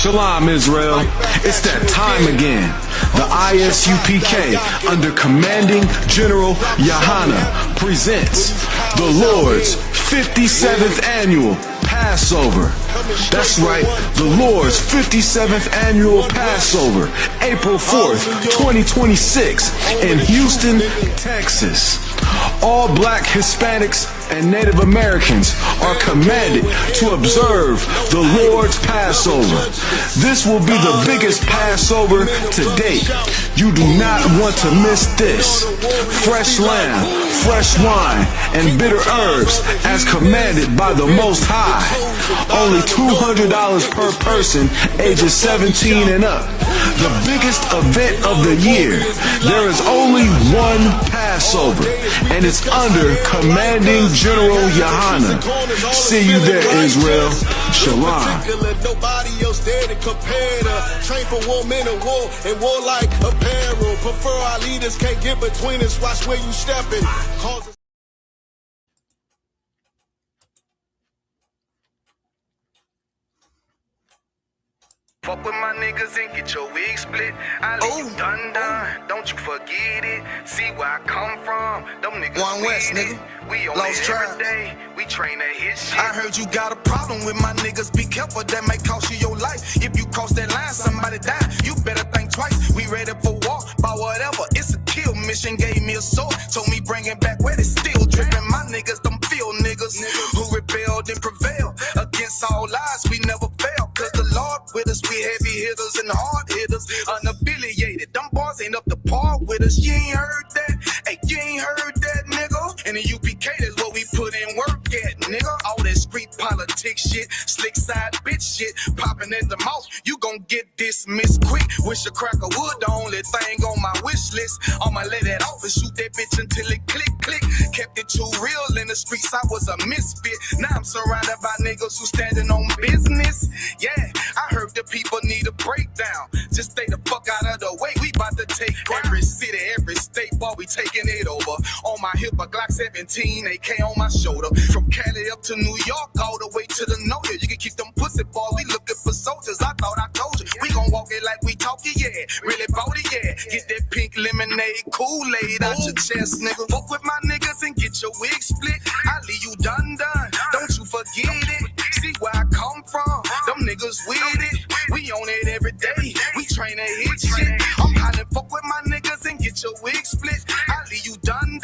Shalom, Israel. It's that time again. The ISUPK, under Commanding General Yahana, presents the Lord's 57th Annual Passover. That's right, the Lord's 57th Annual Passover, April 4th, 2026, in Houston, Texas. All black Hispanics and Native Americans are commanded to observe the Lord's Passover. This will be the biggest Passover to date. You do not want to miss this. Fresh lamb, fresh wine, and bitter herbs as commanded by the Most High. Only $200 per person ages 17 and up. The biggest event of the year. There is only one Passover, and it's under Commanding General Yahana. See you there, Israel. Shalom. Nobody else there to compare to. Train for war, men of war, and war like apparel. Prefer our leaders, can't get between us. Watch where you stepping. Fuck with my niggas and get your wig split. I leave you done, don't you forget it. See where I come from, them niggas One West, nigga. We on Lost it Tribes. every day, we train to hit shit. I heard you got a problem with my niggas. Be careful, that might cost you your life. If you cross that line, somebody die. You better think twice. We ready for war, by whatever. It's a kill mission. Gave me a sword, told me bring it back where it's still dripping. My niggas, them field niggas who rebelled and prevailed against all lies. We never fail, cause the Lord with us. We heavy hitters and hard hitters, unaffiliated. Them boys ain't up to par with us. You ain't heard that? Hey, you ain't heard that, nigga? And the UPK is what we put in work at, nigga. All that street politics shit, slick side bitch shit, popping at the mouth. You gon' get dismissed quick. Wish a cracker would, the only thing on my wish list. I'ma let that off and shoot that bitch until it click, click. Kept it too real in the streets, I was a misfit. Now I'm surrounded by niggas who standing on business. Yeah, I heard the people need a breakdown. Just stay the fuck out of the way. We about to take every city, every state, boy, we taking it over. On my hip, a Glock 17, AK on my shoulder. From Cali up to New York, all the way to the NOLA. You can keep them pussy, boy, we looking for soldiers. I thought I told you. We gon' walk it like we talk it, yeah. Really bout it, yeah. Get that pink lemonade, Kool-Aid out your chest, nigga. Fuck with my niggas and get your wig split. I leave you done. Don't you forget it. See where I come from. Them niggas with it. We on it every day. We train to hit shit. I'm hollering, fuck with my niggas and get your wig split. I leave you done.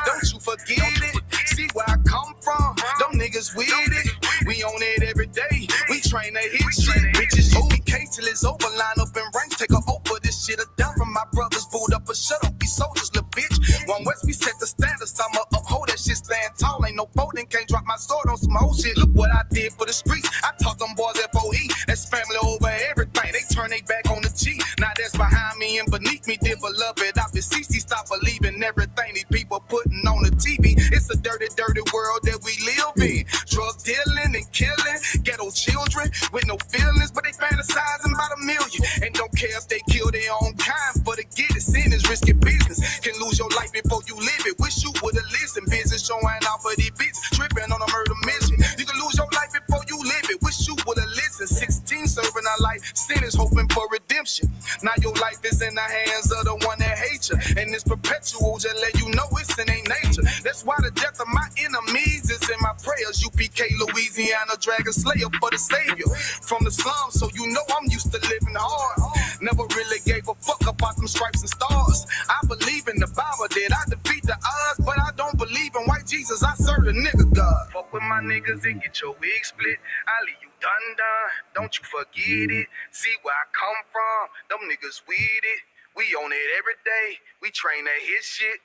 Don't you forget it. See where I come from. Them niggas with it. We on it every day. We train to hit shit. Bitches, UPK till it's over. Line up in rank. Take a over. This shit done from my brothers. Pulled up a shut up. Be soldiers, little bitch. One West, we set the standards. I'ma uphold that shit. Stand tall. Ain't no folding. Can't drop my sword on some whole shit. Look what I did for the streets. I taught them boys FOE. That's family over everything. They turn they back on the G. Now that's behind me and beneath me. Dear beloved, I beseech thee, stop believing everything these people putting on the TV. It's a dirty, dirty world that we live in. Drug dealing and killing ghetto children with no feelings, but they fantasizing about a million and don't care if they kill their own kind. For to get it, sin is risky business. Can lose your life before you live it. Wish you would've listened. Business showing off of these bitches, tripping on a murder mission. You can lose your life before you live it. Wish you would've listened. 16 serving our life, sinners hoping for redemption. Now your life is in the hands of the one that hates you, and it's perpetual. Just let you know it's in their nature. That's why the death of my enemies is in my prayers. UPK, Louisiana, dragon slayer for the savior from the slums. So you know I'm used to living hard. Never really gave a fuck about them stripes and stars. I believe in the Bible that I defeat the odds, but I don't believe in white Jesus. I serve the nigga God. Fuck with my niggas and get your wig split. I leave you done. Don't you forget it. See where I come from. Them niggas with it. We on it every day. We train to hit shit.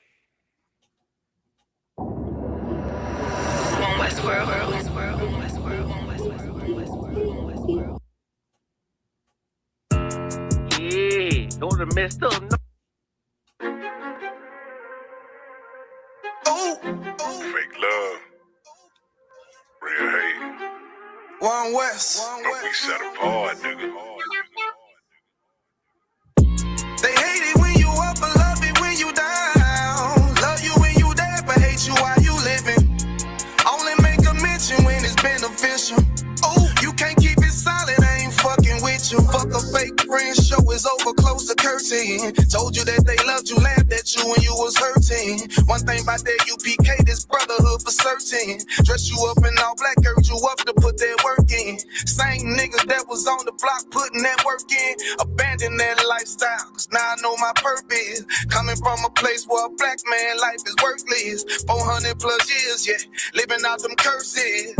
One West World, West World, West World, West World, West World. Yeah, don't have messed up. No. Fake love, real hate. One West. But we set apart, nigga. They hate it when you up, but love it when you down. Love you when you dead, but hate you while you living. Only make a mention when it's beneficial. Oh, you can't keep it solid, I ain't fucking with you. friends show is over, close the curtain. Told you that they loved you, laughed at you when you was hurting. One thing about that UPK, this brotherhood for certain. Dress you up in all black, urge you up to put that work in. Same niggas that was on the block putting that work in. Abandon that lifestyle, cause now I know my purpose. Coming from a place where a black man life is worthless. 400 plus years, yeah, living out them curses.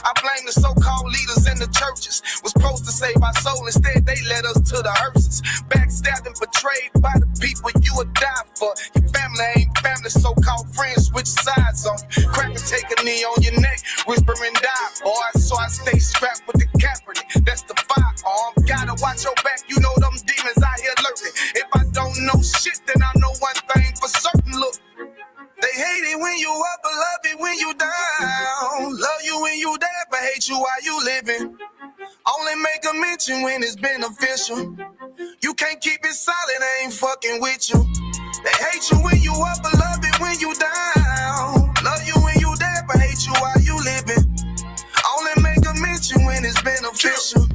I blame the so-called leaders in the churches. Was supposed to save our soul, instead they led us to the hearses. Backstabbed and betrayed by the people you would die for. Your family ain't family, so-called friends switch sides on you. Crack and take a knee on your neck, whisper and die, boy. So I stay strapped with the Kaepernick, that's the firearm. Gotta watch your back, you know them demons out here lurking. If I don't know shit, then I know one thing for certain, look. They hate it when you up, but love it when you down. Love you when you dead, but hate you while you living. Only make a mention when it's beneficial. You can't keep it solid, I ain't fucking with you. They hate you when you up, but love it when you down. Love you when you dead, but hate you while you living. Only make a mention when it's beneficial.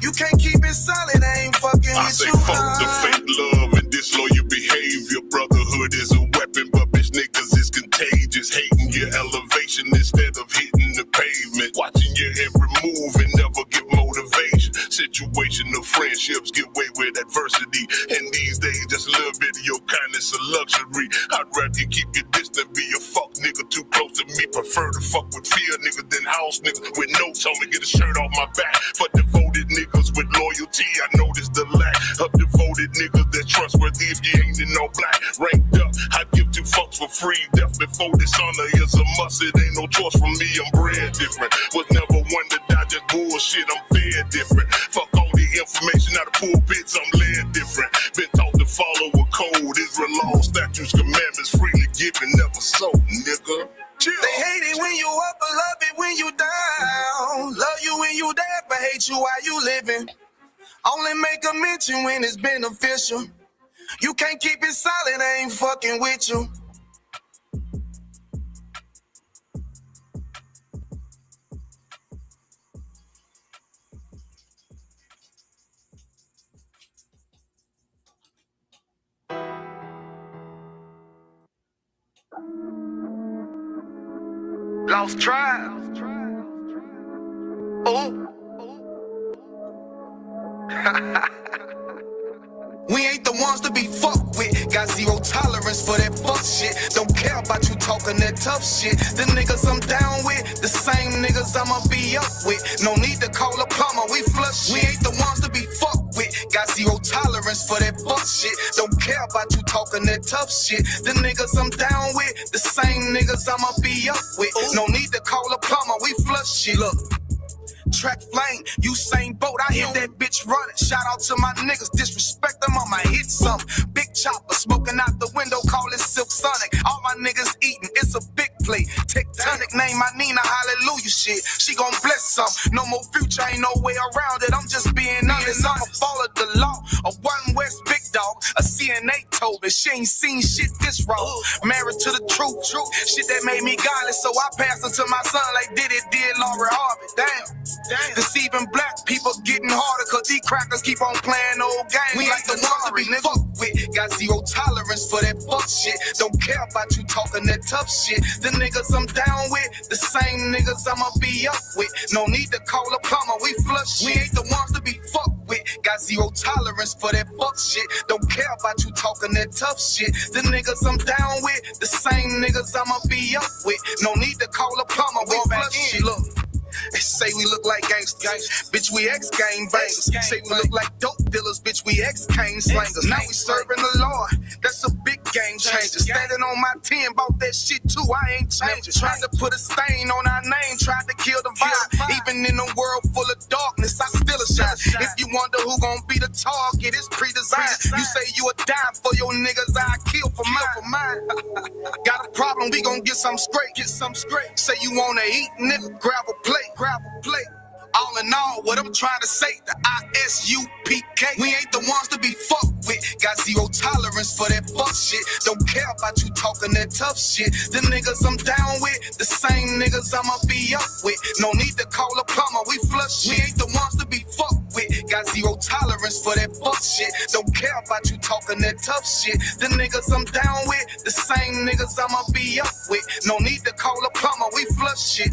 You can't keep it solid, I ain't fucking with you. I say fuck the fake love and disloyal behavior. Brotherhood is a weapon, but bitch niggas is contagious. Hating your elevation instead of hitting the pavement. Watching your every move and never give motivation. Situational friendships give way with adversity. And these days, just a little bit of your kindness a luxury. I'd rather you keep your distance, be a fuck nigga too close to me. Prefer to fuck with fear niggas than house niggas with notes on me. Get a shirt off my back for devoted niggas with loyalty. I noticed the lack of devoted niggas that trustworthy if you ain't in no black. Ranked up, I give two fucks for free. Death before dishonor is a must. It ain't no choice for me, I'm bred different. Was never one to die, just bullshit, I'm fed different. Fuck all the information out of pulpits, I'm led different. Been taught to follow a code, Israel law, statutes, commandments, freely given, never sold, nigga. Chill. They hate it when you up, but love it when you down. Love you when you dead, but hate you while you living. Only make a mention when it's beneficial. You can't keep it solid, I ain't fucking with you. Lost tribe. Oh. We ain't the ones to be fucked with. Got zero tolerance for that fuck shit. Don't care about you talking that tough shit. The niggas I'm down with, the same niggas I'ma be up with. No need to call a plumber, we flush. We ain't the ones to be fucked with. Got zero tolerance for that fuck shit. Don't care about you talking that tough shit. The niggas I'm down with, the same niggas I'ma be up with. No need to call a plumber, we flush shit. Look. Track flame, Usain Bolt, I hit that bitch running. Shout out to my niggas, disrespect them, I'ma hit some. Big chopper, smoking out the window, call it Silk Sonic. All my niggas eating, it's a big plate. Tectonic, name my Nina, hallelujah shit. She gon' bless some, no more future, ain't no way around it. I'm just being honest, I'm a follow the law. A One West big dog, a CNA told me she ain't seen shit this raw. Married to the truth, shit that made me godless. So I passed it to my son like did Laurie Harvey, damn. Deceiving black people getting harder, cause these crackers keep on playing old games. We ain't the ones to be fucked with. Got zero tolerance for that fuck shit. Don't care about you talking that tough shit. The niggas I'm down with, the same niggas I'ma be up with. No need to call a plumber, we flush. We ain't the ones to be fucked with. Got zero tolerance for that fuck shit. Don't care about you talking that tough shit. The niggas I'm down with, the same niggas I'ma be up with. No need to call a plumber, we flush. Look. They say we look like gangsters, bitch, we ex-gang bangers. Say we look like dope dealers, bitch, we ex-cane slangers. Now we serving the Lord, that's a big game changer. Standing on my 10, bought that shit too, I ain't changing. Tried to put a stain on our name, tried to kill the vibe. Even in a world full of darkness, I still a shine. If you wonder who gon' be the target, it's pre-designed. You say you would die for your niggas, I kill for mine. Got a problem, we gon' get some straight. Say you wanna eat, nigga, grab a plate. All in all, what I'm trying to say, the ISUPK. We ain't the ones to be fucked with. Got zero tolerance for that fuck shit. Don't care about you talking that tough shit. The niggas I'm down with, the same niggas I'ma be up with. No need to call a plumber, we flush. We ain't the ones to be fucked with. Got got zero tolerance for that fuck shit. Don't care about you talking that tough shit. The niggas I'm down with, the same niggas I'ma be up with. No need to call a plumber, we flush shit.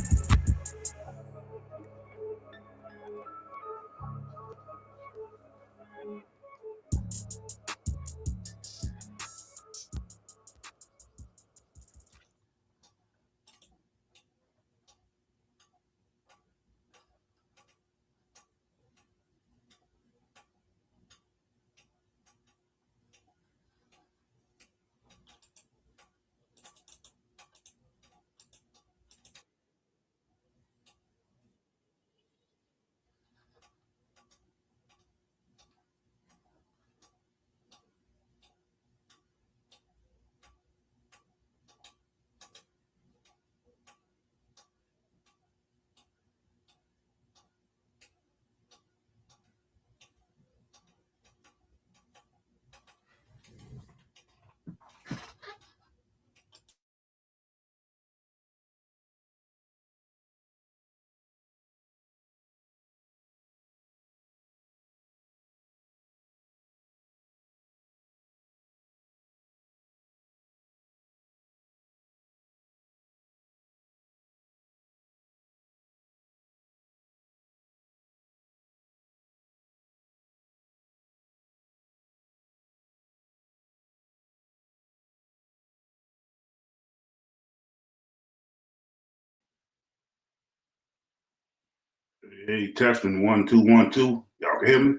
Hey, testing 1 2 1 2. Y'all can hear me?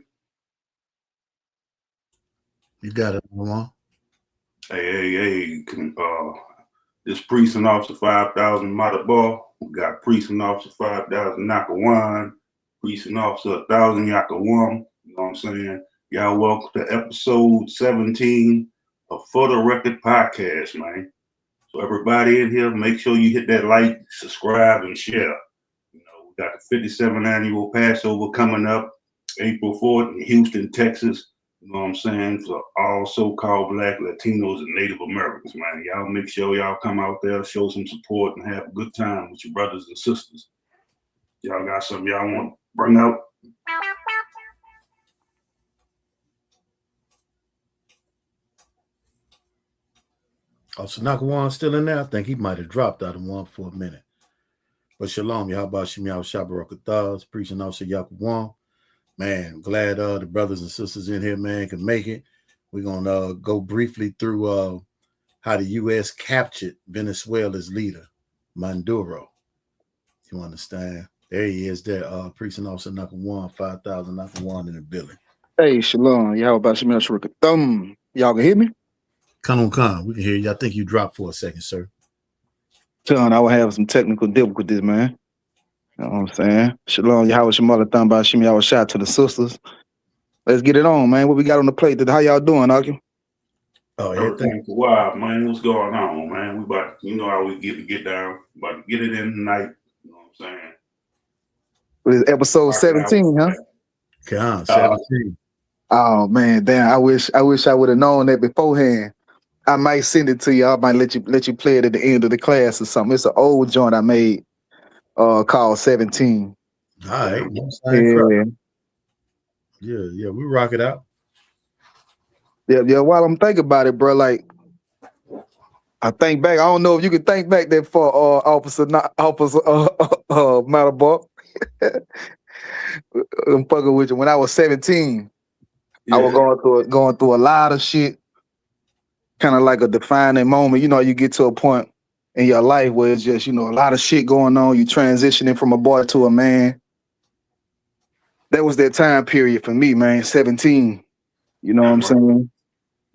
You got it, Lamar. Hey. This Priest and Officer 5,000 Mata Ball. We got Priest and Officer 5,000 Nakawan. Priest and Officer 1,000 Yakawam. You know what I'm saying? Y'all welcome to episode 17 of For the Record Podcast, man. So everybody in here, make sure you hit that like, subscribe, and share. You know, we got the 57th annual Passover coming up April 4th in Houston, Texas. You know what I'm saying? For all so-called Black, Latinos, and Native Americans, man. Y'all make sure y'all come out there, show some support, and have a good time with your brothers and sisters. Y'all got something y'all want to bring out? Oh, so Nakawan still in there? I think he might have dropped out of one for a minute. But shalom, Yahweh Shem Yahweh Shabbarakatah, preaching Officer Yakuwan. Man, glad the brothers and sisters in here, man, can make it. We're going to go briefly through how the U.S. captured Venezuela's leader, Maduro. You understand? There he is there, preaching Officer Nakawan, 5,000 Nakawan in the building. Hey, shalom. Yahweh Shem Yahweh Shabbarakatah. Y'all can hear me? Come on. We can hear you. I think you dropped for a second, sir. Son, I will have some technical difficulties, man. You know what I'm saying? Shalom, Yahweh Shemala by Shem Yahweh Shah to the sisters. Let's get it on, man. What we got on the plate? How y'all doing, Arky? Oh, everything's wild, man. What's going on, man? We about to, you know how we get down. About to get it in tonight. You know what I'm saying? It's episode 17, huh? Okay, 17. Oh man, damn! I wish I would have known that beforehand. I might send it to you. I might let you play it at the end of the class or something. It's an old joint I made called 17. All right. Yeah, we rock it out. Yeah. While I'm thinking about it, bro, like I think back. I don't know if you can think back that far, Officer Matterbar. I'm fucking with you. When I was 17, yeah. I was going through a lot of shit. Kind of like a defining moment. You know, you get to a point in your life where it's just, you know, a lot of shit going on. You transitioning from a boy to a man. That was that time period for me, man. 17. You know what I'm saying?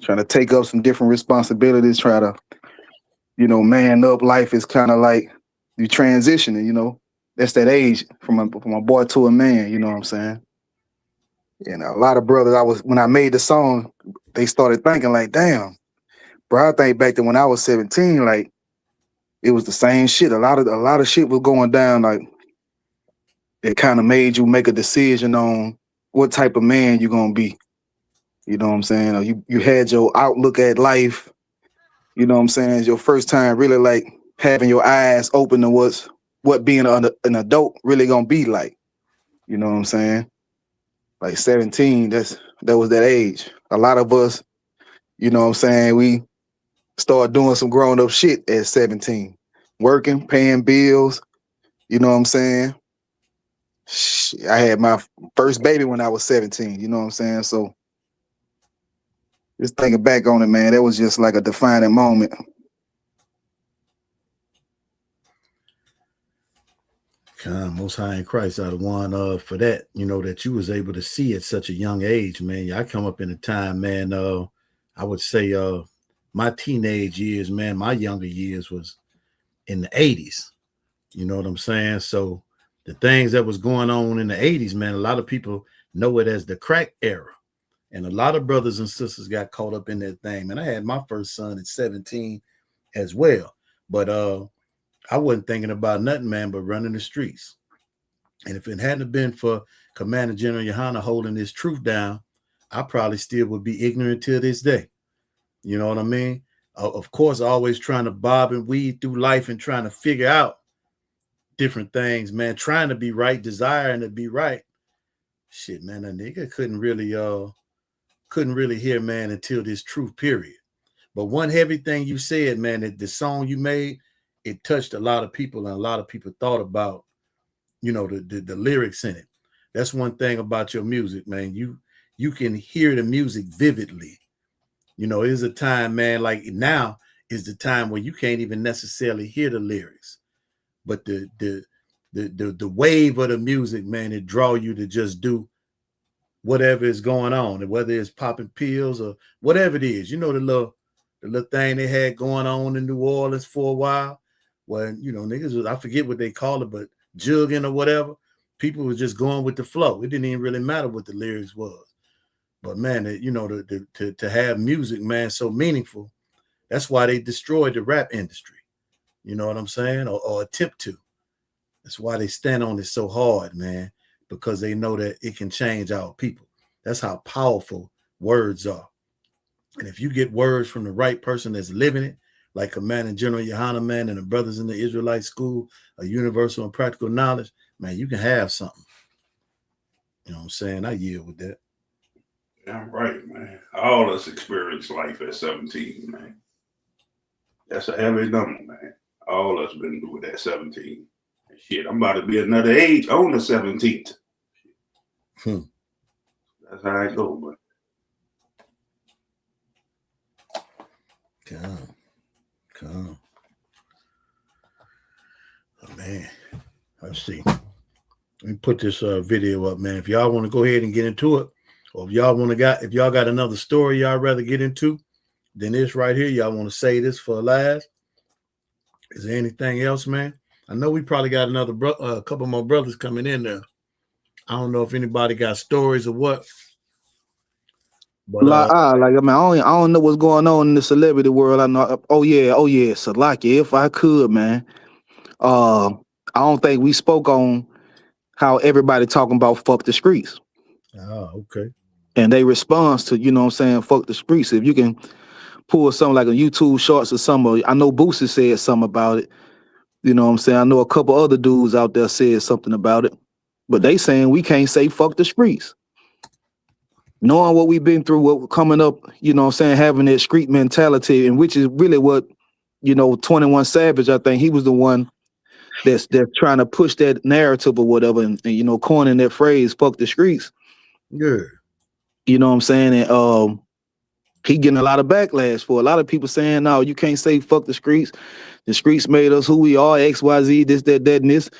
Trying to take up some different responsibilities, try to, you know, man up. Life is kind of like you transitioning, you know. That's that age from a boy to a man, you know what I'm saying? And a lot of brothers, when I made the song, they started thinking like, damn, bro, I think back then when I was 17, like it was the same shit. A lot of shit was going down. Like it kind of made you make a decision on what type of man you're gonna be. You know what I'm saying? Or you had your outlook at life. You know what I'm saying? It's your first time really like having your eyes open to what being an adult really gonna be like. You know what I'm saying? Like 17, that was that age. A lot of us, you know what I'm saying, we started doing some grown up shit at 17. Working, paying bills, you know what I'm saying? I had my first baby when I was 17, you know what I'm saying? So just thinking back on it, man, that was just like a defining moment. God, Most High in Christ are the one for that, you know, that you was able to see at such a young age, man. I come up in a time, man, I would say my teenage years, man, my younger years was in the 80s. You know what I'm saying? So the things that was going on in the 80s, man, a lot of people know it as the crack era. And a lot of brothers and sisters got caught up in that thing. Man, I had my first son at 17 as well. But I wasn't thinking about nothing, man, but running the streets. And if it hadn't been for Commander General Yohana holding this truth down, I probably still would be ignorant till this day. You know what I mean? Of course, always trying to bob and weed through life and trying to figure out different things, man, trying to be right, desiring to be right. Shit, man, a nigga couldn't really hear, man, until this truth period. But one heavy thing you said, man, that the song you made, it touched a lot of people, and a lot of people thought about, you know, the lyrics in it. That's one thing about your music, man. You can hear the music vividly. You know, it's a time, man, like now is the time where you can't even necessarily hear the lyrics. But the wave of the music, man, it draw you to just do whatever is going on, and whether it's popping pills or whatever it is. You know, the little thing they had going on in New Orleans for a while, where, you know, niggas was, I forget what they call it, but jugging or whatever. People was just going with the flow. It didn't even really matter what the lyrics was. But man, you know, to have music, man, so meaningful, that's why they destroyed the rap industry. You know what I'm saying? Or attempt to. That's why they stand on it so hard, man, because they know that it can change our people. That's how powerful words are. And if you get words from the right person that's living it, like Commander General Yohana, man, and the brothers in the Israelite School of Universal and Practical Knowledge, man, you can have something. You know what I'm saying? I yield with that. Yeah, right, man. All us experience life at 17, man. That's a heavy number, man. All us been through it at 17. Shit, I'm about to be another age on the 17th. That's how I go, man. Come. Oh, man. Let's see. Let me put this video up, man. If y'all want to go ahead and get into it, or if y'all got another story y'all rather get into than this right here, y'all want to say this for last. Is there anything else, man? I know we probably got another a couple more brothers coming in there. I don't know if anybody got stories or what. But I mean, I don't know what's going on in the celebrity world. I know. Oh yeah, Salaki. If I could, man. I don't think we spoke on how everybody talking about fuck the streets. Oh, okay. And they response to, you know what I'm saying, fuck the streets. If you can pull something like a YouTube shorts or something, I know Boosie said something about it. You know what I'm saying? I know a couple other dudes out there said something about it. But they saying we can't say fuck the streets. Knowing what we've been through, what we're coming up, you know what I'm saying, having that street mentality, and which is really what, you know, 21 Savage, I think he was the one that's trying to push that narrative or whatever, and you know, coining that phrase, fuck the streets. Yeah. You know what I'm saying? And he getting a lot of backlash for a lot of people saying, no, you can't say fuck the streets. The streets made us who we are, XYZ, this, that, and this.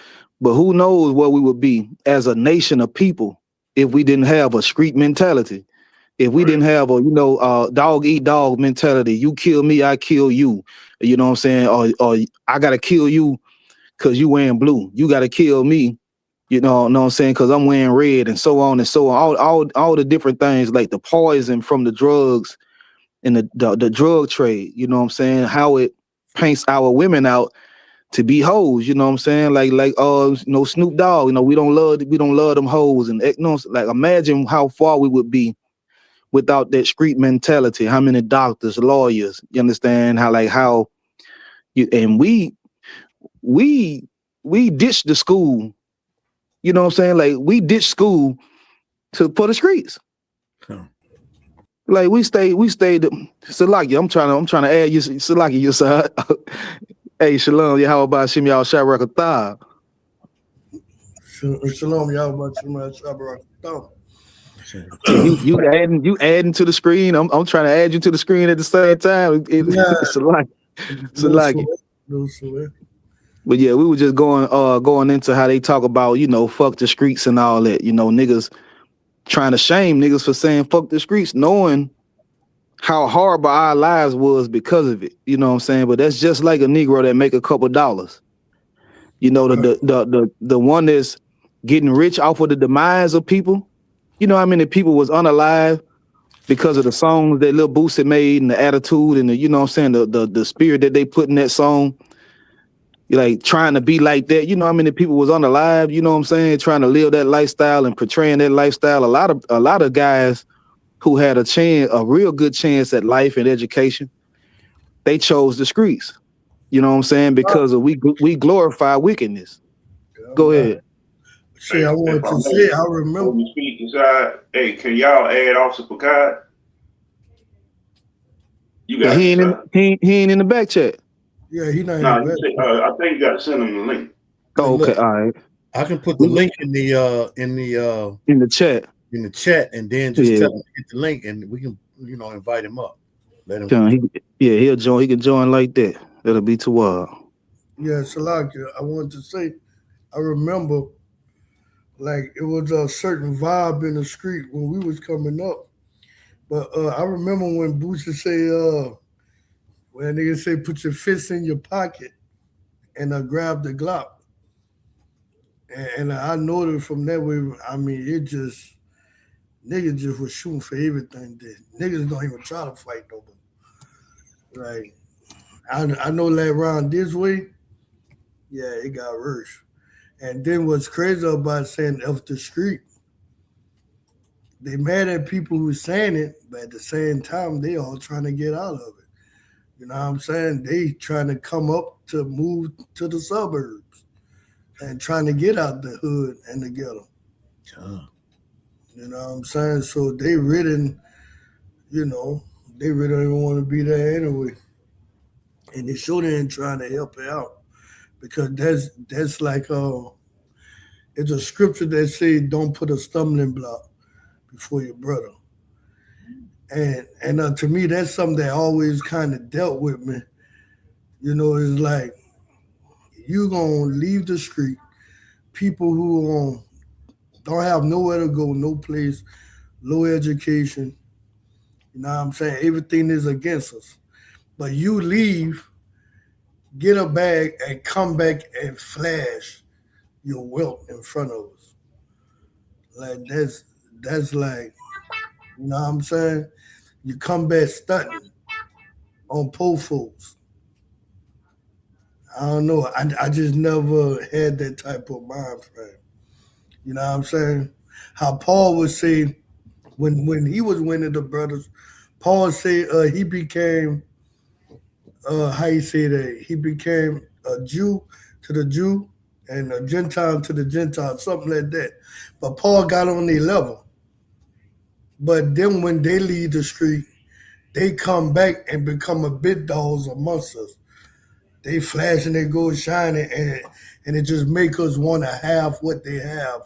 But who knows what we would be as a nation of people if we didn't have a street mentality. If we didn't have a, you know, dog eat dog mentality, you kill me, I kill you. You know what I'm saying? Or I gotta kill you because you wearing blue. You gotta kill me, you know what I'm saying, because I'm wearing red, and so on and so on. All the different things, like the poison from the drugs and the drug trade, you know what I'm saying, how it paints our women out to be hoes, you know what I'm saying? Like you know, Snoop Dogg, you know, we don't love them hoes, and you know, like imagine how far we would be without that street mentality. How many doctors, lawyers, you understand? How we ditched the school, you know what I'm saying? Like we ditched school for the streets. Huh. Like we stayed. Salaki, I'm trying to add you, Salaki, you side. Hey, Shalom, how about Shim y'all Shabarakatah? Shalom, y'all about Shim y'all Shabarakatah. You adding to the screen. I'm trying to add you to the screen at the same time. Salaki. No sweat. But yeah, we were just going into how they talk about, fuck the streets and all that. Niggas trying to shame niggas for saying fuck the streets, knowing how horrible our lives was because of it. You know what I'm saying? But that's just like a Negro that make a couple dollars. The one that's getting rich off of the demise of people. You know how many people was unalive because of the songs that Lil Boosie made and the attitude and the spirit that they put in that song. Like trying to be like that, how many people was unalive, you know what I'm saying, trying to live that lifestyle and portraying that lifestyle. A lot of guys who had a real good chance at life and education, they chose the streets. You know what I'm saying? Because we glorify wickedness. Go ahead. See, I wanted to say, I remember. Hey, can y'all add Officer Picard? You got he ain't in the back chat. Yeah, he not. I think you got to send him the link. Oh, okay, all right. I can put the link in the chat. In the chat, and then just tell him to get the link, and we can invite him up. Let him. He'll join. He can join like that. That'll be too wild. Yeah, Salakia, I wanted to say, I remember, like it was a certain vibe in the street when we was coming up. But I remember when Boosie say, when niggas say put your fists in your pocket and grab the Glock. And I noticed from that way, I mean, niggas just was shooting for everything. Niggas don't even try to fight no more. Like, I know that around this way, yeah, it got worse. And then what's crazy about saying off the street, they mad at people who saying it, but at the same time, they all trying to get out of it. You know what I'm saying? They trying to come up to move to the suburbs and trying to get out the hood and the ghetto. You know what I'm saying? So they really, they really don't even want to be there anyway. And they sure ain't trying to help it out. Because that's like it's a scripture that says don't put a stumbling block before your brother. And to me, that's something that always kind of dealt with me. It's like you gonna leave the street, people who don't have nowhere to go, no place, low education. You know what I'm saying? Everything is against us. But you leave, get a bag, and come back and flash your wealth in front of us. Like that's like, you know what I'm saying? You come back stunting on poor folks. I don't know. I just never had that type of mind frame. You know what I'm saying? How Paul would say when he was winning the brothers, Paul said he became how you say that? He became a Jew to the Jew and a Gentile to the Gentile, something like that. But Paul got on their level. But then when they leave the street, they come back and become a big dogs amongst us. They flash and they go shining, and it just make us want to have what they have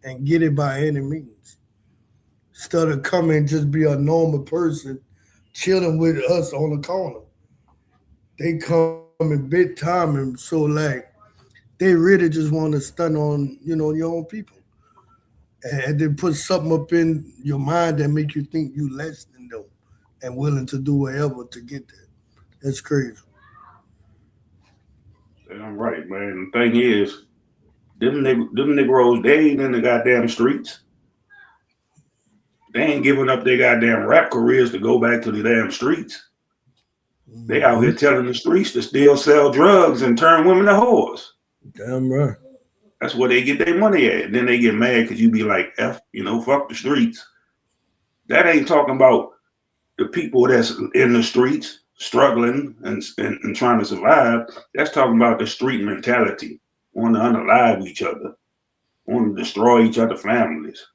and get it by any means. Instead of coming and just be a normal person, chilling with us on the corner. They come in big time, and so like they really just want to stun on your own people, and then put something up in your mind that make you think you less than them and willing to do whatever to get there. That's crazy. I'm right, man. The thing is, them Negroes, they ain't in the goddamn streets. They ain't giving up their goddamn rap careers to go back to the damn streets. They out here telling the streets to still sell drugs and turn women to whores. Damn right. That's where they get their money at. And then they get mad because you be like, fuck the streets. That ain't talking about the people that's in the streets struggling and trying to survive. That's talking about the street mentality, wanting to unalive each other, wanting to destroy each other's families.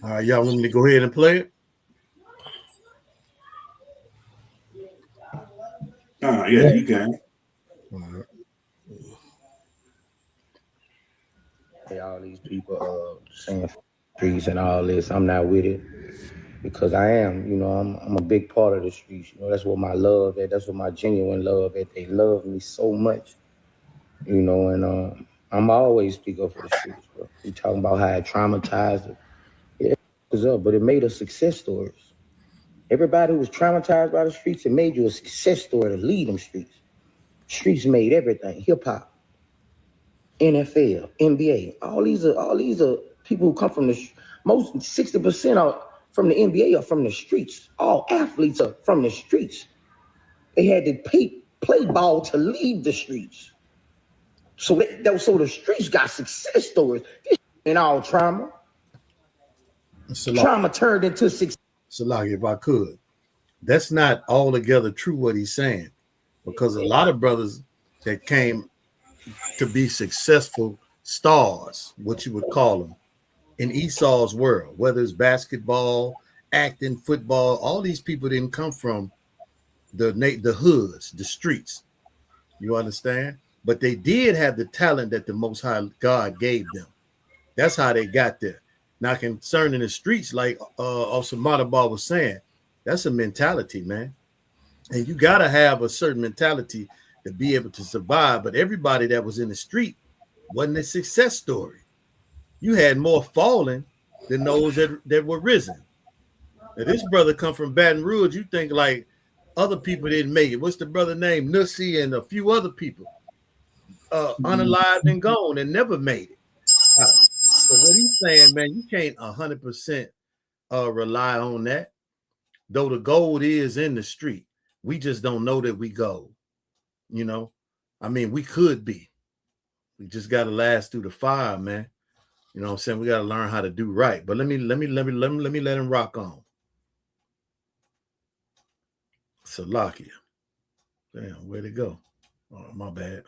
All right, y'all want me to go ahead and play it? Yeah, you can. All these people saying streets and all this, I'm not with it because I am, you know, I'm a big part of the streets. You know, that's what my love is. That's what my genuine love is. They love me so much, you know, and I'm always speak up for the streets, bro. We talking about how it traumatized it. It was up, but it made us success stories. Everybody who was traumatized by the streets, it made you a success story to lead them streets. Streets made everything, hip hop, NFL, NBA. All these are people who come from most 60% are from the NBA are from the streets. All athletes are from the streets. They had to play ball to leave the streets. So the streets got success stories. This ain't all trauma. Trauma turned into success. Salaki, if I could, that's not altogether true what he's saying, because a lot of brothers that came to be successful stars, what you would call them, in Esau's world, whether it's basketball, acting, football, all these people didn't come from the hoods, the streets. You understand? But they did have the talent that the Most High God gave them. That's how they got there. Now, concerning the streets, like Officer Matabar was saying, that's a mentality, man. And you got to have a certain mentality to be able to survive. But everybody that was in the street wasn't a success story. You had more falling than those that were risen. Now, this brother come from Baton Rouge. You think like other people didn't make it. What's the brother name? Nussie and a few other people unalived and gone and never made it. So what he's saying, man, you can't 100% rely on that. Though the gold is in the street, we just don't know that we gold. You know, I mean, we could be. We just got to last through the fire, man. You know what I'm saying? We got to learn how to do right. But let me let him rock on. Salakia. Damn, where'd it go? Oh, my bad.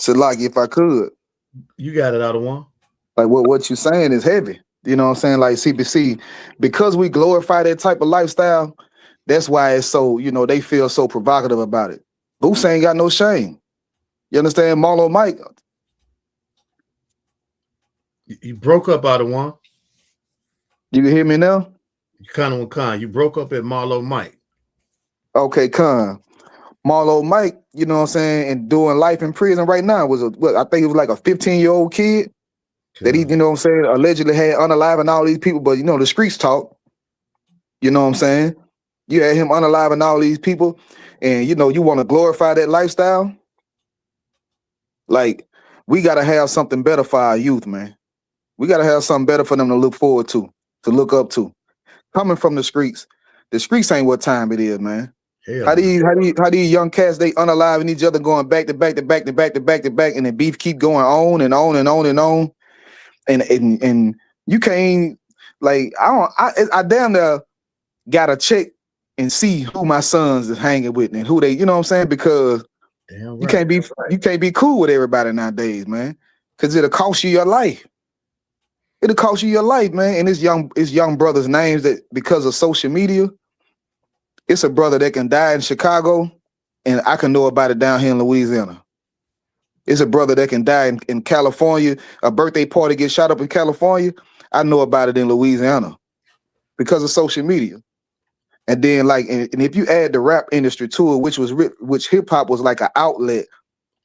Salaki, if I could. You got it out of one. Like what you're saying is heavy. You know what I'm saying? Like CPC, because we glorify that type of lifestyle, that's why it's so, you know, they feel so provocative about it. Boots ain't got no shame. You understand? Marlo Mike. You broke up out of one. You can hear me now? Con. You broke up at Marlo Mike. Okay, Con. Marlo Mike, you know what I'm saying, and doing life in prison right now was I think it was like a 15-year-old kid that he, you know what I'm saying, allegedly had unaliving all these people, but you know, the streets talk. You know what I'm saying? You had him unaliving all these people, and you know, you want to glorify that lifestyle. Like, we gotta have something better for our youth, man. We gotta have something better for them to look forward to look up to. Coming from the streets ain't what time it is, man. How these young cats, they unaliving each other, going back to back to back to back to back to back, and the beef keep going on and on and on and on. And you can't, like, I damn near gotta check and see who my sons is hanging with and who they, you know what I'm saying? Because you can't be cool with everybody nowadays, man. Because it'll cost you your life. It'll cost you your life, man. And it's young brothers' names that, because of social media, it's a brother that can die in Chicago, and I can know about it down here in Louisiana. It's a brother that can die in California. A birthday party gets shot up in California. I know about it in Louisiana because of social media. And then, like, and if you add the rap industry to it, which hip hop was like an outlet,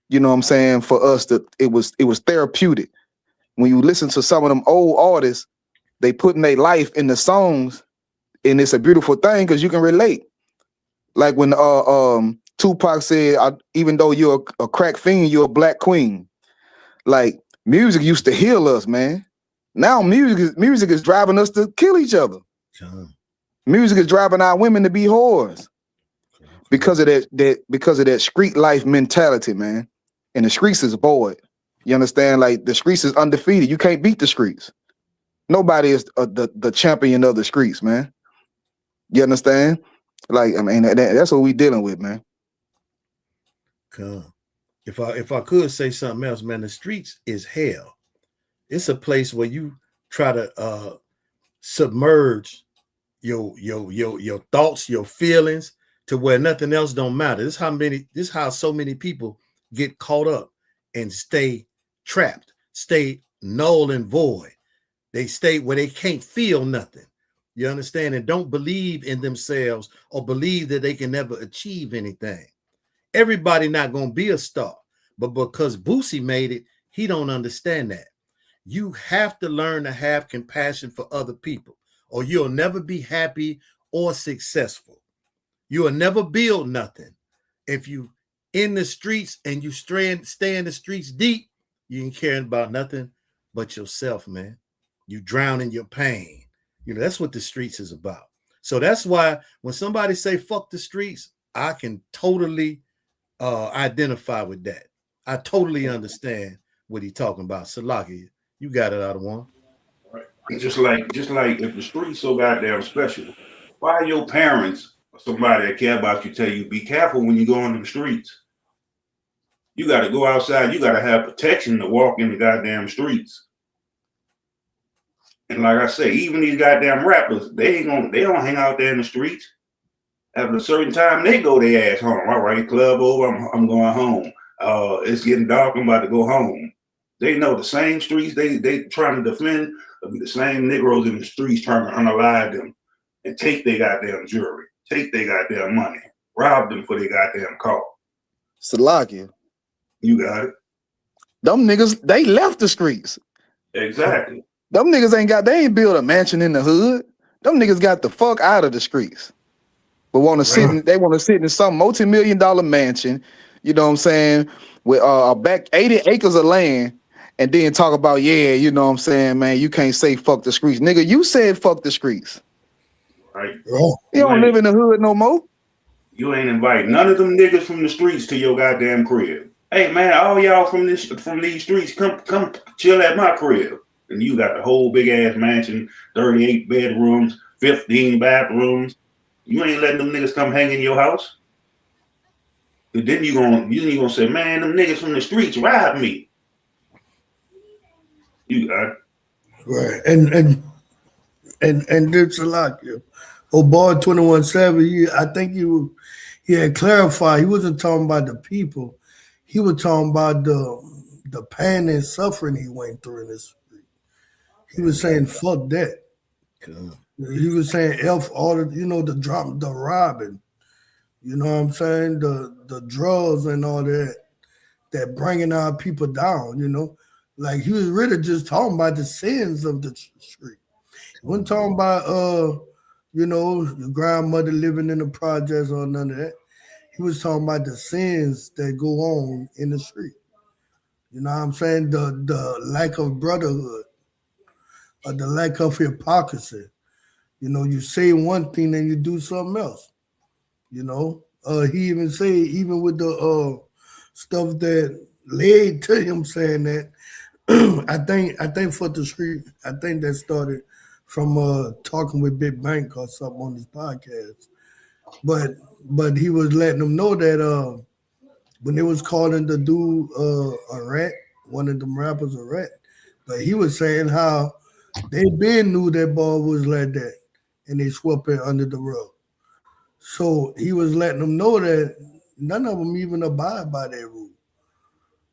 you know what I'm saying, for us, that it was therapeutic. When you listen to some of them old artists, they putting their life in the songs, and it's a beautiful thing because you can relate. Like when Tupac said, even though you're a crack fiend, you're a black queen. Like, music used to heal us, man. Now music is driving us to kill each other. Music is driving our women to be whores because of that street life mentality, man. And the streets is void. You understand? Like, the streets is undefeated. You can't beat the streets. Nobody is the champion of the streets, man. You understand? Like, I mean, that's what we dealing with, man. Come. If I could say something else, man, the streets is hell. It's a place where you try to submerge your thoughts, your feelings, to where nothing else don't matter. This is how so many people get caught up and stay trapped, stay null and void. They stay where they can't feel nothing. You understand? And don't believe in themselves or believe that they can never achieve anything. Everybody not gonna be a star, but because Boosie made it, he don't understand that. You have to learn to have compassion for other people, or you'll never be happy or successful. You will never build nothing. If you in the streets and you stay in the streets deep, you ain't caring about nothing but yourself, man. You drown in your pain. You know, that's what the streets is about. So that's why when somebody say fuck the streets, I can totally identify with that. I totally understand what he's talking about. Salaki, you got it out of one. Right. Just like if the streets so goddamn special, why are your parents or somebody that care about you tell you be careful when you go on the streets? You got to go outside. You got to have protection to walk in the goddamn streets. And like I say, even these goddamn rappers, they don't hang out there in the streets. After a certain time, they go their ass home. All right, club over, I'm going home. It's getting dark, I'm about to go home. They know the same streets they trying to defend will be the same Negroes in the streets trying to unalive them and take their goddamn jewelry, take their goddamn money, rob them for their goddamn car. Salakia. You got it. Them niggas, they left the streets. Exactly. Them niggas they ain't built a mansion in the hood. Them niggas got the fuck out of the streets. But want to sit in some multi-million-dollar mansion, you know what I'm saying, with back 80 acres of land, and then talk about, yeah, you know what I'm saying, man, you can't say fuck the streets. Nigga, you said fuck the streets. Right. You don't live in the hood no more. You ain't invite none of them niggas from the streets to your goddamn crib. Hey man, all y'all from these streets, come chill at my crib. And you got the whole big ass mansion, 38 bedrooms, 15 bathrooms. You ain't letting them niggas come hang in your house. And then you gonna say, man, them niggas from the streets robbed me. You got it. Right. And there's a lot. Oh boy, 21 Savage, I think he had clarified he wasn't talking about the people. He was talking about the pain and suffering he went through in this street. He was saying fuck that. Cool. He was saying F all the, the robbing, you know what I'm saying? The drugs and all that bringing our people down, you know? Like he was really just talking about the sins of the street. He wasn't talking about your grandmother living in the projects or none of that. He was talking about the sins that go on in the street. You know what I'm saying? The lack of brotherhood or the lack of hypocrisy. You know, you say one thing and you do something else. You know, he even said, even with the stuff that led to him saying that, I think for the street, I think that started from talking with Big Bank or something on his podcast. But he was letting them know that when they was calling the dude a rat, one of them rappers a rat, but he was saying how they been knew that boy was like that. And they swept it under the rug. So he was letting them know that none of them even abide by that rule.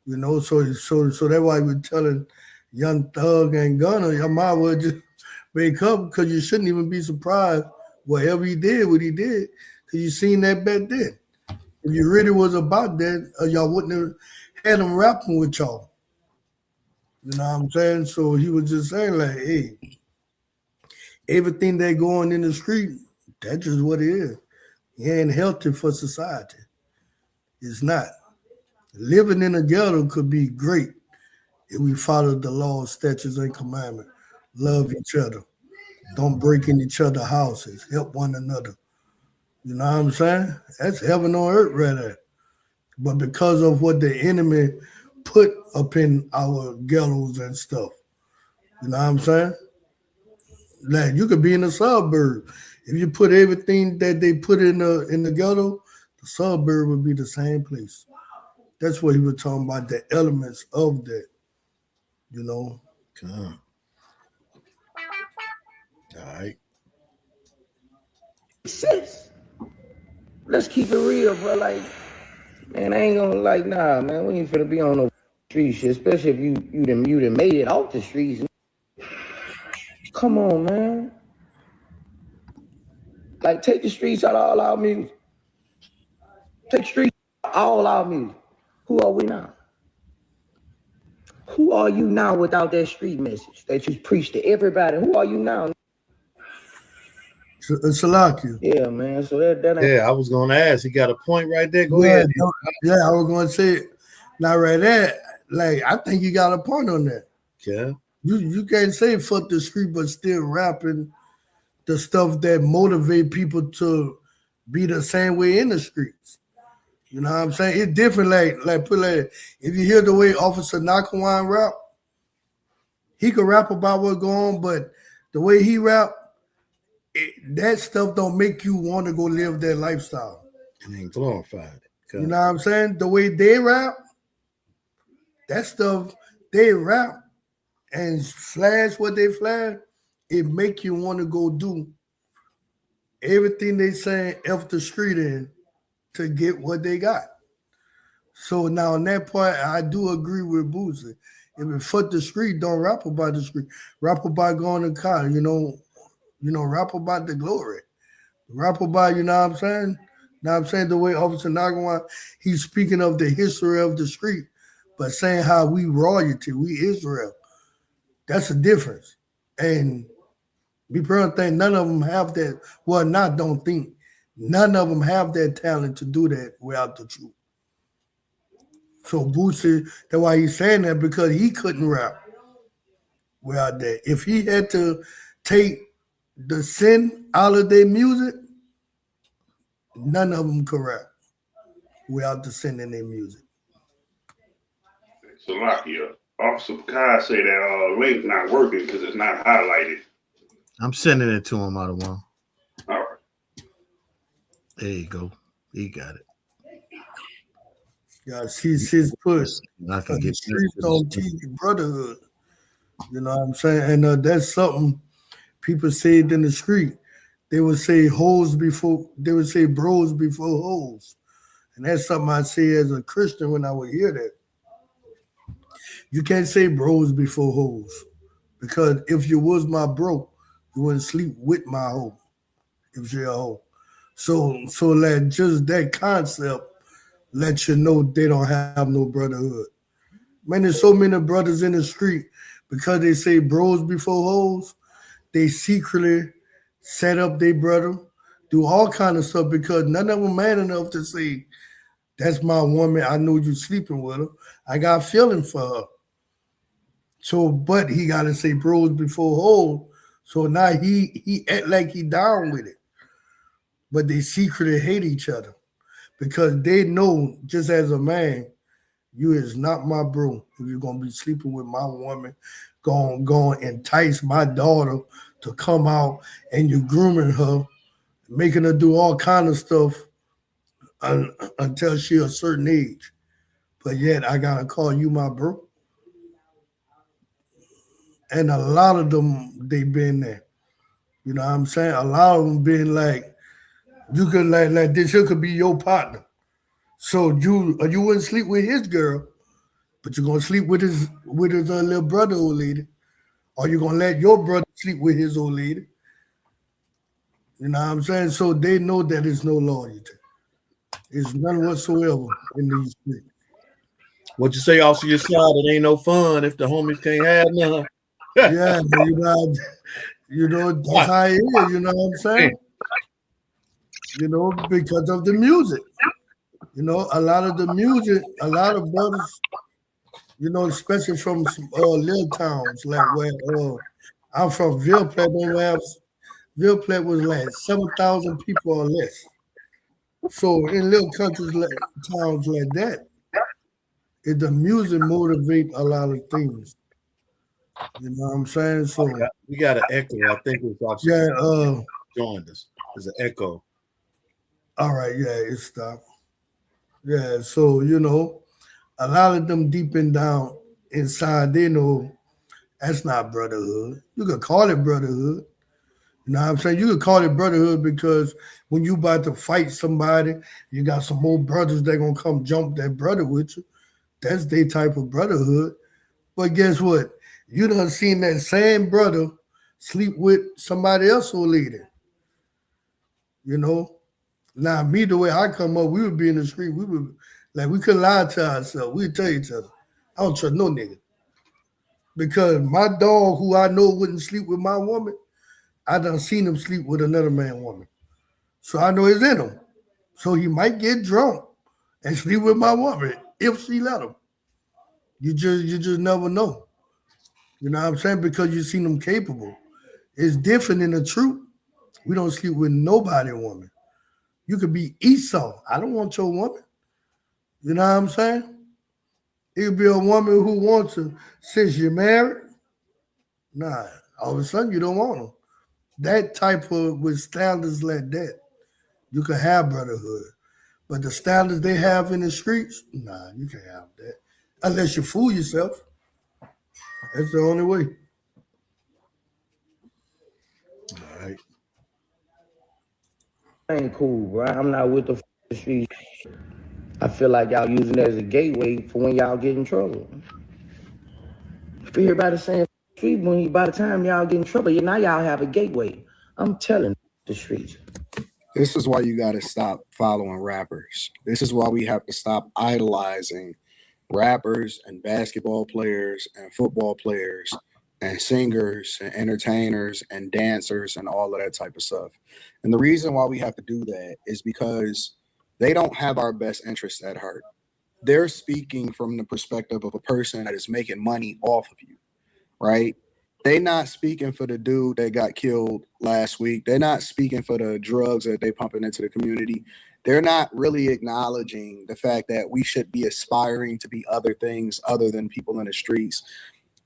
You know, so that's why he was telling Young Thug and Gunna, y'all might well just wake up because you shouldn't even be surprised whatever he did, what he did, because you seen that back then. If you really was about that, y'all wouldn't have had him rapping with y'all. You know what I'm saying? So he was just saying like, hey, everything that going in the street, that's just what it is. It ain't healthy for society. It's not. Living in a ghetto could be great if we follow the laws, statutes, and commandments. Love each other. Don't break in each other's houses. Help one another. You know what I'm saying? That's heaven on earth right there. But because of what the enemy put up in our ghettos and stuff, you know what I'm saying? Like you could be in the suburb If you put everything that they put in the ghetto, the suburb would be the same place. That's what he was talking about, the elements of that, you know. All right. Let's keep it real, bro. Like, man, I ain't gonna like, nah, man. We ain't finna be on no street shit, especially if you done made it off the streets. Come on, man. Like, take the streets out of all our music. Take the streets out of all our music. Who are we now? Who are you now without that street message that you preach to everybody? Who are you now? Salakia. Yeah, man. So that ain't. Yeah, I was gonna ask. He got a point right there. Go ahead. Yeah, I was gonna say, not right there. Like, I think you got a point on that. Yeah. You can't say fuck the street, but still rapping the stuff that motivate people to be the same way in the streets. You know what I'm saying? It's different. Like put like, if you hear the way Officer Nakawan rap, he could rap about what's going on, but the way he rap, that stuff don't make you want to go live that lifestyle. It ain't glorified. You know what I'm saying? The way they rap, that stuff they rap and flash what they flash, it make you want to go do everything they saying F the street in to get what they got. So now on that part, I do agree with Boosie. If it fuck the street, don't rap about the street. Rap about going to college, you know, rap about the glory. Rap about, you know what I'm saying? Now I'm saying the way Officer Nagawan, he's speaking of the history of the street, but saying how we royalty, we Israel. That's a difference. And me personally think none of them have that. Well, not don't think. None of them have that talent to do that without the truth. So Boosie, that's why he's saying that, because he couldn't rap without that. If he had to take the sin out of their music, none of them could rap without the sin in their music. Salakia. Officer Kai say that link not working because it's not highlighted. I'm sending it to him out of one. All right. There you go. He got it. Yeah, she's put I can get streets on TV brotherhood. You know what I'm saying? And that's something people said in the street. They would say hoes before, they would say bros before hoes. And that's something I say as a Christian when I would hear that. You can't say bros before hoes, because if you was my bro, you wouldn't sleep with my hoe if you're a hoe. So like just that concept lets you know they don't have no brotherhood. Man, there's so many brothers in the street, because they say bros before hoes, they secretly set up their brother, do all kind of stuff, because none of them man enough to say, that's my woman, I know you sleeping with her, I got feeling for her. So, but he got to say bros before hoes. So now he act like he down with it. But they secretly hate each other, because they know, just as a man, you is not my bro. If you're going to be sleeping with my woman, going entice my daughter to come out, and you're grooming her, making her do all kind of stuff until she a certain age. But yet I got to call you my bro. And a lot of them, they been there. You know what I'm saying? A lot of them been like, you could like this here could be your partner. So you wouldn't sleep with his girl, but you're gonna sleep with his little brother, old lady. Or you're gonna let your brother sleep with his old lady. You know what I'm saying? So they know that there's no loyalty. There's none whatsoever in these streets. What you say, also your side, it ain't no fun if the homies can't have none. Yeah, you know, that's how it is, you know what I'm saying? You know, because of the music. You know, a lot of the music, a lot of brothers, you know, especially from little towns, like where I'm from, Ville Platte was like 7,000 people or less. So in little countries, like towns like that, the music motivate a lot of things. You know what I'm saying? So we got an echo. I think it's also joined us. There's an echo. All right, yeah, it stopped. Yeah, so you know, a lot of them deep and down inside, they know that's not brotherhood. You could call it brotherhood. You know what I'm saying? You could call it brotherhood because when you about to fight somebody, you got some more brothers that gonna come jump that brother with you. That's their type of brotherhood. But guess what? You done seen that same brother sleep with somebody else who leader. You know? Now, me, the way I come up, we would be in the street. We would like we couldn't lie to ourselves. We'd tell each other, I don't trust no nigga. Because my dog, who I know wouldn't sleep with my woman, I done seen him sleep with another man woman. So I know it's in him. So he might get drunk and sleep with my woman if she let him. You just never know. You know what I'm saying? Because you seen them capable. It's different in the truth. We don't sleep with nobody woman. You could be Esau. I don't want your woman. You know what I'm saying? It could be a woman who wants to, since you're married. Nah, all of a sudden you don't want them. That type of, with standards like that, you can have brotherhood. But the standards they have in the streets, nah, you can't have that. Unless you fool yourself. That's the only way. All right. Ain't cool, bro. I'm not with the streets. I feel like y'all using it as a gateway for when y'all get in trouble. If everybody saying street, by the time y'all get in trouble, now y'all have a gateway. I'm telling the streets. This is why you got to stop following rappers. This is why we have to stop idolizing rappers and basketball players and football players and singers and entertainers and dancers and all of that type of stuff. And the reason why we have to do that is because they don't have our best interests at heart. They're speaking from the perspective of a person that is making money off of you, right? They're not speaking for the dude that got killed last week. They're not speaking for the drugs that they pumping into the community. They're not really acknowledging the fact that we should be aspiring to be other things other than people in the streets.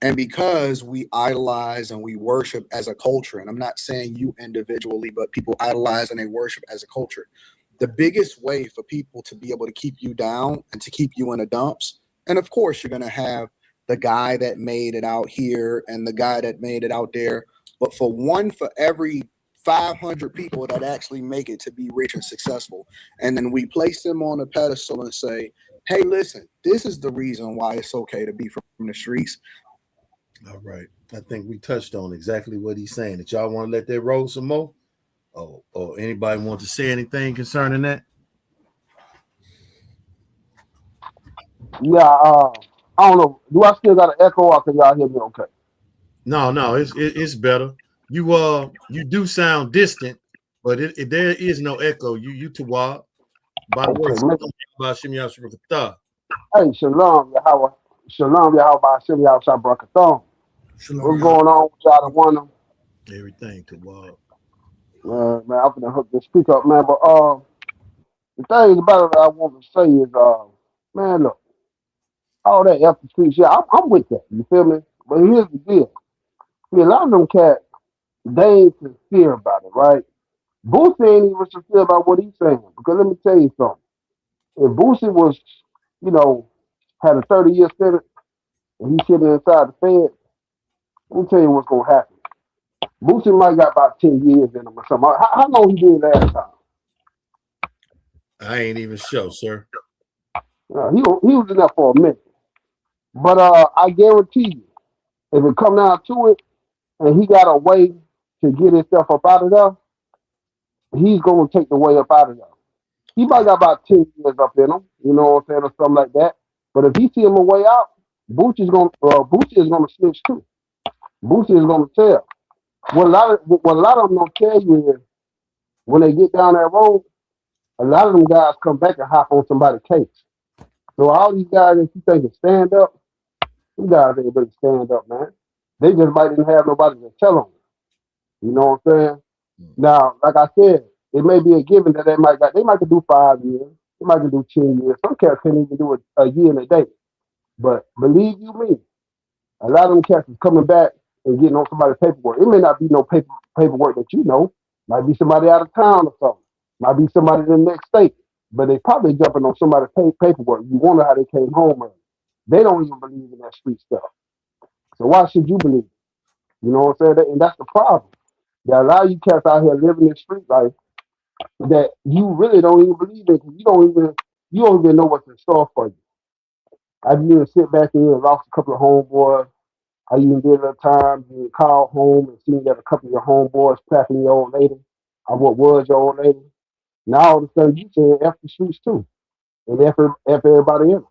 And because we idolize and we worship as a culture, and I'm not saying you individually, but people idolize and they worship as a culture. The biggest way for people to be able to keep you down and to keep you in the dumps, and of course you're going to have the guy that made it out here and the guy that made it out there. But for every 500 people that actually make it to be rich and successful, and then we place them on a pedestal and say, hey, listen, this is the reason why it's okay to be from the streets. All right. I think we touched on exactly what he's saying. Did y'all want to let that roll some more? Or anybody want to say anything concerning that? Yeah, I don't know. Do I still got an echo or can y'all hear me okay? No, it's better. You do sound distant, but there is no echo. You Tawab. By the way, hey, Shalom, Yahweh. Shalom, Yahweh, Shem Yahweh, Shabbrakathon. What's going on with y'all? One everything Tawab. Man, I'm gonna hook this speaker up, man. But the thing about it that I want to say is, man, look, all that after streets, yeah, I'm with that. You feel me? But here's the deal. See, a lot of them cats, they ain't sincere about it, right? Boosie ain't even sincere about what he's saying. Because let me tell you something. If Boosie was, had a 30-year sentence and he's sitting inside the Fed, let me tell you what's gonna happen. Boosie might got about 10 years in him or something. How long he did last time? I ain't even sure, sir. He was in there for a minute. But I guarantee you, if it come down to it, and he got a way to get himself up out of there, he's going to take the way up out of there. He might got about 10 years up in him, you know what I'm saying, or something like that. But if he see him a way out, Boosie is going to snitch too. Boosie is going to tell. What a lot of them don't tell you is when they get down that road, a lot of them guys come back and hop on somebody's case. So all these guys that you think can stand up, these guys ain't really stand up, man. They just might didn't have nobody to tell them. You know what I'm saying? Now, like I said, it may be a given that they might do 5 years, they might do 10 years. Some cats can't even do a year and a day. But believe you me, a lot of them cats is coming back and getting on somebody's paperwork. It may not be no paperwork that you know. Might be somebody out of town or something. Might be somebody in the next state. But they probably jumping on somebody's paperwork. You wonder how they came home early. They don't even believe in that street stuff. So why should you believe it? You know what I'm saying? And that's the problem. There are a lot of you cats out here living this street life that you really don't even believe in because you don't even know what's in store for you. I even sit back here and lost a couple of homeboys. I even did at times you call home and seen that a couple of your homeboys clapping your old lady or what was your old lady. Now all of a sudden you saying F the streets too. And F everybody in it.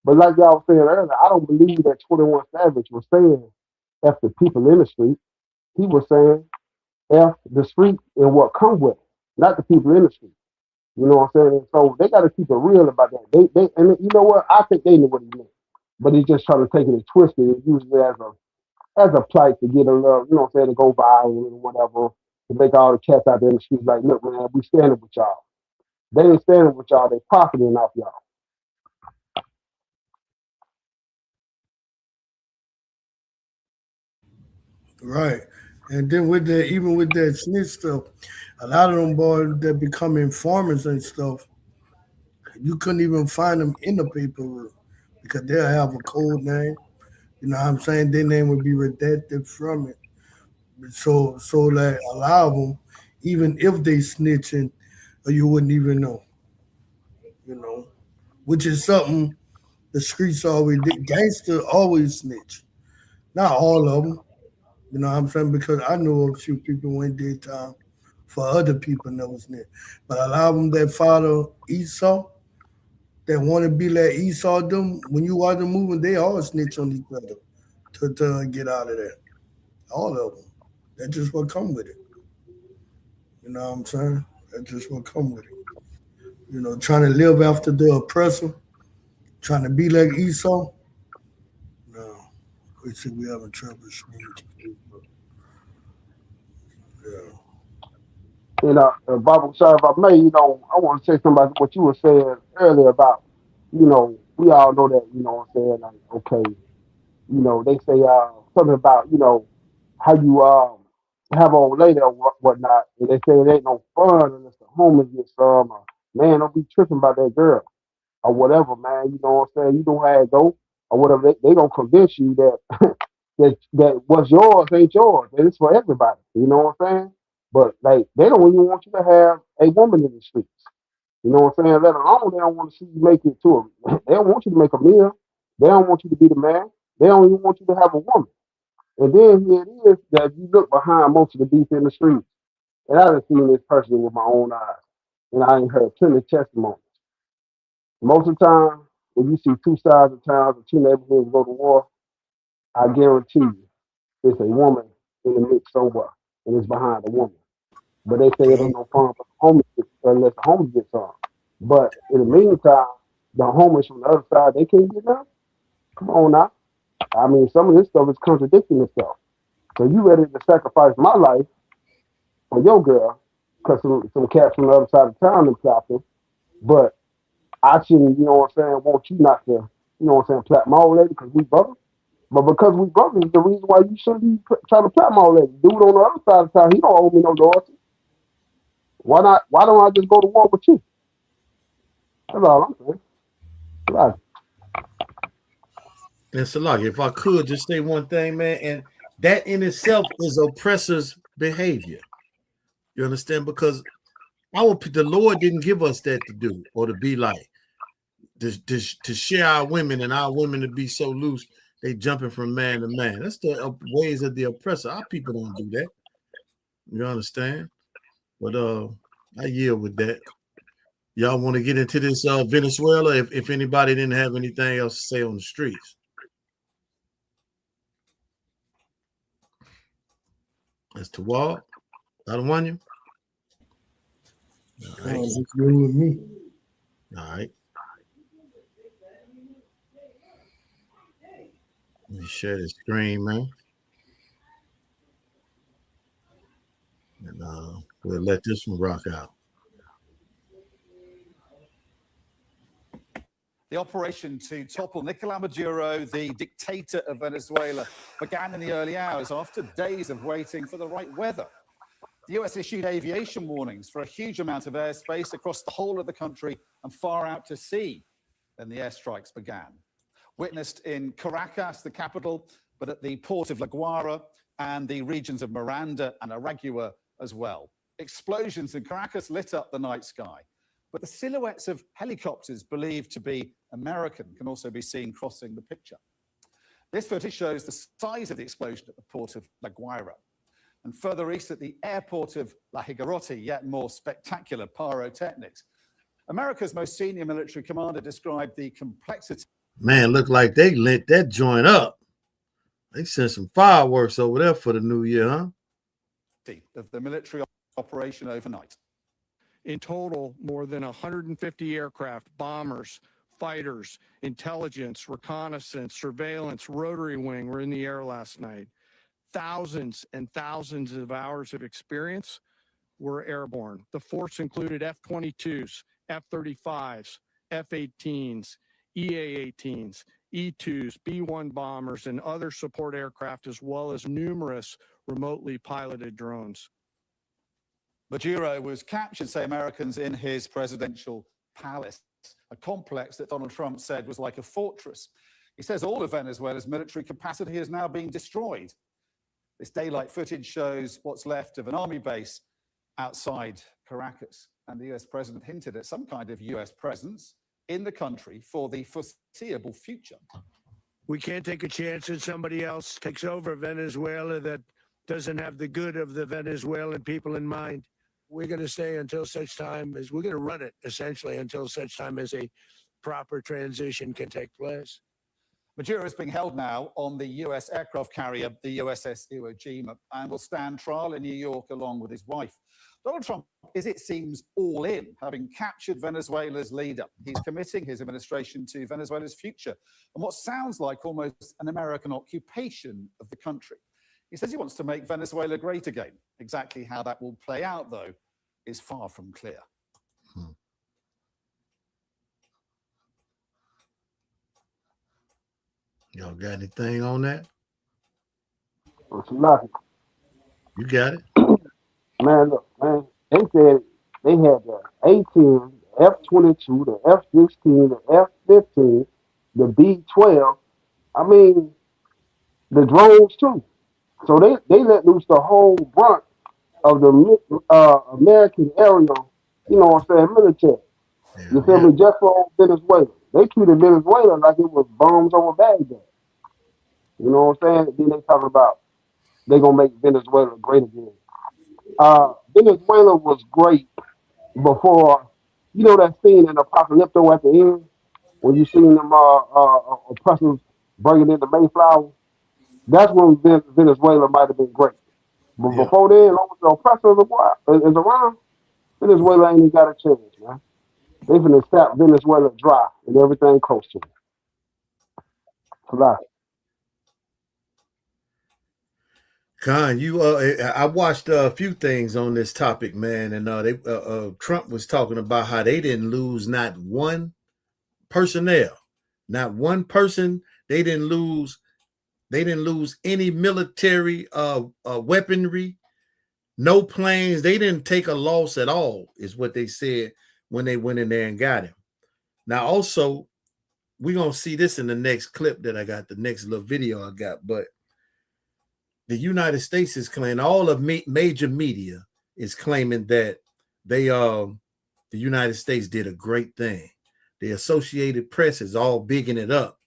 But like y'all was saying earlier, I don't believe that 21 Savage was saying F the people in the street. He was saying F the street and what comes with it, not the people in the street. You know what I'm saying? So they got to keep it real about that. They and you know what? I think they knew what he meant, but he's just trying to take it and twist it and use it as a plight to get a little, you know what I'm saying, to go viral and whatever, to make all the cats out there in the streets like, look, man, we standing with y'all. They ain't standing with y'all. They profiting off y'all. Right. And then with that, even with that snitch stuff, a lot of them boys that become informers and stuff, you couldn't even find them in the paper because they'll have a code name. You know what I'm saying? Their name would be redacted from it. So like a lot of them, even if they snitching, you wouldn't even know. You know, which is something the streets always did. Gangster always snitch. Not all of them. You know what I'm saying? Because I know a few people who went did time for other people that was snitch. But a lot of them that follow Esau, that want to be like Esau, them when you watch them moving, they all snitch on each other to get out of there. All of them. That's just what come with it. You know what I'm saying? That's just what come with it. You know, trying to live after the oppressor, trying to be like Esau. No, we see we having trouble. Yeah. And Baba, sorry if I may, you know, I want to say something about what you were saying earlier about, you know, we all know that, you know what I'm saying, like, okay, you know, they say something about, you know, how you have old lady or whatnot, and they say it ain't no fun unless the homies get some, man, don't be tripping about that girl or whatever, man, you know what I'm saying, you know how it go or whatever, they gonna convince you that that what's yours ain't yours, and it's for everybody, you know what I'm saying? But like they don't even want you to have a woman in the streets. You know what I'm saying? Let alone they don't want to see you make it to them. They don't want you to make a meal. They don't want you to be the man. They don't even want you to have a woman. And then here it is that you look behind most of the beef in the streets. And I done seen this person with my own eyes. And I ain't heard plenty of testimonies. Most of the time, when you see two sides of towns or two neighborhoods go to war, I guarantee you it's a woman in the mix somewhere. And it's behind a woman. But they say it ain't no fun for the homeless unless the homeless get some. But in the meantime, the homeless from the other side, they can't get none. Come on now. I mean, some of this stuff is contradicting itself. So you ready to sacrifice my life for your girl because some cats from the other side of town them clapping, but I shouldn't, you know what I'm saying, want you not to, you know what I'm saying, plap my old lady because we brothers. But because we brothers is the reason why you shouldn't be trying to plap my old lady. Dude on the other side of town, he don't owe me no loyalty. Why not? Why don't I just go to war with you? That's all I'm saying. Right. And Salaki, if I could just say one thing, man, and that in itself is oppressor's behavior. You understand? Because the Lord didn't give us that to do or to be like to share our women and our women to be so loose they jumping from man to man. That's the ways of the oppressor. Our people don't do that. You understand? But I yield with that. Y'all want to get into this Venezuela? If anybody didn't have anything else to say on the streets. That's Tawad. I don't want you. All right. It's you with me. All right. Let me share the screen, man. And we'll let this one rock out. The operation to topple Nicolás Maduro, the dictator of Venezuela, began in the early hours after days of waiting for the right weather. The US issued aviation warnings for a huge amount of airspace across the whole of the country and far out to sea. Then the airstrikes began. Witnessed in Caracas, the capital, but at the port of La Guaira and the regions of Miranda and Aragua as well. Explosions in Caracas lit up the night sky. But the silhouettes of helicopters believed to be American can also be seen crossing the picture. This footage shows the size of the explosion at the port of La Guaira. And further east at the airport of La Higuerote, yet more spectacular pyrotechnics. America's most senior military commander described the complexity. Man, look like they lit that joint up. They sent some fireworks over there for the new year, huh? Of the military operation overnight. In total, more than 150 aircraft, bombers, fighters, intelligence, reconnaissance, surveillance, rotary wing were in the air last night. Thousands and thousands of hours of experience were airborne. The force included F-22s, F-35s, F-18s, EA-18s, E-2s, B-1 bombers, and other support aircraft, as well as numerous remotely piloted drones. Maduro was captured, say Americans, in his presidential palace, a complex that Donald Trump said was like a fortress. He says all of Venezuela's military capacity is now being destroyed. This daylight footage shows what's left of an army base outside Caracas. And the US president hinted at some kind of US presence in the country for the foreseeable future. We can't take a chance that somebody else takes over Venezuela that doesn't have the good of the Venezuelan people in mind. We're going to stay until such time as we're going to run it, essentially, until such time as a proper transition can take place. Maduro is being held now on the US aircraft carrier, the USS Iwo Jima, and will stand trial in New York along with his wife. Donald Trump is, it seems, all in, having captured Venezuela's leader. He's committing his administration to Venezuela's future and what sounds like almost an American occupation of the country. He says he wants to make Venezuela great again. Exactly how that will play out, though, is far from clear. Y'all got anything on that? Nothing. You got it? Man, look, man, they said they had the A-10, the F-22, the F-16, the F-15, the B-12. I mean, the drones, too. So they let loose the whole brunt of the American aerial, you know what I'm saying, military. You feel me? Just for Venezuela. They treated Venezuela like it was bombs over Baghdad. You know what I'm saying? Then they talking about they gonna make Venezuela great again. Venezuela was great before, you know that scene in Apocalypto at the end when you seen them oppressors bringing in the Mayflower. That's when Venezuela might have been great. But before then, as long as the oppressor is around, Venezuela ain't even got a chance, man. They finna sap Venezuela dry and everything close to it. Fly. Con, I watched a few things on this topic, man, and Trump was talking about how they didn't lose not one personnel, not one person. They didn't lose any military weaponry, no planes. They didn't take a loss at all, is what they said when they went in there and got him. Now, also, we're gonna see this in the next clip that I got, the next little video I got, but the United States is claiming, all of major media is claiming that the United States did a great thing. The Associated Press is all bigging it up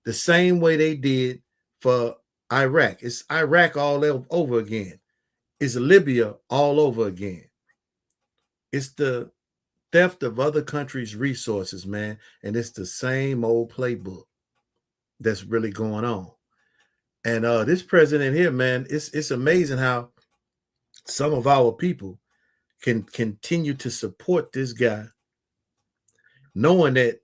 the same way they did for Iraq. It's Iraq all over again. It's Libya all over again. It's the theft of other countries' resources, man, and it's the same old playbook that's really going on. And this president here, man, it's amazing how some of our people can continue to support this guy, knowing that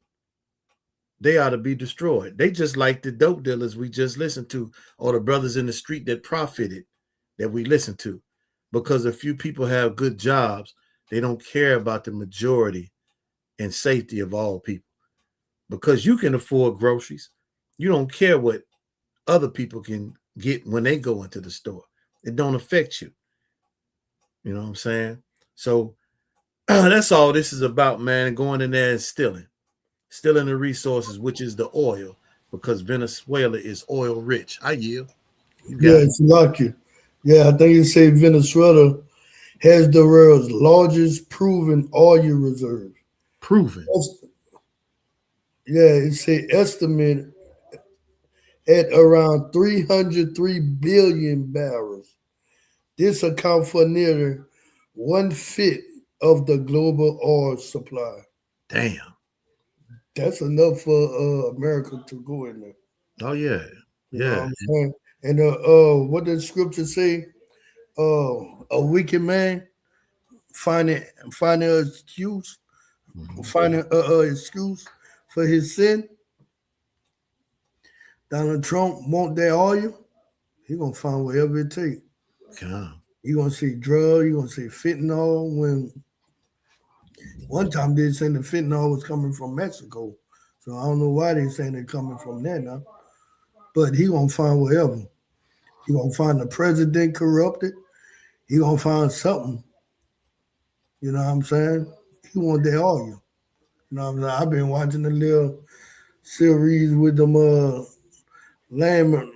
they ought to be destroyed. They just like the dope dealers we just listened to, or the brothers in the street that profited that we listened to. Because a few people have good jobs, they don't care about the majority and safety of all people. Because you can afford groceries, you don't care what other people can get when they go into the store. It don't affect you. You know what I'm saying? So that's all this is about, man. Going in there and stealing the resources, which is the oil, because Venezuela is oil rich. I yield. You got Yeah, it. it's lucky. Yeah, I think you say Venezuela has the world's largest proven oil reserve. Proven. Yeah, it's a estimate at around 303 billion barrels. This accounts for nearly 1/5 of the global oil supply. Damn. That's enough for America to go in there. Oh yeah. You know what Yeah. I'm saying? And what did the scripture say? A wicked man finding an excuse, finding excuse for his sin. Donald Trump want that oil. He gonna find whatever it take. Come. You gonna see drug. You gonna see fentanyl. When one time they saying the fentanyl was coming from Mexico, so I don't know why they saying they're coming from there now. But he gonna find whatever. He gonna find the president corrupted. He gonna find something. You know what I'm saying? He want that oil. You know what I'm saying? I've been watching the little series with them landman,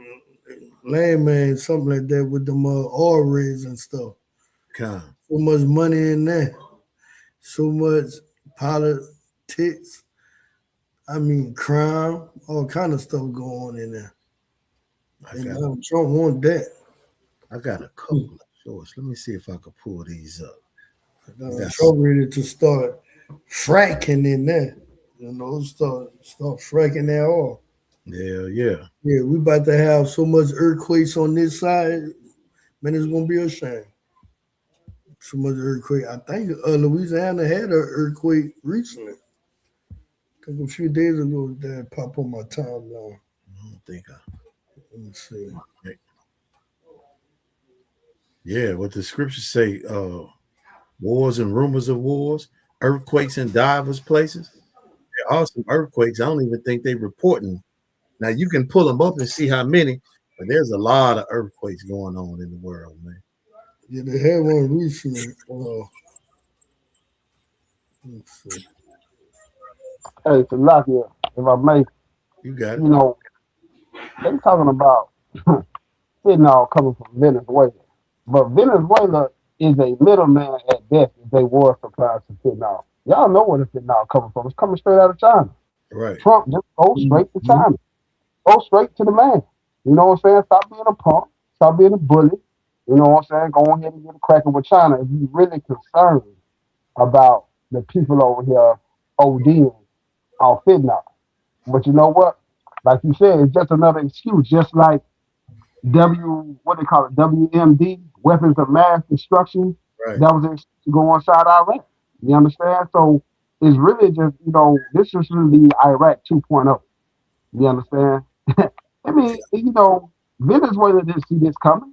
something like that, with them oil rigs and stuff. Come. So much money in there. So much politics. I mean, crime, all kind of stuff going on in there. And Trump want that. I got a couple of shorts. Let me see if I can pull these up. Trump ready to start fracking in there. You know, start fracking that oil. Yeah, yeah. Yeah, we about to have so much earthquakes on this side, man, it's gonna be a shame. So much earthquake. I think Louisiana had an earthquake recently. I think a few days ago that popped on my timeline. I don't think Let me see. Yeah, what the scriptures say, wars and rumors of wars, earthquakes in divers places. There are some earthquakes. I don't even think they reporting. Now you can pull them up and see how many, but there's a lot of earthquakes going on in the world, man. Yeah, they had one recently. Let's see. Hey, so lucky, if I may, You got it. you know, they talking about fentanyl coming from Venezuela, but Venezuela is a middleman at best if they war supplies to fentanyl. Y'all know where the fentanyl coming from. It's coming straight out of China. Right. Trump just goes straight to China. Go straight to the man. You know what I'm saying? Stop being a punk. Stop being a bully. You know what I'm saying? Go ahead and get a cracking with China if you're really concerned about the people over here ODing on fentanyl. But you know what? Like you said, it's just another excuse. Just like what they call it, WMD, weapons of mass destruction. Right. That was an excuse to go inside Iraq. You understand? So it's really just, this is really Iraq 2.0. You understand? I mean, Venezuela didn't see this coming.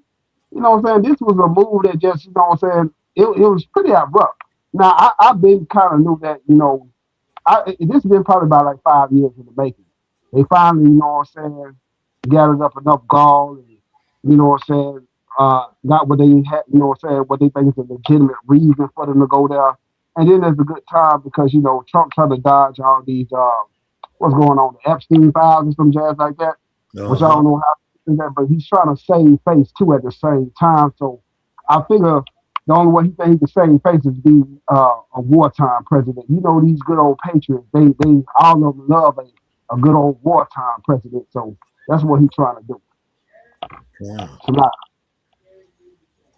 You know what I'm saying? This was a move that just, it was pretty abrupt. Now, I've been kind of knew that, this has been probably about like 5 years in the making. They finally, gathered up enough gall and, got what they had, what they think is a legitimate reason for them to go there. And then there's a good time because, Trump tried to dodge all these, what's going on, the Epstein files and some jazz like that, which I don't know how to do that, but he's trying to save face too at the same time. So I figure the only way he thinks he can save face is be a wartime president. These good old patriots, they all of them love a good old wartime president. So that's what he's trying to do. Wow.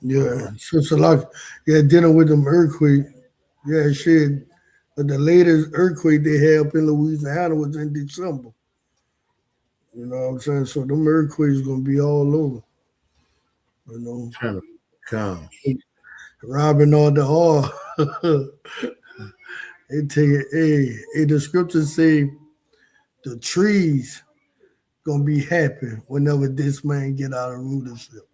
Yeah, so like, dealing with them earthquake. Yeah, shit. But the latest earthquake they had up in Louisiana was in December. You know what I'm saying? So them earthquakes gonna be all over. Trying to come. Robbing all the oil. They take it. Hey, the scriptures say the trees gonna be happy whenever this man get out of rulership.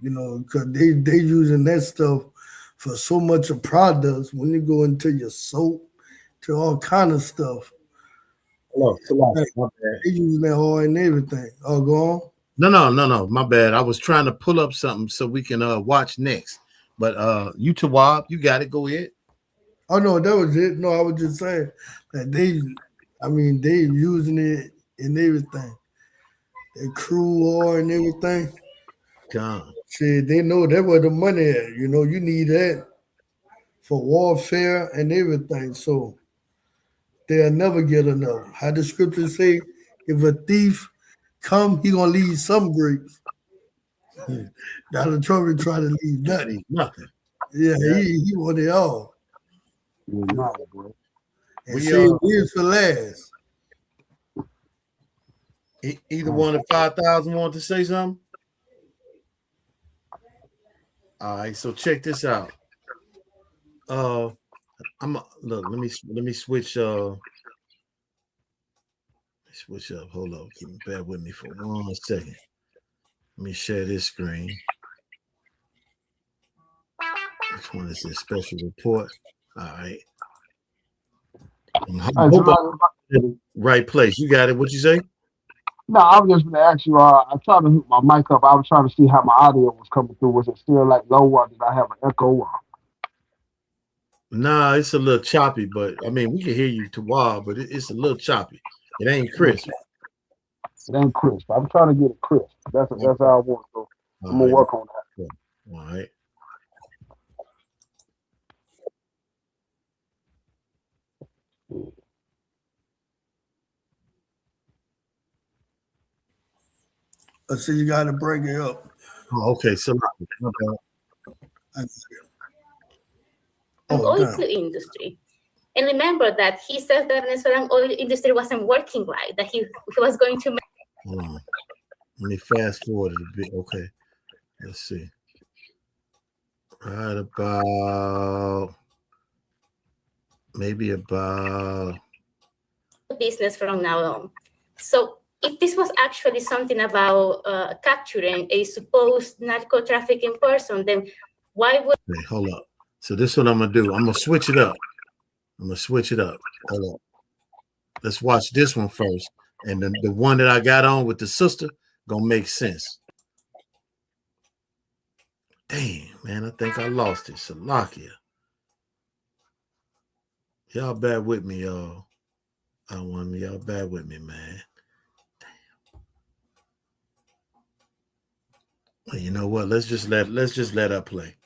Because they using that stuff for so much of products. When you go into your soap, to all kind of stuff. Hello, my bad. They using that oil and everything. Go on. No. My bad. I was trying to pull up something so we can watch next. But you Tawab, you got it. Go ahead. Oh no, that was it. No, I was just saying that they using it in everything. They crew oil and everything. Gone. See, they know that where the money at. You know, you need that for warfare and everything. So they'll never get enough. How the scriptures say, if a thief come, he gonna leave some grapes. Donald Trump is trying to leave nothing. Nothing. Yeah, he want it all. Nah, bro. And see, here's for last. Either one of 5,000 want to say something. All right, so check this out. Look. Let me switch. Switch up. Hold up. Bear with me for 1 second. Let me share this screen. Which one is this special report? All right. Right place. You got it. What you say? No, I was just going to ask you. I tried to hook my mic up. I was trying to see how my audio was coming through. Was it still like low, or did I have an echo? Nah, it's a little choppy, but I mean, we can hear you to wild, but it's a little choppy. It ain't crisp. It ain't crisp. I'm trying to get it crisp. That's how I want. So I'm gonna work on that. All right. So you got to bring it up. Oh, okay. So oil industry. And remember that he said the Venezuelan oil industry wasn't working right, that he was going to make. Hold on. Let me fast forward a bit. Okay. Let's see. Right about maybe about business from now on. So if this was actually something about capturing a supposed narco trafficking person, then why would... Wait, hold up. So this is what I'm going to do. I'm going to switch it up. Hold up. Let's watch this one first. And then the one that I got on with the sister going to make sense. Damn, man, I think I lost it. Salakia. Y'all bear with me, y'all. Y'all bear with me, man. Damn. Well, you know what? Let's just let her play.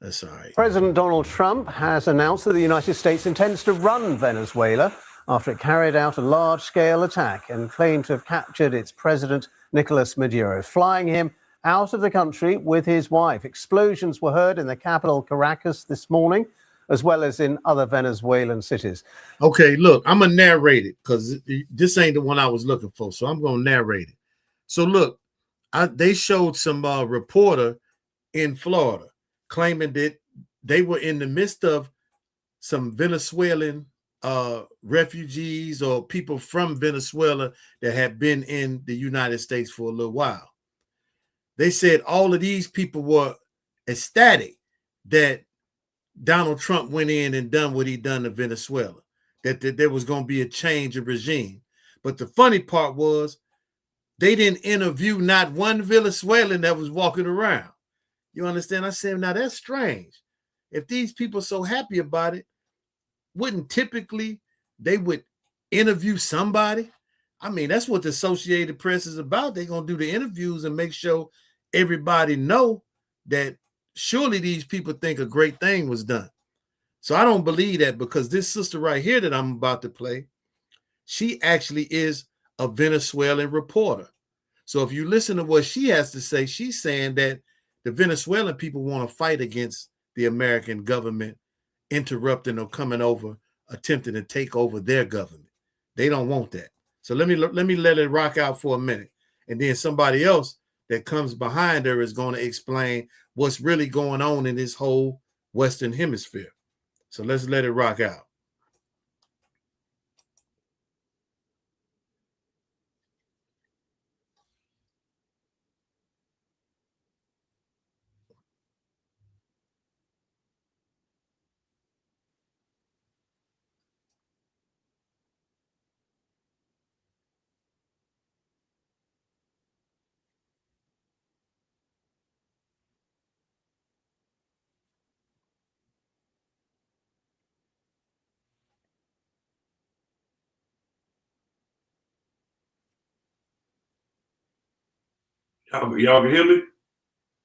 That's all right. President Donald Trump has announced that the United States intends to run Venezuela after it carried out a large-scale attack and claimed to have captured its president, Nicolas Maduro, flying him out of the country with his wife. Explosions were heard in the capital, Caracas, this morning, as well as in other Venezuelan cities. Okay, look, I'm going to narrate it because this ain't the one I was looking for, so I'm going to narrate it. So, look, they showed some reporter in Florida claiming that they were in the midst of some Venezuelan refugees or people from Venezuela that had been in the United States for a little while. They said all of these people were ecstatic that Donald Trump went in and done what he done to Venezuela, that there was going to be a change of regime. But the funny part was they didn't interview not one Venezuelan that was walking around. You understand? I said, now that's strange. If these people are so happy about it, wouldn't typically they would interview somebody? I mean, that's what the Associated Press is about. They're going to do the interviews and make sure everybody know that surely these people think a great thing was done. So I don't believe that, because this sister right here that I'm about to play, she actually is a Venezuelan reporter. So if you listen to what she has to say, she's saying that the Venezuelan people want to fight against the American government interrupting or coming over, attempting to take over their government. They don't want that. So let me let it rock out for a minute. And then somebody else that comes behind her is going to explain what's really going on in this whole Western Hemisphere. So let's let it rock out. Y'all can hear me?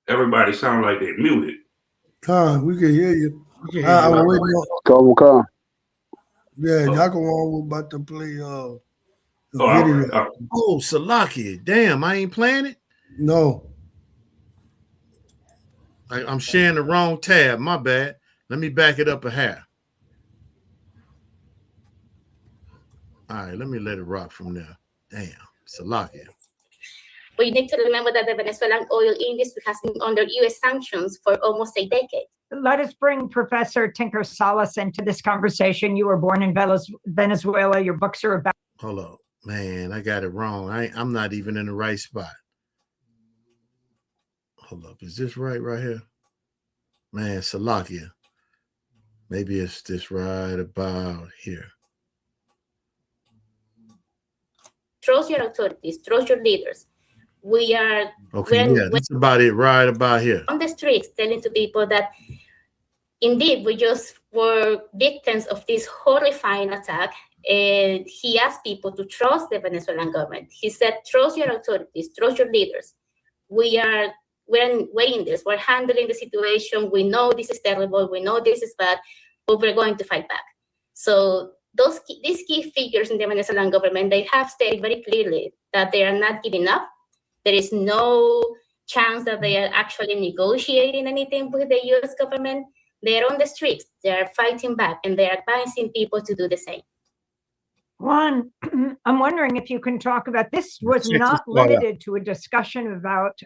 Everybody sound like they muted. Con, we can hear you. We can hear you. I'm waiting on. Come. Yeah, Yakawan was about to play the All video. right. Oh, Salaki. Damn, I ain't playing it? No. I'm sharing the wrong tab. My bad. Let me back it up a hair. All right, let me let it rock from there. Damn, Salaki. We need to remember that the Venezuelan oil industry has been under U.S. sanctions for almost a decade. Let us bring Professor Tinker Salas into this conversation. You were born in Venezuela. Your books are about. Hold up, man, I got it wrong. I'm not even in the right spot. Hold up, is this right here? Man, Salakia. Maybe it's this right about here. Trust your authorities, trust your leaders. We are That's about it right about here. On the streets telling to people that indeed we just were victims of this horrifying attack. And he asked people to trust the Venezuelan government. He said, trust your authorities, trust your leaders. We're waiting this. We're handling the situation. We know this is terrible. We know this is bad, but we're going to fight back. So these key figures in the Venezuelan government, they have stated very clearly that they are not giving up. There is no chance that they are actually negotiating anything with the U.S. government. They are on the streets. They are fighting back, and they are advising people to do the same. Juan, I'm wondering if you can talk about this. Was not limited to a discussion about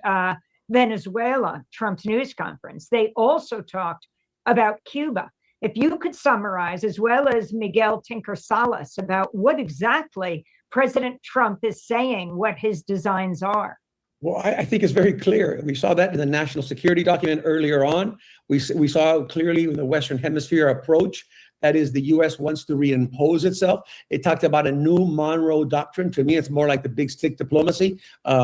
Venezuela, Trump's news conference. They also talked about Cuba. If you could summarize, as well as Miguel Tinker Salas, about what exactly President Trump is saying, what his designs are. Well, I think it's very clear. We saw that in the national security document earlier on. We saw clearly in the Western Hemisphere approach. That is, the U.S. wants to reimpose itself. It talked about a new Monroe Doctrine. To me, it's more like the big stick diplomacy,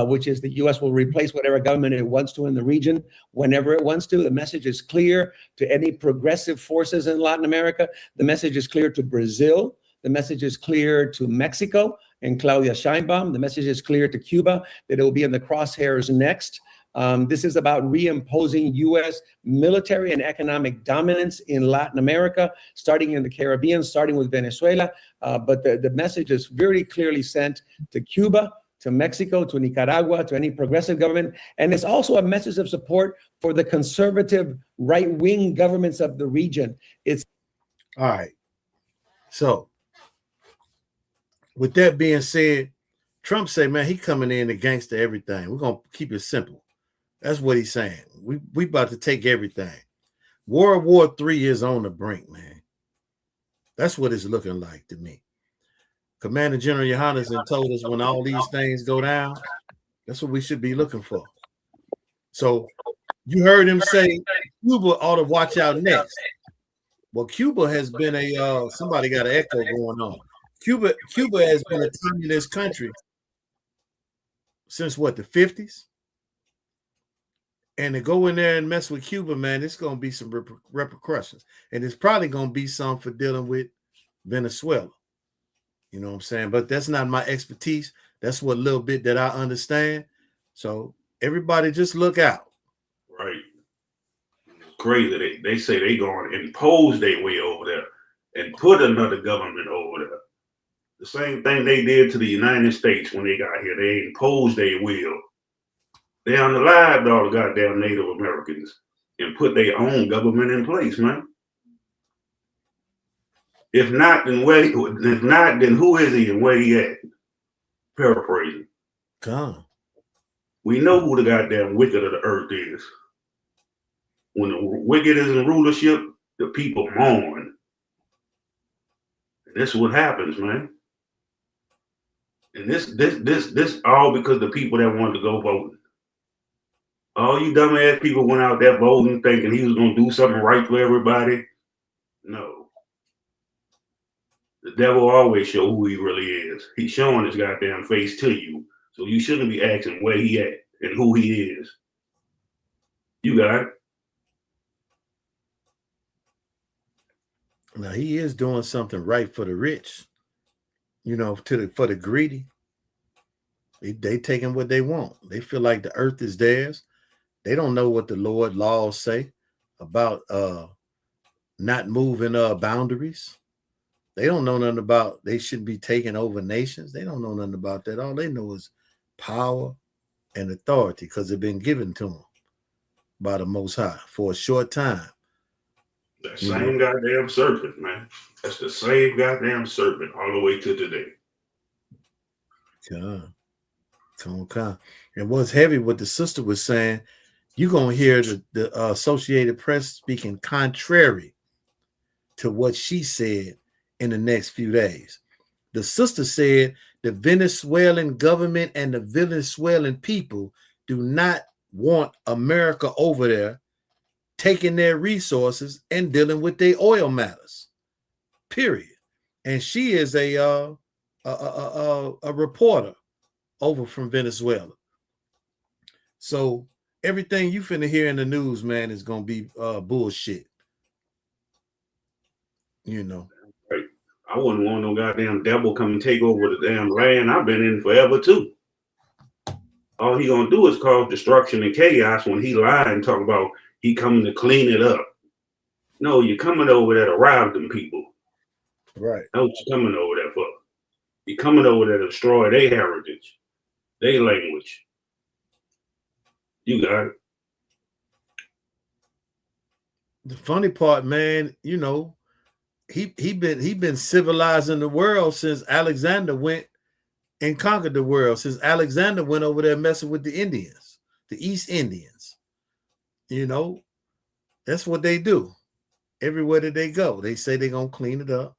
which is the U.S. will replace whatever government it wants to in the region whenever it wants to. The message is clear to any progressive forces in Latin America. The message is clear to Brazil. The message is clear to Mexico and Claudia Sheinbaum. The message is clear to Cuba that it will be in the crosshairs next. This is about reimposing U.S. military and economic dominance in Latin America, starting in the Caribbean, starting with Venezuela. But the message is very clearly sent to Cuba, to Mexico, to Nicaragua, to any progressive government. And it's also a message of support for the conservative right-wing governments of the region. It's all right. So with that being said, Trump say, man, he coming in against everything. We're going to keep it simple. That's what he's saying. We about to take everything. World War III is on the brink, man. That's what it's looking like to me. Commander General Yohannes told us when all these things go down, that's what we should be looking for. So you heard him say Cuba ought to watch out next. Well, Cuba has been somebody got an echo going on. Cuba has been a communist country since what, the 50s? And to go in there and mess with Cuba, man, it's going to be some repercussions. And it's probably going to be some for dealing with Venezuela. You know what I'm saying? But that's not my expertise. That's what little bit that I understand. So everybody just look out. Right. It's crazy. They say they going to impose their way over there and put another government over there. The same thing they did to the United States when they got here. They imposed their will. They unalived all the goddamn Native Americans and put their own government in place, man. If not, then who is he and where he at? Paraphrasing. Come. We know who the goddamn wicked of the earth is. When the wicked is in rulership, the people mourn. And that's what happens, man. And this all because the people that wanted to go voting. All you dumbass people went out there voting thinking he was going to do something right for everybody. No. The devil always show who he really is. He's showing his goddamn face to you. So you shouldn't be asking where he at and who he is. You got it. Now he is doing something right for the rich, you know, for the greedy. They taking what they want. They feel like the earth is theirs. They don't know what the Lord laws say about not moving boundaries. They don't know nothing about they shouldn't be taking over nations. They don't know nothing about that. All they know is power and authority because it's been given to them by the Most High for a short time. That same goddamn serpent, man. That's the same goddamn serpent all the way to today. Okay. And what's heavy, what the sister was saying, you're going to hear the Associated Press speaking contrary to what she said in the next few days. The sister said the Venezuelan government and the Venezuelan people do not want America over there taking their resources and dealing with their oil matters, period. And she is a reporter over from Venezuela. So everything you finna hear in the news, man, is gonna be bullshit. You know. Right. I wouldn't want no goddamn devil come and take over the damn land I've been in forever too. All he gonna do is cause destruction and chaos when he lied and talk about he coming to clean it up. No, you're coming over there to rob them people. Right. That's what you're coming over there for. You're coming over there to destroy their heritage, their language. You got it. The funny part, man, you know, he been civilizing the world since Alexander went and conquered the world. Since Alexander went over there messing with the Indians, the East Indians. You know, that's what they do. Everywhere that they go, they say they're gonna clean it up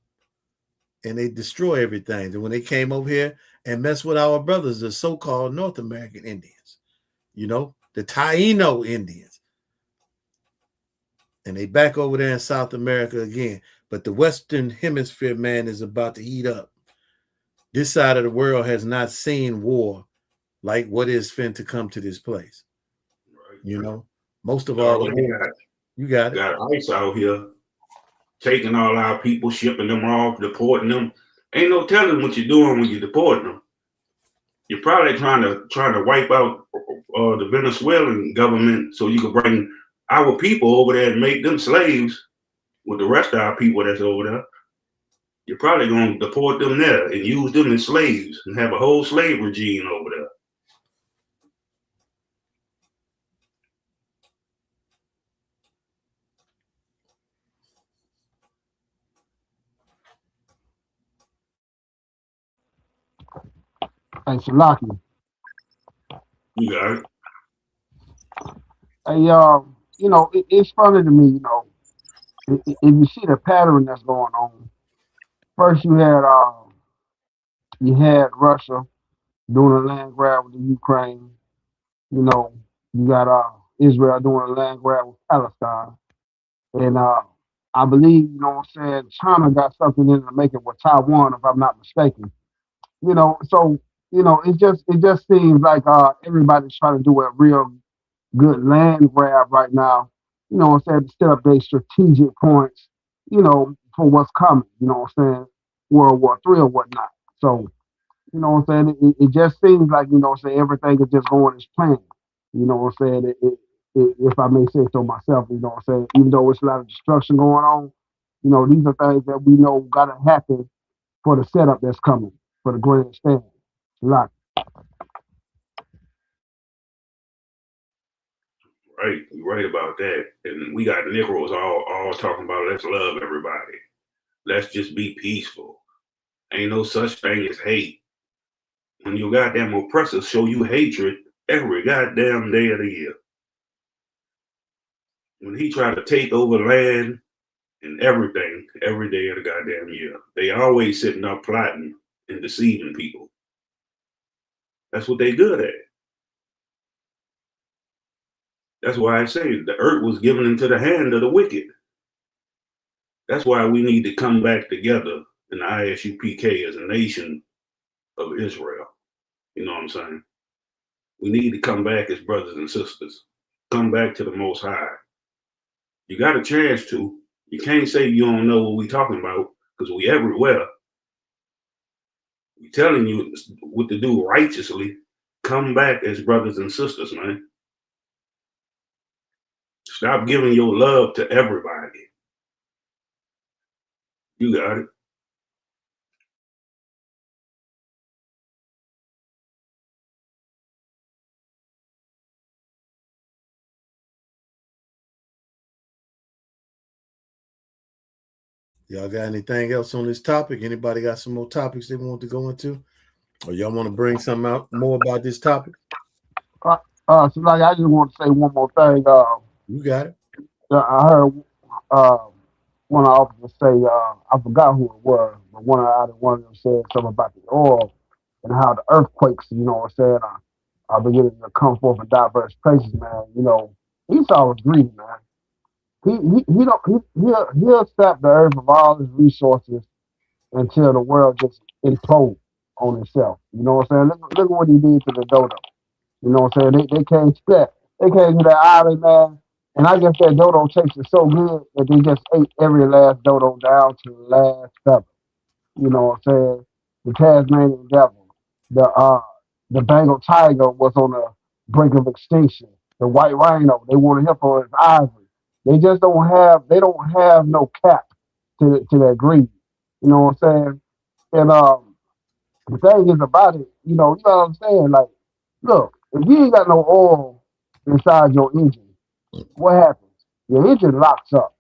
and they destroy everything. And when they came over here and messed with our brothers, the so-called North American Indians, you know, the Taino Indians. And they back over there in South America again. But the Western Hemisphere, man, is about to heat up. This side of the world has not seen war like what is fin to come to this place. Right. You know, most of our you got it. Got ICE out here taking all our people, shipping them off, deporting them. Ain't no telling what you're doing when you're deporting them. You're probably trying to wipe out the Venezuelan government so you can bring our people over there and make them slaves with the rest of our people that's over there. You're probably going to deport them there and use them as slaves and have a whole slave regime over there. Hey, Shalaki. You got it. Hey, you know, it's funny to me, you know, if you see the pattern that's going on. First, you had Russia doing a land grab with the Ukraine. You know, you got Israel doing a land grab with Palestine, and I believe, you know what I'm saying, China got something in to make it with Taiwan, if I'm not mistaken. You know, so you know, it just seems like everybody's trying to do a real good land grab right now. You know what I'm saying, to set up their strategic points, you know, for what's coming. You know what I'm saying, World War III or whatnot. So, you know what I'm saying, it just seems like, you know what I'm saying, everything is just going as planned. You know what I'm saying, if I may say so myself, you know what I'm saying, even though it's a lot of destruction going on, you know, these are things that we know gotta happen for the setup that's coming, for the grandstand. Like, Right, you're right about that. And we got Negroes all talking about let's love everybody. Let's just be peaceful. Ain't no such thing as hate. When your goddamn oppressors show you hatred every goddamn day of the year. When he tried to take over land and everything every day of the goddamn year, they always sitting up plotting and deceiving people. That's what they good at. That's why I say the earth was given into the hand of the wicked. That's why we need to come back together in the ISUPK as a nation of Israel. You know what I'm saying? We need to come back as brothers and sisters. Come back to the Most High. You got a chance to. You can't say you don't know what we talking about because we everywhere. We telling you what to do righteously. come back as brothers and sisters, man. Stop giving your love to everybody. You got it. Y'all got anything else on this topic? Anybody got some more topics they want to go into? Or y'all want to bring something out more about this topic? So like, I just want to say one more thing. You got it. I heard one of the officers say, I forgot who it was, but one of them said something about the oil and how the earthquakes, you know what I'm saying, are beginning to come forth in diverse places, man. You know, Esau was greedy, man. He'll sap the earth of all his resources until the world just implodes on itself. You know what I'm saying? Look at what he did to the dodo. You know what I'm saying? They came to that island, man. And I guess that dodo takes it so good that they just ate every last dodo down to the last feather. You know what I'm saying? The Tasmanian devil, the Bengal tiger was on the brink of extinction. The white rhino, they want to him for his ivory. They don't have no cap to their greed. You know what I'm saying? And the thing is about it, you know what I'm saying? Like, look, if you ain't got no oil inside your engine, what happens? Your engine locks up.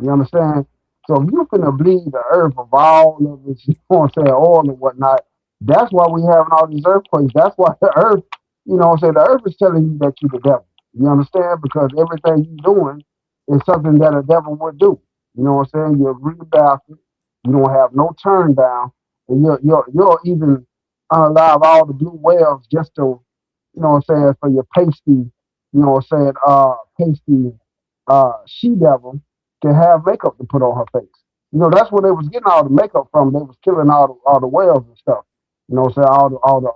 You understand? So if you finna bleed the earth of all of its, you know what I'm saying, oil and whatnot, that's why we having all these earthquakes. That's why the earth, you know what I'm saying, the earth is telling you that you're the devil. You understand? Because everything you're doing is something that a devil would do. You know what I'm saying? You're a greedy bastard. You don't have no turn down. And you're even unalive all the blue whales just to, you know what I'm saying, for your pasty, you know what I'm saying, pasty she devil can have makeup to put on her face. You know, that's where they was getting all the makeup from. They was killing all the whales and stuff. You know what I'm saying? All the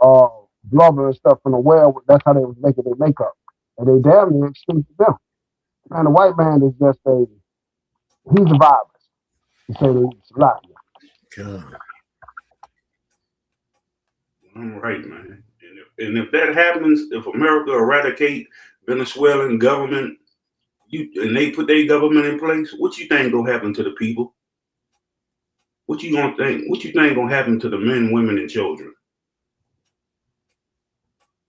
blubber and stuff from the whale, that's how they was making their makeup. And they damn near extincted them. And the white man is just he's a virus. To say the least. A lot. God. All right, man. And if that happens, if America eradicate Venezuelan government, and they put their government in place, what you think gonna happen to the people? What you think gonna happen to the men, women, and children?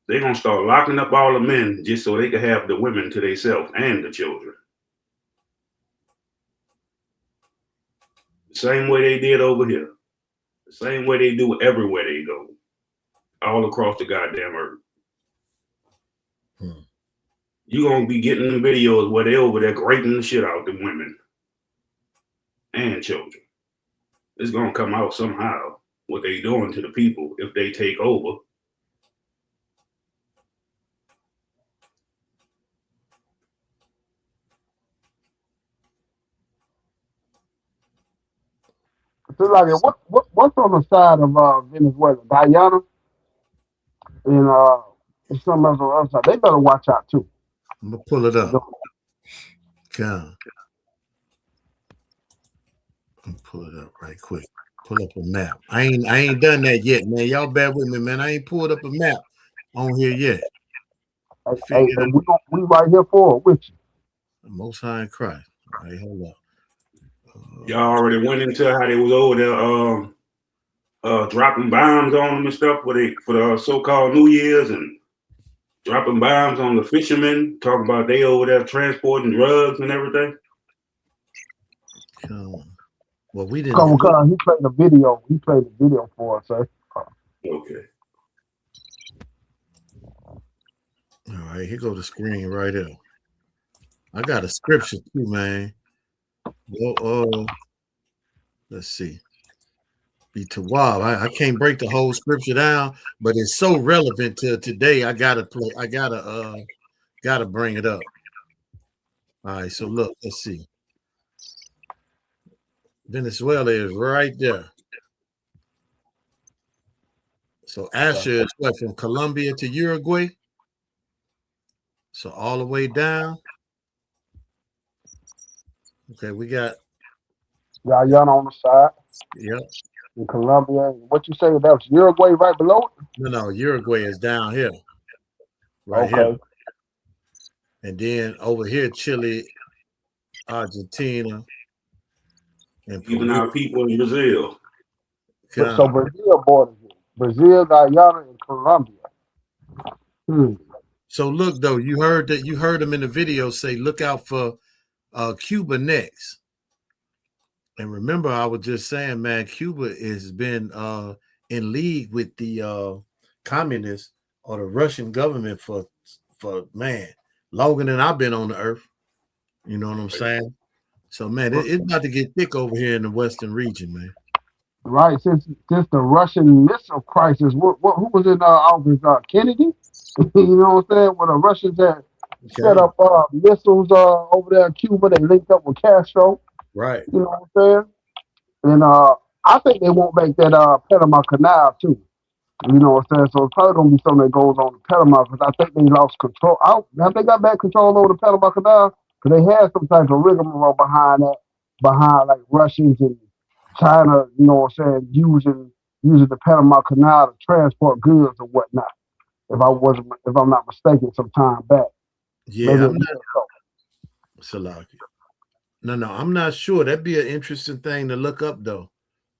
They're gonna start locking up all the men just so they can have the women to themselves and the children. The same way they did over here. The same way they do everywhere they go. All across the goddamn earth. You're gonna be getting the videos where they over there grating the shit out the women and children. It's gonna come out somehow what they doing to the people if they take over. So like, what's on the side of Venezuela? Guyana and some else on the other side. They better watch out too. I'm gonna pull it up. God. I'm gonna pull it up right quick. Pull up a map. I ain't done that yet, man. Y'all bear with me, man. I ain't pulled up a map on here yet. Hey, we right here for it with you. The Most High in Christ. All right, hold up. Y'all already went into how they was over there dropping bombs on them and stuff for the so-called New Year's and dropping bombs on the fishermen, talking about they over there transporting drugs and everything. Well, we didn't. He played the video. He played the video for us, sir. Okay. All right, here goes the screen right here. I got a scripture too, man. Let's see. Be Tawab. I can't break the whole scripture down, but it's so relevant to today. I gotta bring it up. All right, so look, let's see. Venezuela is right there. So Asher is what, from Colombia to Uruguay? So all the way down. Okay, we got Guyana on the side. Yep. In Colombia. What you say, that was Uruguay right below it? No, Uruguay is down here. right here. And then over here, Chile, Argentina, and Even our people in Brazil. So Brazil borders it. Brazil, Guyana, and Colombia. So look though, you heard them in the video say, look out for Cuba next. And remember, I was just saying, man, Cuba has been in league with the communists or the Russian government for man, longer than I've been on the earth. You know what I'm saying? So man, it's about to get thick over here in the Western region, man. Right, since the Russian missile crisis, who was in office? Kennedy. You know what I'm saying? When the Russians had set up missiles over there in Cuba, they linked up with Castro. Right. You know what I'm saying? And I think they won't make that Panama Canal too. You know what I'm saying? So it's probably gonna be something that goes on in Panama because I think they lost control. Have they got back control over the Panama Canal? Because they had some type of rigmarole behind like Russians and China, you know what I'm saying, using the Panama Canal to transport goods or whatnot. If I'm not mistaken, some time back. Yeah, I'm not. No, I'm not sure. That'd be an interesting thing to look up though.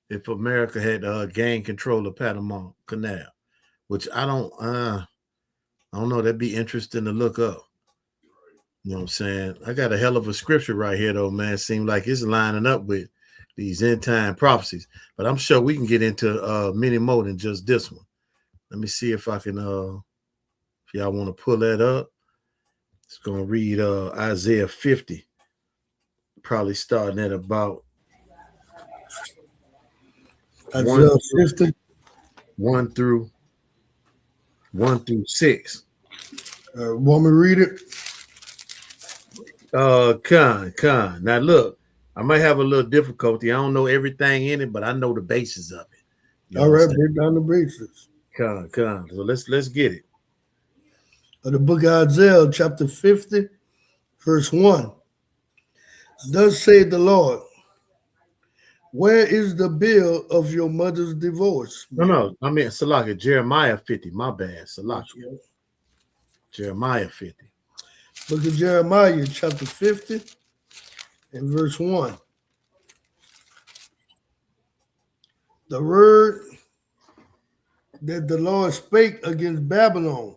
If America had gained control of Panama Canal, which I don't know. That'd be interesting to look up. You know what I'm saying? I got a hell of a scripture right here though, man. Seems like it's lining up with these end time prophecies, but I'm sure we can get into many more than just this one. Let me see if I can if y'all want to pull that up. It's gonna read Isaiah 50, probably starting at about Isaiah 50 1 through 6. Want me to read it? Con. Now look, I might have a little difficulty. I don't know everything in it, but I know the basis of it. You All right, break down the basis. Con. So let's get it. Of the book of Isaiah, chapter 50, verse 1. Thus saith the Lord, where is the bill of your mother's divorce? No. I mean, Salaka, Jeremiah 50. My bad, Salaka. Jeremiah 50. Book of Jeremiah, chapter 50, and verse 1. The word that the Lord spake against Babylon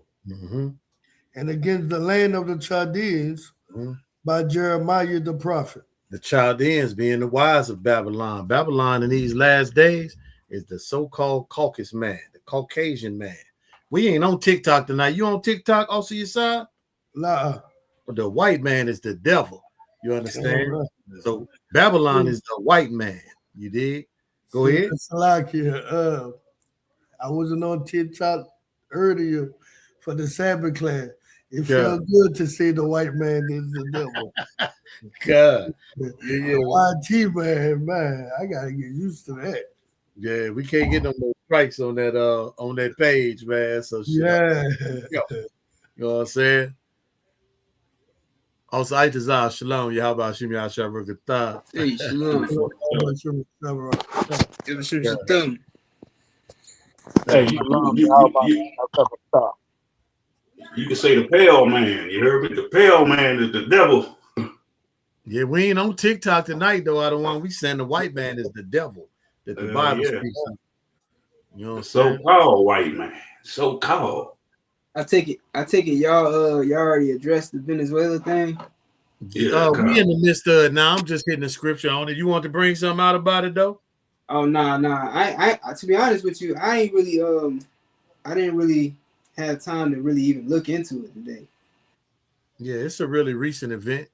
and against the land of the Chaldeans by Jeremiah the prophet. The Chaldeans being the wise of Babylon. Babylon in these last days is the so-called Caucasus man, the Caucasian man. We ain't on TikTok tonight. You on TikTok also your side? Nah. But the white man is the devil. You understand? So Babylon is the white man. You dig? Go ahead. I wasn't on TikTok earlier for the Sabbath class. It felt good to say the white man is the devil. God. YG man, I gotta get used to that. Yeah, we can't get no more strikes on that page, man. So yeah. You know what I'm saying? Also, Aitazah, Shalom, Yahweh Hashem Yahshua Barakatah. Hey, Shalom. Hey, you can say the pale man. You heard me? The pale man is the devil. Yeah, we ain't on TikTok tonight, though. I don't want. We saying the white man is the devil that the Bible speaks of. You know what I'm saying? So-called white man. So-called. I take it y'all already addressed the Venezuela thing. We in the midst of it now. I'm just hitting the scripture on it. You want to bring something out about it though? Oh nah. I to be honest with you, I didn't really have time to really even look into it today. Yeah, it's a really recent event.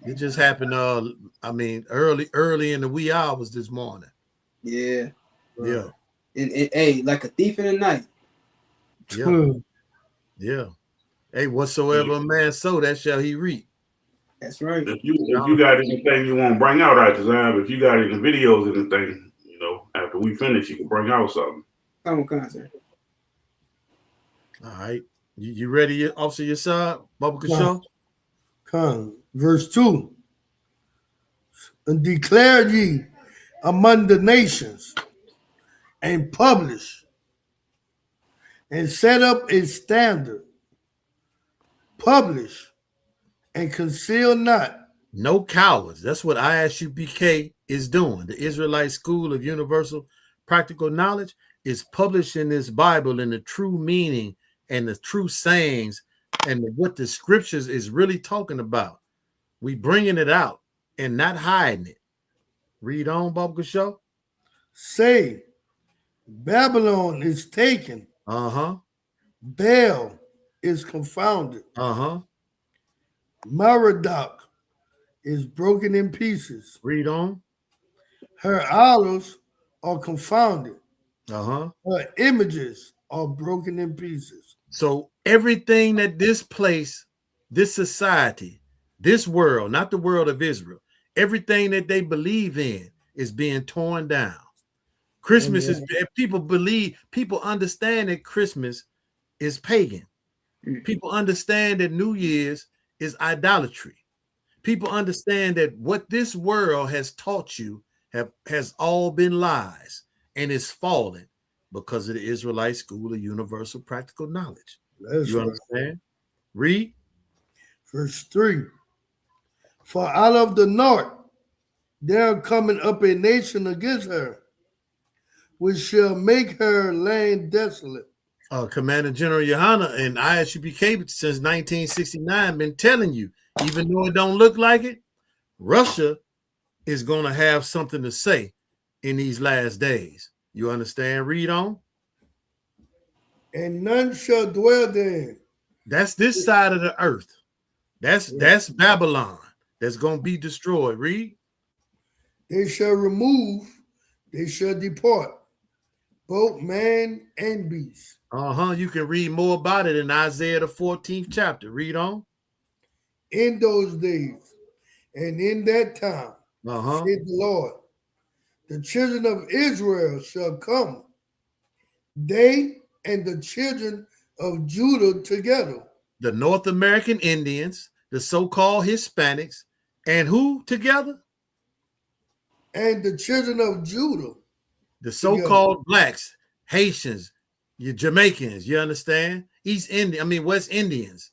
It just happened early in the wee hours this morning. Yeah. Yeah. And hey, like a thief in the night. Yeah. Hey, whatsoever a man sow, that shall he reap. That's right. If you got anything you want to bring out, if you got any videos, anything, after we finish, you can bring out something. Come on, sir. All right. You ready, Officer Yassad? Bubba Kashaw? Come. Verse 2. And declare ye among the nations and publish and set up a standard publish, and conceal not. No cowards. That's what ISUPK is doing. The Israelite School of Universal Practical Knowledge is publishing this Bible in the true meaning and the true sayings and what the scriptures is really talking about. We bringing it out and not hiding it. Read on, Bob Show. Say, Babylon is taken. Baal is confounded. Merodach is broken in pieces. Read on. Her idols are confounded. Her images are broken in pieces. So everything that this place, this society, this world, not the world of Israel, everything that they believe in is being torn down. Christmas is, people understand that Christmas is pagan. People understand that New Year's is idolatry. People understand that what this world has taught you has all been lies and is fallen because of the Israelite School of Universal Practical Knowledge. You understand? Read. Verse 3. For out of the north there are coming up a nation against her, which shall make her land desolate. Commander General Johanna and ISUPK since 1969 been telling you, even though it don't look like it, Russia is going to have something to say in these last days. You understand? Read on. And none shall dwell therein. That's this side of the earth. That's Babylon. That's going to be destroyed. Read. They shall remove, they shall depart, both man and beast. You can read more about it in Isaiah the 14th chapter. Read on. In those days and in that time, said the Lord, the children of Israel shall come, they and the children of Judah together. The North American Indians, the so-called Hispanics, and who together? And the children of Judah. The so-called blacks, Haitians, you Jamaicans, you understand? West Indians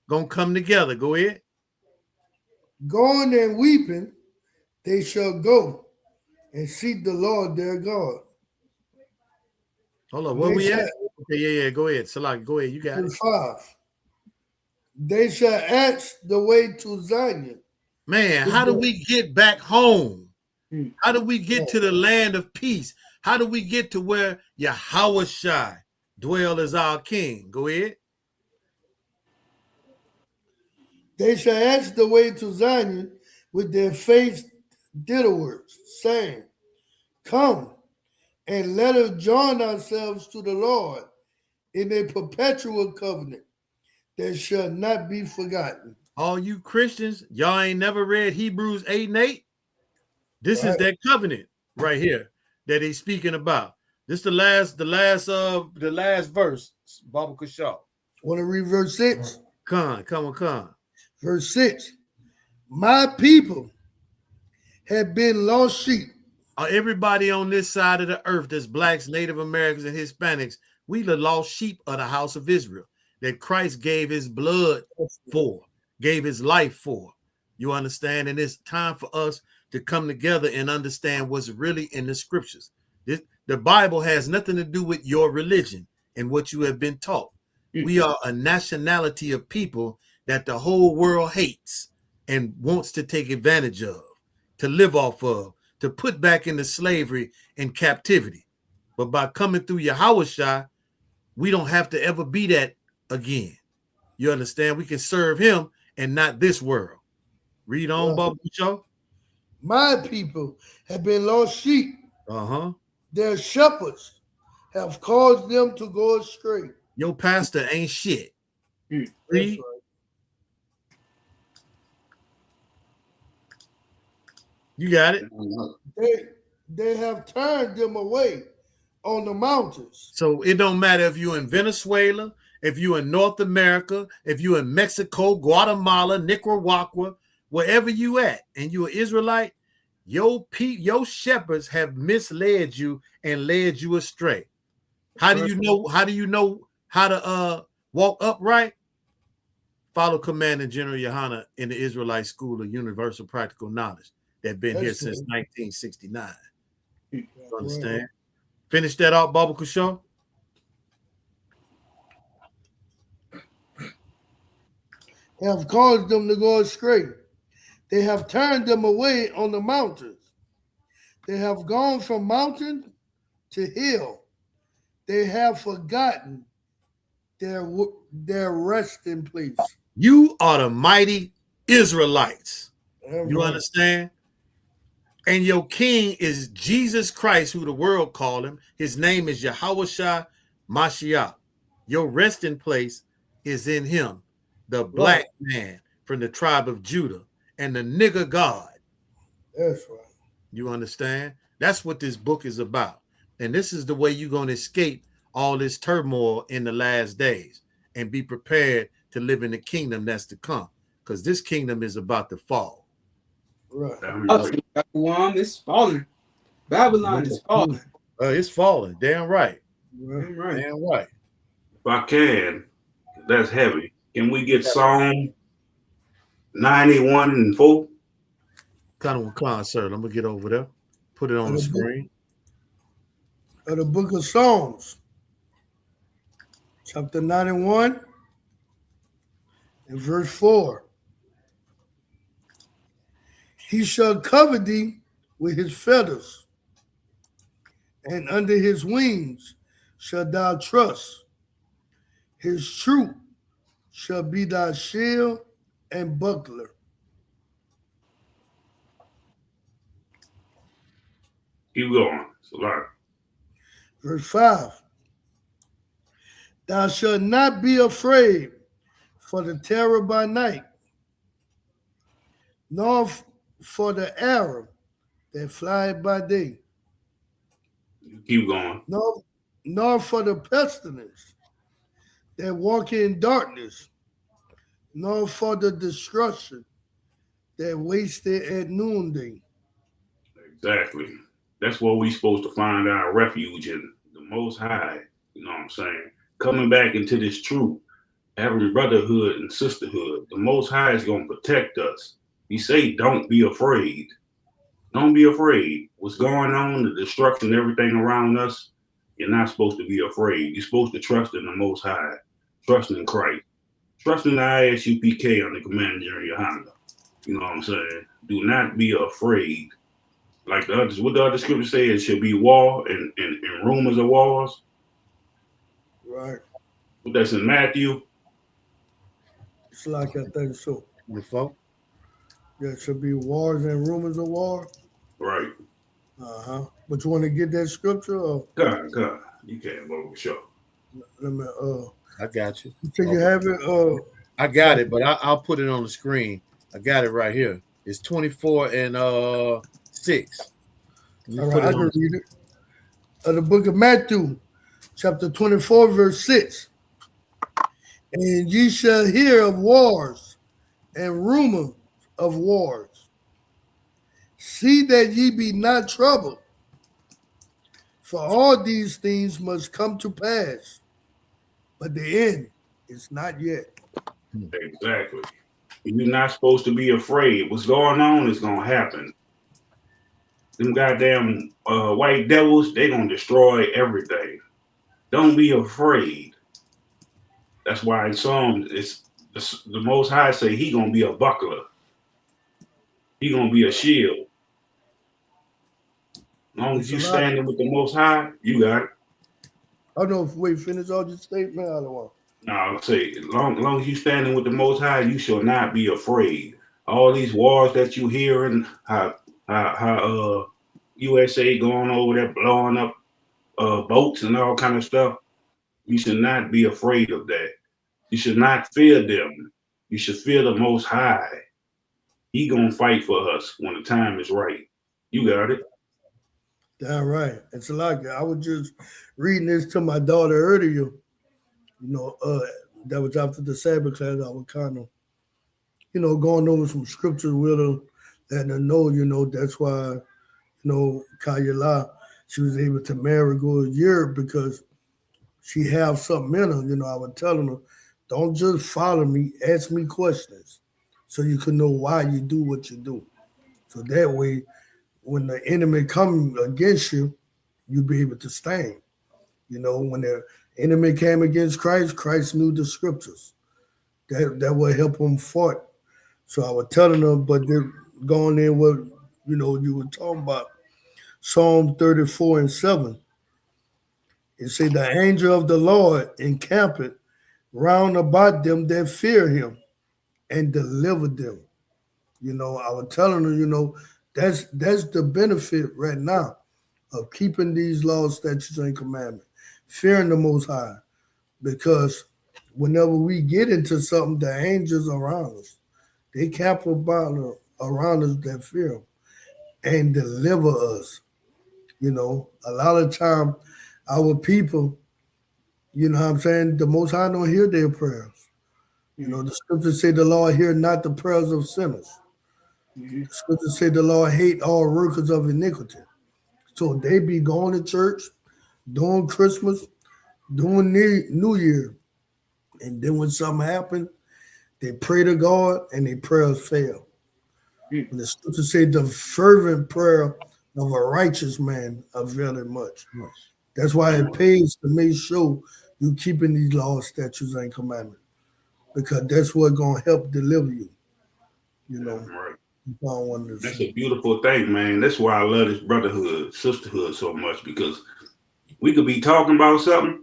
gonna come together. Go ahead. Going and weeping, they shall go and seek the Lord their God. Hold on, where we at? Okay, yeah, go ahead. Salaki, go ahead. You got it. 5. They shall ask the way to Zion. Man, how do we get back home? How do we get to the land of peace? How do we get to where Yahushua dwell as our king? Go ahead. They shall ask the way to Zion with their face thitherwards, saying, come and let us join ourselves to the Lord in a perpetual covenant that shall not be forgotten. All you Christians, y'all ain't never read Hebrews 8 and 8. This is that covenant right here that he's speaking about. This the last verse, Baba Kashaw. Want to read verse 6? Come on. Verse 6. My people have been lost sheep. Everybody on this side of the earth, that's blacks, Native Americans, and Hispanics, we the lost sheep of the house of Israel that Christ gave his blood for, gave his life for. You understand? And it's time for us to come together and understand what's really in the scriptures. The Bible has nothing to do with your religion and what you have been taught. We are a nationality of people that the whole world hates and wants to take advantage of, to live off of, to put back into slavery and captivity. But by coming through Yahushua, we don't have to ever be that again. You understand? We can serve him and not this world. Read on, Baba Show. My people have been lost sheep. Their shepherds have caused them to go astray. Your pastor ain't shit. Read. You got it. They have turned them away on the mountains. So it don't matter if you're in Venezuela, if you're in North America, if you're in Mexico, Guatemala, Nicaragua, wherever you at, and you're an Israelite, your shepherds have misled you and led you astray. How do you know how to walk upright? Follow Commander General Yohana in the Israelite School of Universal Practical Knowledge that been here since 1969. You understand? Right. Finish that out, Baba Kushaw. Have caused them to go astray. They have turned them away on the mountains. They have gone from mountain to hill. They have forgotten their resting place. You are the mighty Israelites. You understand? And your king is Jesus Christ, who the world call him. His name is Yahushua Mashiach. Your resting place is in him, the black man from the tribe of Judah and the nigger God. That's right. You understand? That's what this book is about. And this is the way you're going to escape all this turmoil in the last days and be prepared to live in the kingdom that's to come, because this kingdom is about to fall. Right. It's falling. Babylon is falling. It's falling. Damn right. Damn right. Damn right. If I can, that's heavy. Can we get Psalm 91 and 4? Kind of a concert. I'm gonna get over there. Put it on the screen. Of the book of Psalms, chapter 91 and verse 4. He shall cover thee with his feathers, and under his wings shalt thou trust. His truth shall be thy shield and buckler. Keep going. It's a lot. Verse 5. Thou shalt not be afraid for the terror by night, nor for the arrow that flieth by day. Keep going. Nor for the pestilence that walk in darkness, nor for the destruction that wasted at noonday. Exactly. That's where we supposed to find our refuge in the Most High. You know what I'm saying? Coming back into this truth, having brotherhood and sisterhood. The Most High is going to protect us. He say, don't be afraid. Don't be afraid. What's going on, the destruction, everything around us, you're not supposed to be afraid. You're supposed to trust in the Most High. Trust in Christ. Trust in the ISUPK on the Commander General Yohana. You know what I'm saying? Do not be afraid. Like the others, what the other scripture says, it should be war and rumors of wars. Right. But that's in Matthew. It's like I think so. Before? There should be wars and rumors of war. Right. Uh-huh. But you want to get that scripture? Or? God. You can't go for sure. Let me, I got you. You think you have it? I got it, but I'll put it on the screen. I got it right here. It's 24 and 6. All right, I can read it. The book of Matthew, chapter 24, verse 6. And ye shall hear of wars and rumors of wars. See that ye be not troubled, for all these things must come to pass, but the end is not yet. Exactly. You're not supposed to be afraid. What's going on is going to happen. Them goddamn white devils, they going to destroy everything. Don't be afraid. That's why in Psalms, it's the Most High say he going to be a buckler. He going to be a shield. As long as you standing with the Most High, you got it. I don't know if we finish all your statement. I don't want. No, I'll say, as long as you standing with the Most High, you shall not be afraid. All these wars that you hearing, how USA going over there blowing up boats and all kind of stuff, you should not be afraid of that. You should not fear them. You should fear the Most High. He gonna fight for us when the time is right. You got it. Damn right. It's like I was just reading this to my daughter earlier. You know, that was after the Sabbath class. I was kind of, going over some scriptures with her, letting her know, that's why, Kayala, she was able to marry go a year because she have something in her. I was telling her, Don't just follow me. Ask me questions so you can know why you do what you do. So that way, when the enemy comes against you, you'll be able to stand. You know, when the enemy came against Christ, Christ knew the scriptures. That would help him fight. So I was telling them, but they're going in what you were talking about. Psalm 34:7. It said, the angel of the Lord encampeth round about them that fear him and deliver them. I was telling them, that's the benefit right now of keeping these laws, statutes, and commandments, fearing the Most High, because whenever we get into something, the angels around us, they camp about around us that fear him and deliver us. A lot of time, our people, what I'm saying, the Most High don't hear their prayers. The scriptures say the Lord hear not the prayers of sinners. The scriptures say the Lord hate all workers of iniquity. So they be going to church, doing Christmas, doing New Year. And then when something happens, they pray to God and their prayers fail. And the scriptures say the fervent prayer of a righteous man availeth much. That's why it pays to make sure you keeping these laws, statutes, and commandments. Because that's what's going to help deliver you. Right. That's a beautiful thing, man. That's why I love this brotherhood, sisterhood so much, because we could be talking about something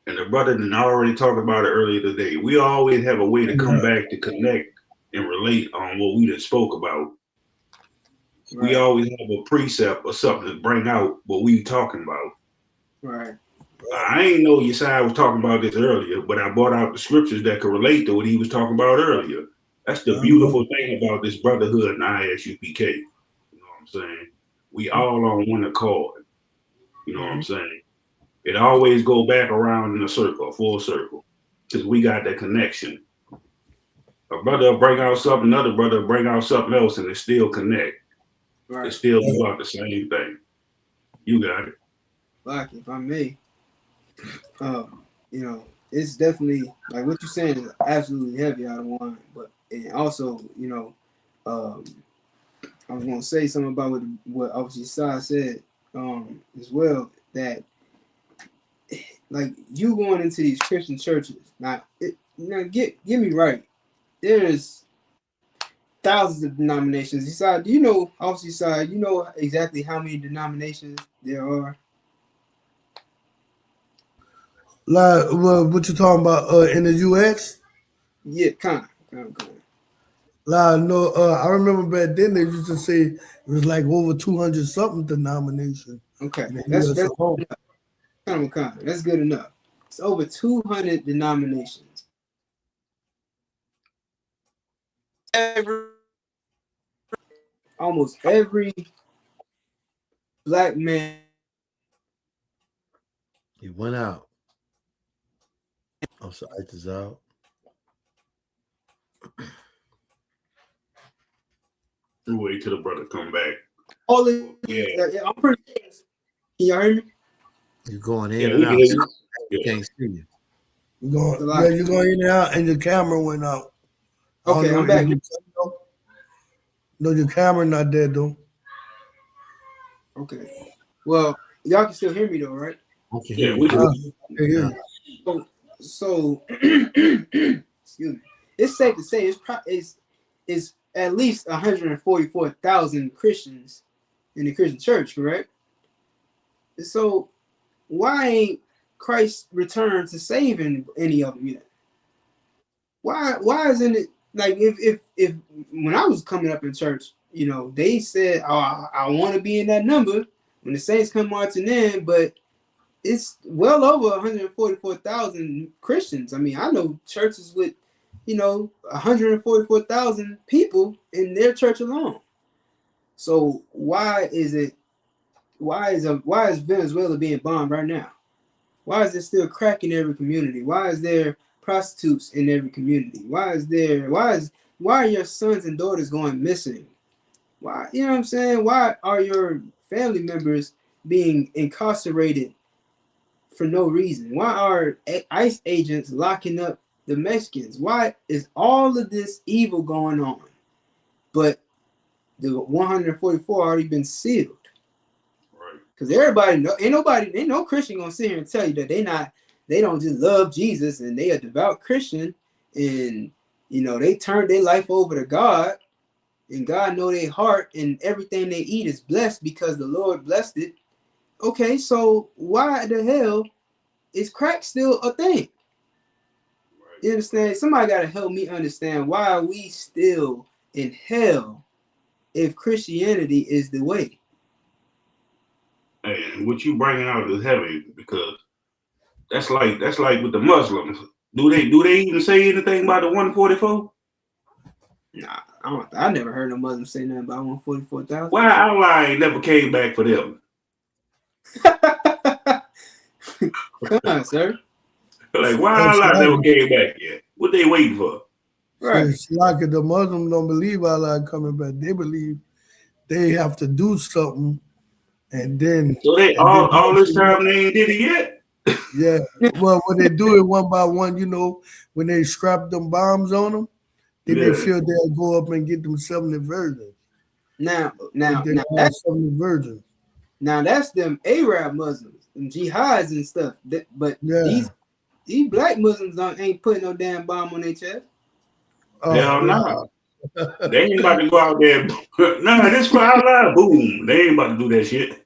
and the brother didn't already talk about it earlier today. We always have a way to come back to connect and relate on what we just spoke about. Right. We always have a precept or something to bring out what we talking about. Right. I ain't know Yesai was talking about this earlier, but I brought out the scriptures that could relate to what he was talking about earlier. That's the beautiful thing about this brotherhood and ISUPK. You know what I'm saying? We all on one accord. You know what I'm saying? It always go back around in a circle, full circle, because we got that connection. A brother will bring out something, another brother will bring out something else, and it still connect. Right. It's still about the same thing. You got it. Like, if I may, it's definitely like what you're saying is absolutely heavy out of line, but and also, I was gonna say something about what obviously Sai said as well, that like you going into these Christian churches now. Get me right. There's thousands of denominations. Decide, do you know? Obviously, Sai, you know exactly how many denominations there are. Like, what you talking about in the U.S.? Yeah, kind of. Like, no, I remember back then they used to say it was like over 200 something denominations. Okay, that's good enough. It's over 200 denominations. Almost every black man. He went out. Oh, so it is out. Wait till the brother come back. All I'm pretty sure. Can y'all hear me? You're going in and out. You can't see you. You're going in and out, and your camera went out. Okay, I'm back. No, your camera not there, though. Okay. Well, y'all can still hear me, though, right? Okay. Yeah, we can hear you. So excuse me. It's safe to say it's at least 144,000 Christians in the Christian church, correct? So why ain't Christ returned to saving any of them yet? Why isn't it like if when I was coming up in church, they said, oh, I want to be in that number when the saints come marching in, but it's well over 144,000 Christians. I mean, I know churches with 144,000 people in their church alone. So why is Venezuela being bombed right now? Why is there still crack in every community? Why is there prostitutes in every community? Why are your sons and daughters going missing? Why, you know what I'm saying? Why are your family members being incarcerated for no reason? Why are ICE agents locking up the Mexicans? Why is all of this evil going on? But the 144 already been sealed. Because everybody know, ain't no Christian gonna sit here and tell you that they don't just love Jesus and they a devout Christian and they turn their life over to God and God know their heart and everything they eat is blessed because the Lord blessed it. Okay, so why the hell is crack still a thing? You understand? Somebody gotta help me understand why are we still in hell if Christianity is the way. And what you bringing out is heavy because that's like with the Muslims. Do they even say anything about the 144? Nah, I never heard no Muslim say nothing about 144,000. Why Allah ain't never came back for them? Come on, sir. Like why Allah never came back yet? What they waiting for? Right. It's like the Muslims don't believe Allah coming back. They believe they have to do something. And then so they all this time they ain't did it yet. Yeah. Well, when they do it one by one, when they scrap them bombs on them, then they feel they'll go up and get them 70 virgins. Now that's 70 virgins. Now that's them Arab Muslims, them jihads and stuff. But these black Muslims ain't putting no damn bomb on their chest. Hell no. They ain't about to go out there. Nah, this for Allah. Boom. They ain't about to do that shit.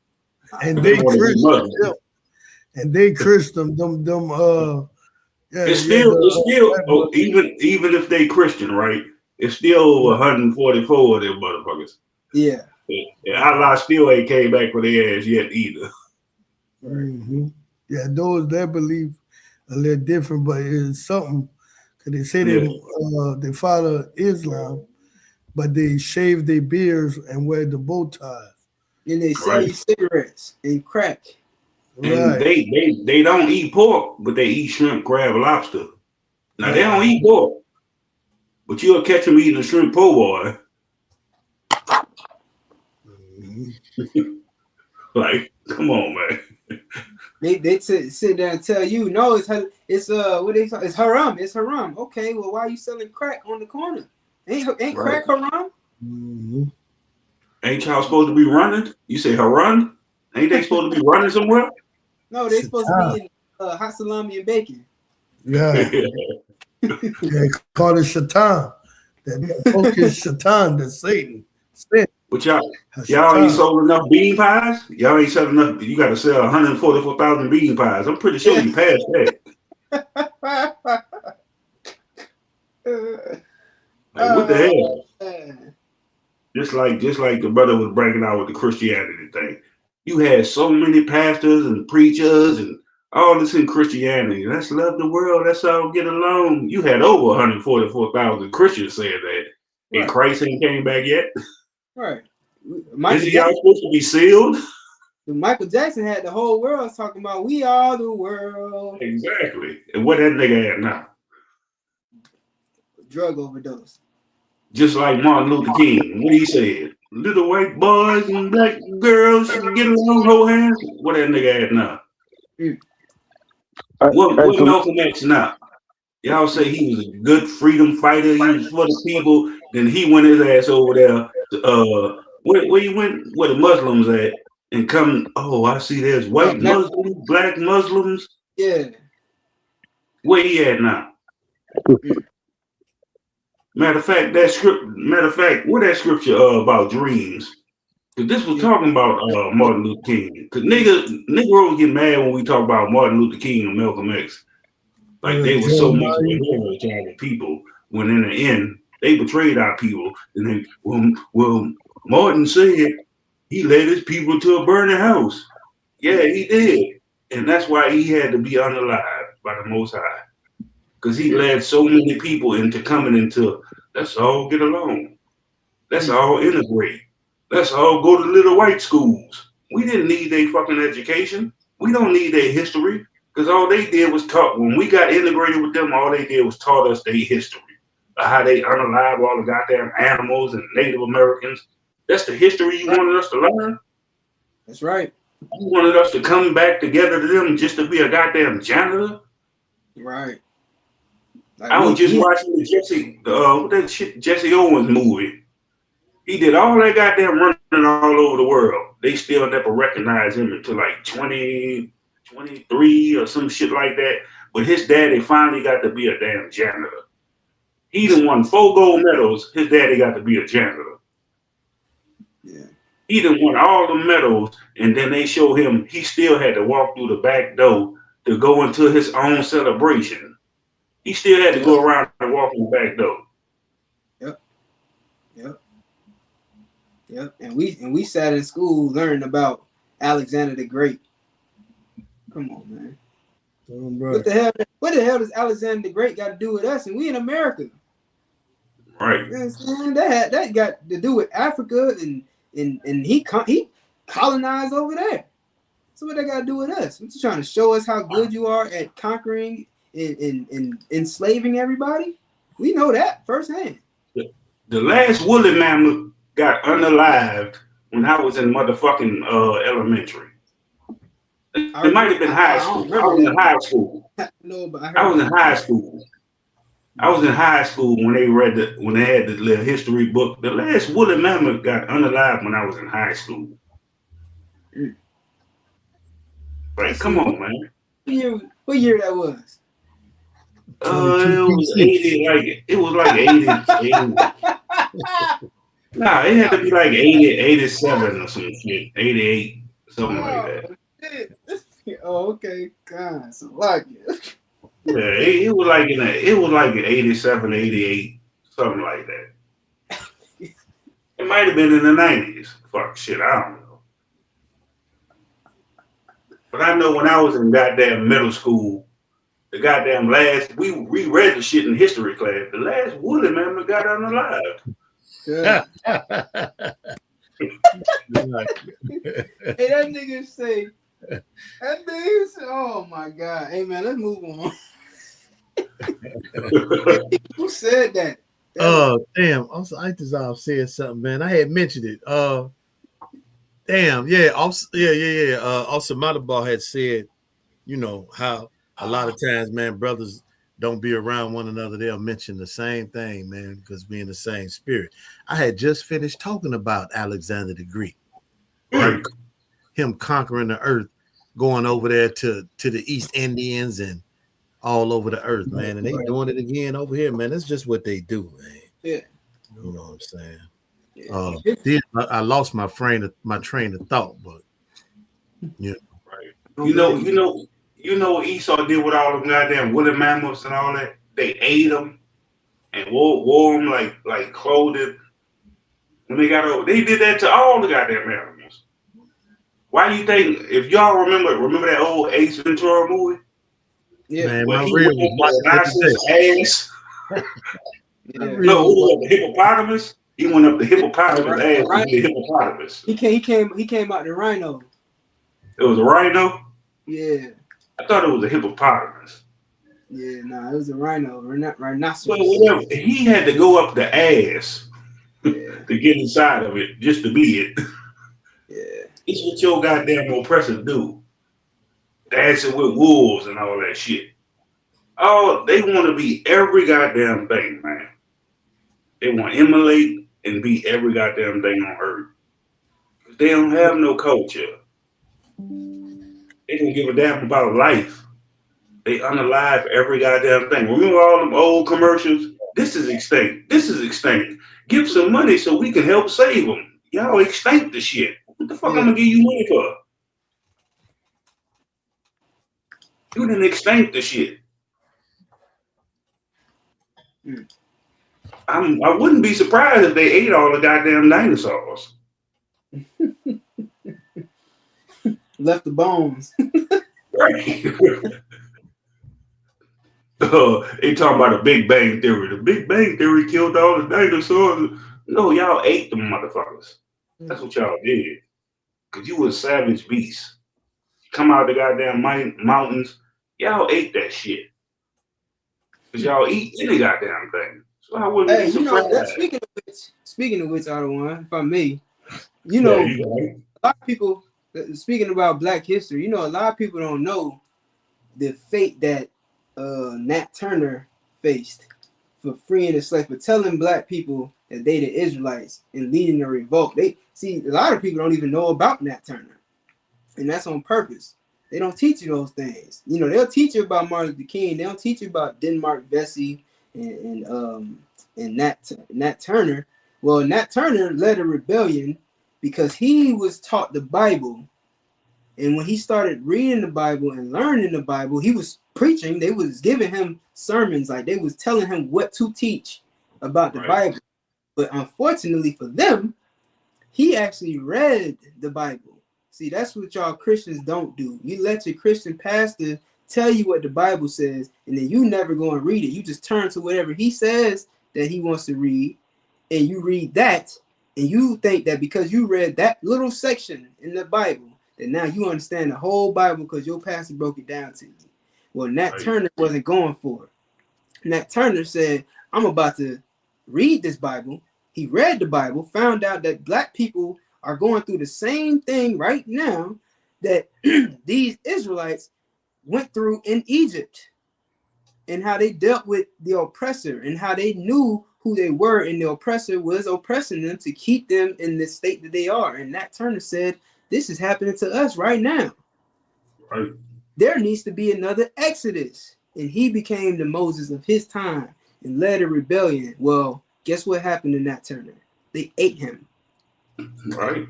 And they Christian. And they Christian. It's still even if they Christian, right? It's still 144 of them motherfuckers. Yeah. Allah still ain't came back for their ass yet either. Mm-hmm. Yeah, those that believe a little different, but it's something. Cause they say they follow Islam, but they shave their beards and wear the bow ties. And they sell you cigarettes and crack. And they don't eat pork, but they eat shrimp, crab, lobster. Now they don't eat pork, but you'll catch them eating a shrimp po' boy. Like, come on, man. They sit there and tell you, no, it's it's haram. It's haram. Okay, well, why are you selling crack on the corner? Ain't crack haram? Mm-hmm. Ain't y'all supposed to be running? You say haram? Ain't they supposed to be running somewhere? No, they supposed to be in hot salami and bacon. Yeah. They call it shaitan. That book is shaitan, that's Satan. But y'all ain't sold enough bean pies? Y'all ain't selling enough. You got to sell 144,000 bean pies. I'm pretty sure you passed that. Like, what the hell? Just like the brother was breaking out with the Christianity thing. You had so many pastors and preachers and all this in Christianity. Let's love the world. Let's all get along. You had over 144,000 Christians saying that. And Christ ain't came back yet. Right. Is y'all supposed to be sealed? Michael Jackson had the whole world talking about we are the world. Exactly. And what that nigga at now? Drug overdose. Just like Martin Luther King. What he said? Little white boys and black girls should get along, hold hands. What that nigga at now? What Malcolm X now? Y'all say he was a good freedom fighter. He was for the people. Then he went his ass over there. Where he went? Where the Muslims at? And come. Oh, I see. There's white Muslims, black Muslims. Yeah. Where he at now? Matter of fact, what that scripture about dreams? Because this was talking about Martin Luther King. Because niggas get mad when we talk about Martin Luther King and Malcolm X. Like they were so much of a hero to our people. When in the end, they betrayed our people. And they, well, Martin said he led his people to a burning house. Yeah, he did. And that's why he had to be unalived by the Most High. Because he led so many people into coming into, let's all get along. Let's all integrate. Let's all go to little white schools. We didn't need their fucking education. We don't need their history. Because all they did was talk. When we got integrated with them, all they did was taught us their history. How they unalive all the goddamn animals and Native Americans. That's the history you wanted us to learn? That's right. You wanted us to come back together to them just to be a goddamn janitor? Right. Like I was just watching the Jesse Owens movie. He did all that goddamn running all over the world. They still never recognized him until like 23 or some shit like that. But his daddy finally got to be a damn janitor. He done won 4 gold medals. His daddy got to be a janitor. Yeah. He done won all the medals, and then they show him he still had to walk through the back door to go into his own celebration. He still had to go around and walk in the back door. Yep. And we sat in school learning about Alexander the Great. Come on, man. What the hell does Alexander the Great got to do with us? And we in America. Right. You know what I'm saying? That got to do with Africa and he colonized over there. So what they got to do with us? What you trying to show us how good you are at conquering and enslaving everybody? We know that firsthand. The last woolly mammoth got unalived when I was in motherfucking elementary. It might have been high school. I was in high school. No, but I was in high school. I was in high school when they had the little history book. The last woolly mammoth got unalived when I was in high school. Like, come on, man. What year that was? It was 80, it was like 80. Nah, it had to be like 80, 87 or some shit. 88, something like that. Oh, okay. God, so like it. Yeah, it was like in 87, 88, something like that. It might have been in the 90s. Fuck shit, I don't know. But I know when I was in goddamn middle school, the goddamn we reread the shit in history class. The last woolly mammoth got unalived. Yeah. Hey, that nigga say, oh my God. Hey man, let's move on. Who said that? Damn. I just said something, man. I had mentioned it. Damn, yeah. Also Matterbar had said, you know, how a lot of times, man, brothers don't be around one another. They'll mention the same thing, man, because we're in the same spirit. I had just finished talking about Alexander the Greek, him conquering the earth, going over there to the East Indians and all over the earth, man. And they doing it again over here, man. That's just what they do, man. Yeah. You know what I'm saying? Yeah. I lost my train of thought, but yeah. Right. You know what Esau did with all them goddamn woolly mammoths and all that? They ate them and wore them like clothing. When they did that to all the goddamn animals. Why do you think, if y'all remember that old Ace Ventura movie? Yeah, man, when he went up the ass. No, the hippopotamus. He went up the hippopotamus ass with the hippopotamus. He came out the rhino. It was a rhino? Yeah. I thought it was a hippopotamus. Yeah, nah, it was a rhino, rhinoceros. Well, whatever. He had to go up the ass to get inside of it, just to be it. Yeah. It's what your goddamn oppressors do. Dancing with wolves and all that shit. Oh, they want to be every goddamn thing, man. They want to emulate and be every goddamn thing on earth. They don't have no culture. They don't give a damn about life. They unalive every goddamn thing. Remember all them old commercials? This is extinct. This is extinct. Give some money so we can help save them. Y'all extinct the shit. What the fuck I'm gonna give you money for? You didn't extinct the shit. I wouldn't be surprised if they ate all the goddamn dinosaurs. Left the bones. Right. They talking about a Big Bang Theory. The Big Bang Theory killed all the dinosaurs. No, y'all ate them motherfuckers. That's what y'all did. Because you was savage beasts. Come out the goddamn mountains. Y'all ate that shit. Because y'all eat any goddamn thing. So I wouldn't be surprised. That, speaking of which, Adawan, if I may, a lot of people, speaking about Black history, a lot of people don't know the fate that Nat Turner faced for freeing the slaves, for telling black people that they the Israelites and leading the revolt. They see a lot of people don't even know about Nat Turner, and that's on purpose. They don't teach you those things. You know, they'll teach you about Martin Luther King. They don't teach you about Denmark Vesey and Nat Turner. Well, Nat Turner led a rebellion because he was taught the Bible. And when he started reading the Bible and learning the Bible, he was preaching. They was giving him sermons, like they was telling him what to teach about the Bible. But unfortunately for them, he actually read the Bible. See, that's what y'all Christians don't do. You let your Christian pastor tell you what the Bible says, and then you never go and read it. You just turn to whatever he says that he wants to read, and you read that, and you think that because you read that little section in the Bible, that now you understand the whole Bible because your pastor broke it down to you. Well, Nat Turner wasn't going for it. Nat Turner said, I'm about to read this Bible. He read the Bible, found out that black people are going through the same thing right now that these Israelites went through in Egypt, and how they dealt with the oppressor and how they knew who they were, and the oppressor was oppressing them to keep them in the state that they are. And Nat Turner said, this is happening to us right now. Right. There needs to be another Exodus. And he became the Moses of his time and led a rebellion. Well, guess what happened to Nat Turner? They ate him. Right.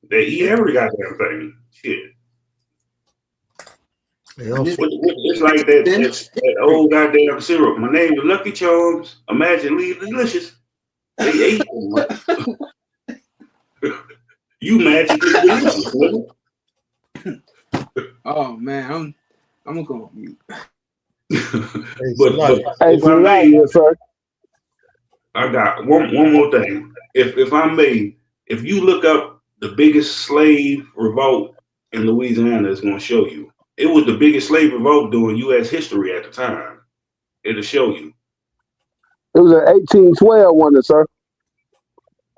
They eat every goddamn thing. Shit. It's like that old goddamn syrup. My name is Lucky Charms. Imagine leave delicious. They ate them. You magically delicious, man. Oh man, I'm gonna go on mute. but if I may, I got one more thing. If I may, if you look up the biggest slave revolt in Louisiana, it's gonna show you. It was the biggest slave revolt during U.S. history at the time. It'll show you. It was an 1812 one, sir.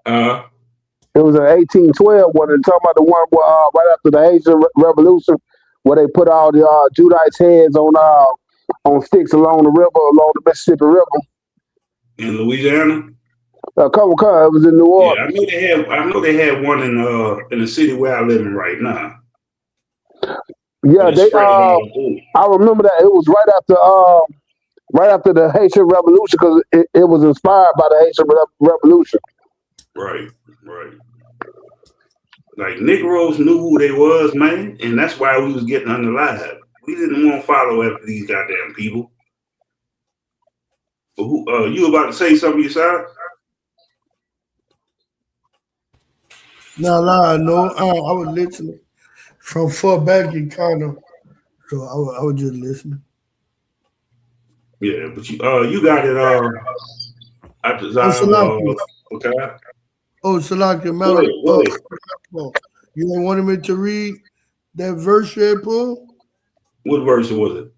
It was an 1812 one. And talking about the one where, right after the Haitian Revolution, where they put all the Judites' heads on sticks along the river, along the Mississippi River. In Louisiana? Come, it was in New Orleans. Yeah, I know they had one in the city where I live in right now. Yeah, they. I remember that it was right after the Haitian Revolution, because it was inspired by the Haitian Revolution. Right. Like Negroes knew who they was, man, and that's why we was getting unalive. We didn't want to follow after these goddamn people. But who? You about to say something, yourself? No, I was listening from far back in kind of, so I was just listening. Yeah, but you got it at the time. Okay. Oh, Salaki, you wanted me to read that verse you had pulled? What verse was it?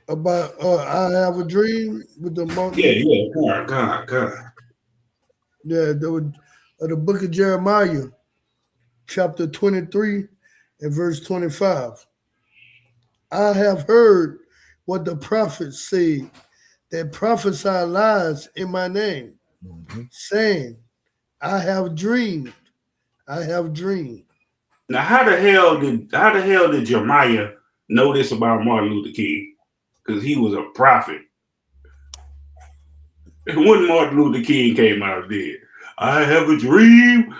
About I have a dream with the monkey. Yeah. God. Yeah, the book of Jeremiah, chapter 23 and verse 25. I have heard what the prophets say, that prophesy lies in my name, saying, I have dreamed. Now, how the hell did Jeremiah know this about Martin Luther King? Because he was a prophet. And when Martin Luther King came out dead, I have a dream.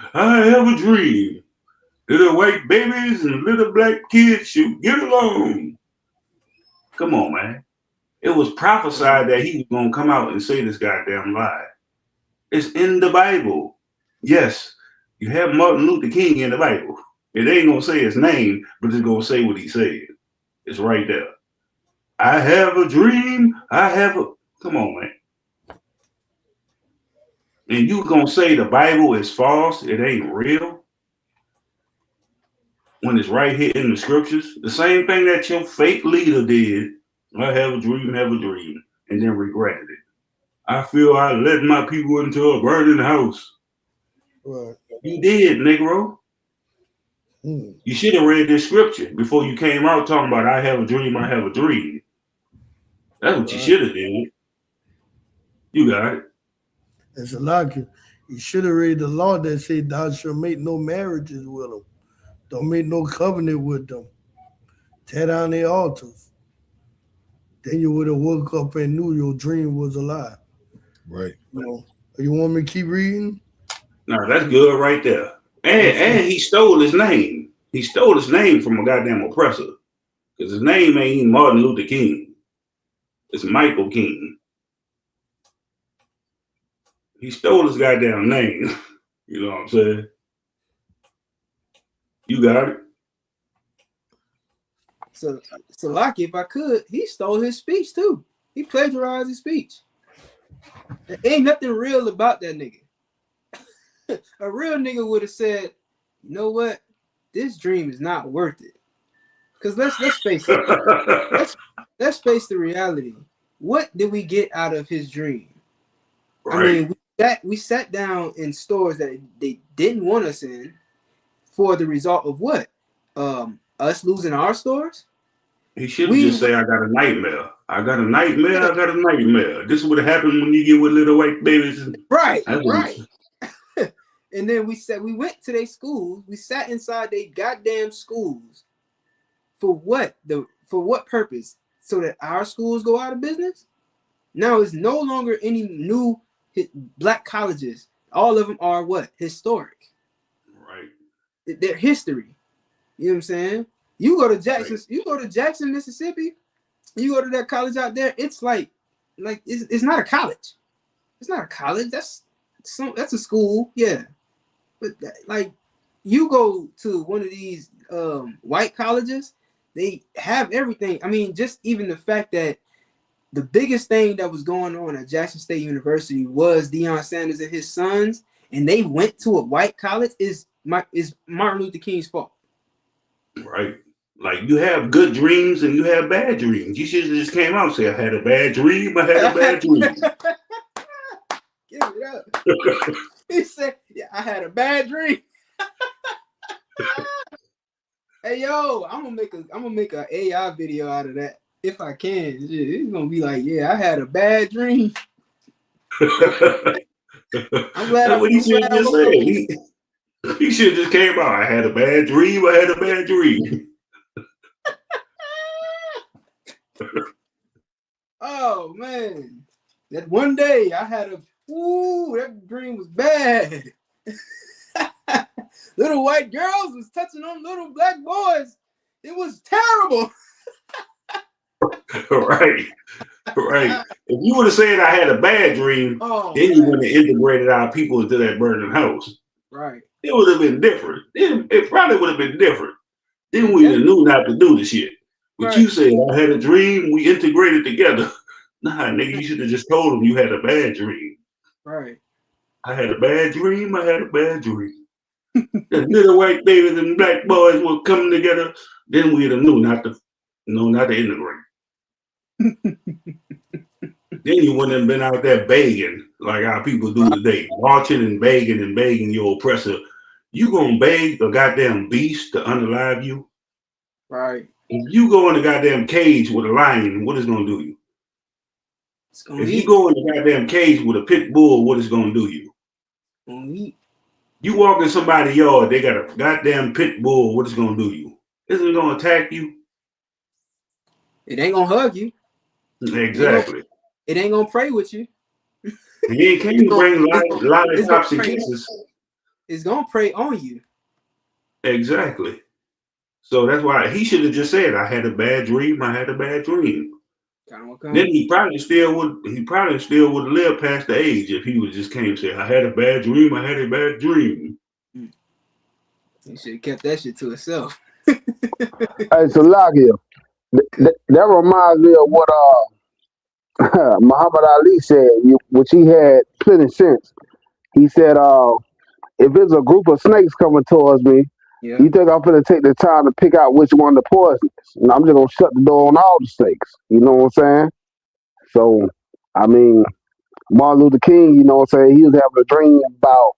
Little white babies and little black kids should get along. Come on, man. It was prophesied that he was going to come out and say this goddamn lie. It's in the Bible. Yes, you have Martin Luther King in the Bible. It ain't going to say his name, but it's going to say what he said. It's right there. I have a dream. Come on, man. And you going to say the Bible is false? It ain't real? When it's right here in the scriptures? The same thing that your fake leader did. I have a dream, and then regretted it. I feel I led my people into a burning house. Right. You did, Negro. You should have read this scripture before you came out talking about I have a dream. That's what you should have did. You got it. It's a lot. You should have read the law that said thou shalt make no marriages with them. Don't make no covenant with them. Tear down their altars. Then you would have woke up and knew your dream was a lie. Right. You want me to keep reading? No, that's good right there. And he stole his name. He stole his name from a goddamn oppressor. Because his name ain't even Martin Luther King. It's Michael King. He stole his goddamn name. You know what I'm saying? You got it. So Lucky, if I could, he stole his speech too. He plagiarized his speech. There ain't nothing real about that nigga. A real nigga would have said, you know what? This dream is not worth it. Because let's face it. let's face the reality. What did we get out of his dream? Right. I mean, we sat down in stores that they didn't want us in for the result of what? Us losing our stores? He should have just said, I got a nightmare. I got a nightmare. I got a nightmare. This is what happens when you get with little white babies. Right. And then we went to their schools. We sat inside their goddamn schools. For what? For what purpose? So that our schools go out of business? Now it's no longer any new black colleges. All of them are what? Historic. Right. They're history. You know what I'm saying? You go to Jackson, right. You go to Jackson, Mississippi, you go to that college out there, it's like it's not a college. It's not a college. That's a school, yeah. But like you go to one of these white colleges, they have everything. I mean, just even the fact that the biggest thing that was going on at Jackson State University was Deion Sanders and his sons, and they went to a white college is Martin Luther King's fault. Right. Like you have good dreams and you have bad dreams. You should have just came out and said, I had a bad dream, I had a bad dream. Give it up. He said, yeah, I had a bad dream. Hey yo, I'm gonna make an AI video out of that if I can. It's gonna be like, yeah, I had a bad dream. I'm glad. That's what he should have just said. He should have just came out. I had a bad dream. I had a bad dream. Oh man, that one day I had that dream was bad. Little white girls was touching on little black boys. It was terrible. Right. If you would have said I had a bad dream, then you would have integrated our people into that burning house. Right. It would have been different. It probably would have been different. Then we knew not to do the shit. But right. You said I had a dream, we integrated together. Nah, nigga, you should have just told them you had a bad dream. Right. I had a bad dream, I had a bad dream. The little white babies and black boys were coming together, then we'd have knew not to integrate. Then you wouldn't have been out there begging like our people do today, marching and begging your oppressor. You gonna beg a goddamn beast to unalive you? Right. If you go in a goddamn cage with a lion, what is gonna do you? If you go in a goddamn cage with a pit bull, what is gonna do you? You walk in somebody's yard, they got a goddamn pit bull, what is gonna do you? Isn't it gonna attack you? It ain't gonna hug you. Exactly. It ain't gonna pray with you. He can't bring lollipops and kisses. It's gonna pray on you. Exactly. So that's why he should have just said, I had a bad dream, I had a bad dream. Then he probably still would have lived past the age if he would just came and said, I had a bad dream, I had a bad dream. He should have kept that shit to himself. Hey, so Lagia, that reminds me of what Muhammad Ali said, which he had plenty sense. He said, if there's a group of snakes coming towards me, you think I'm gonna take the time to pick out which one the poison is? And I'm just gonna shut the door on all the snakes. You know what I'm saying? So, I mean, Martin Luther King, you know what I'm saying, he was having a dream about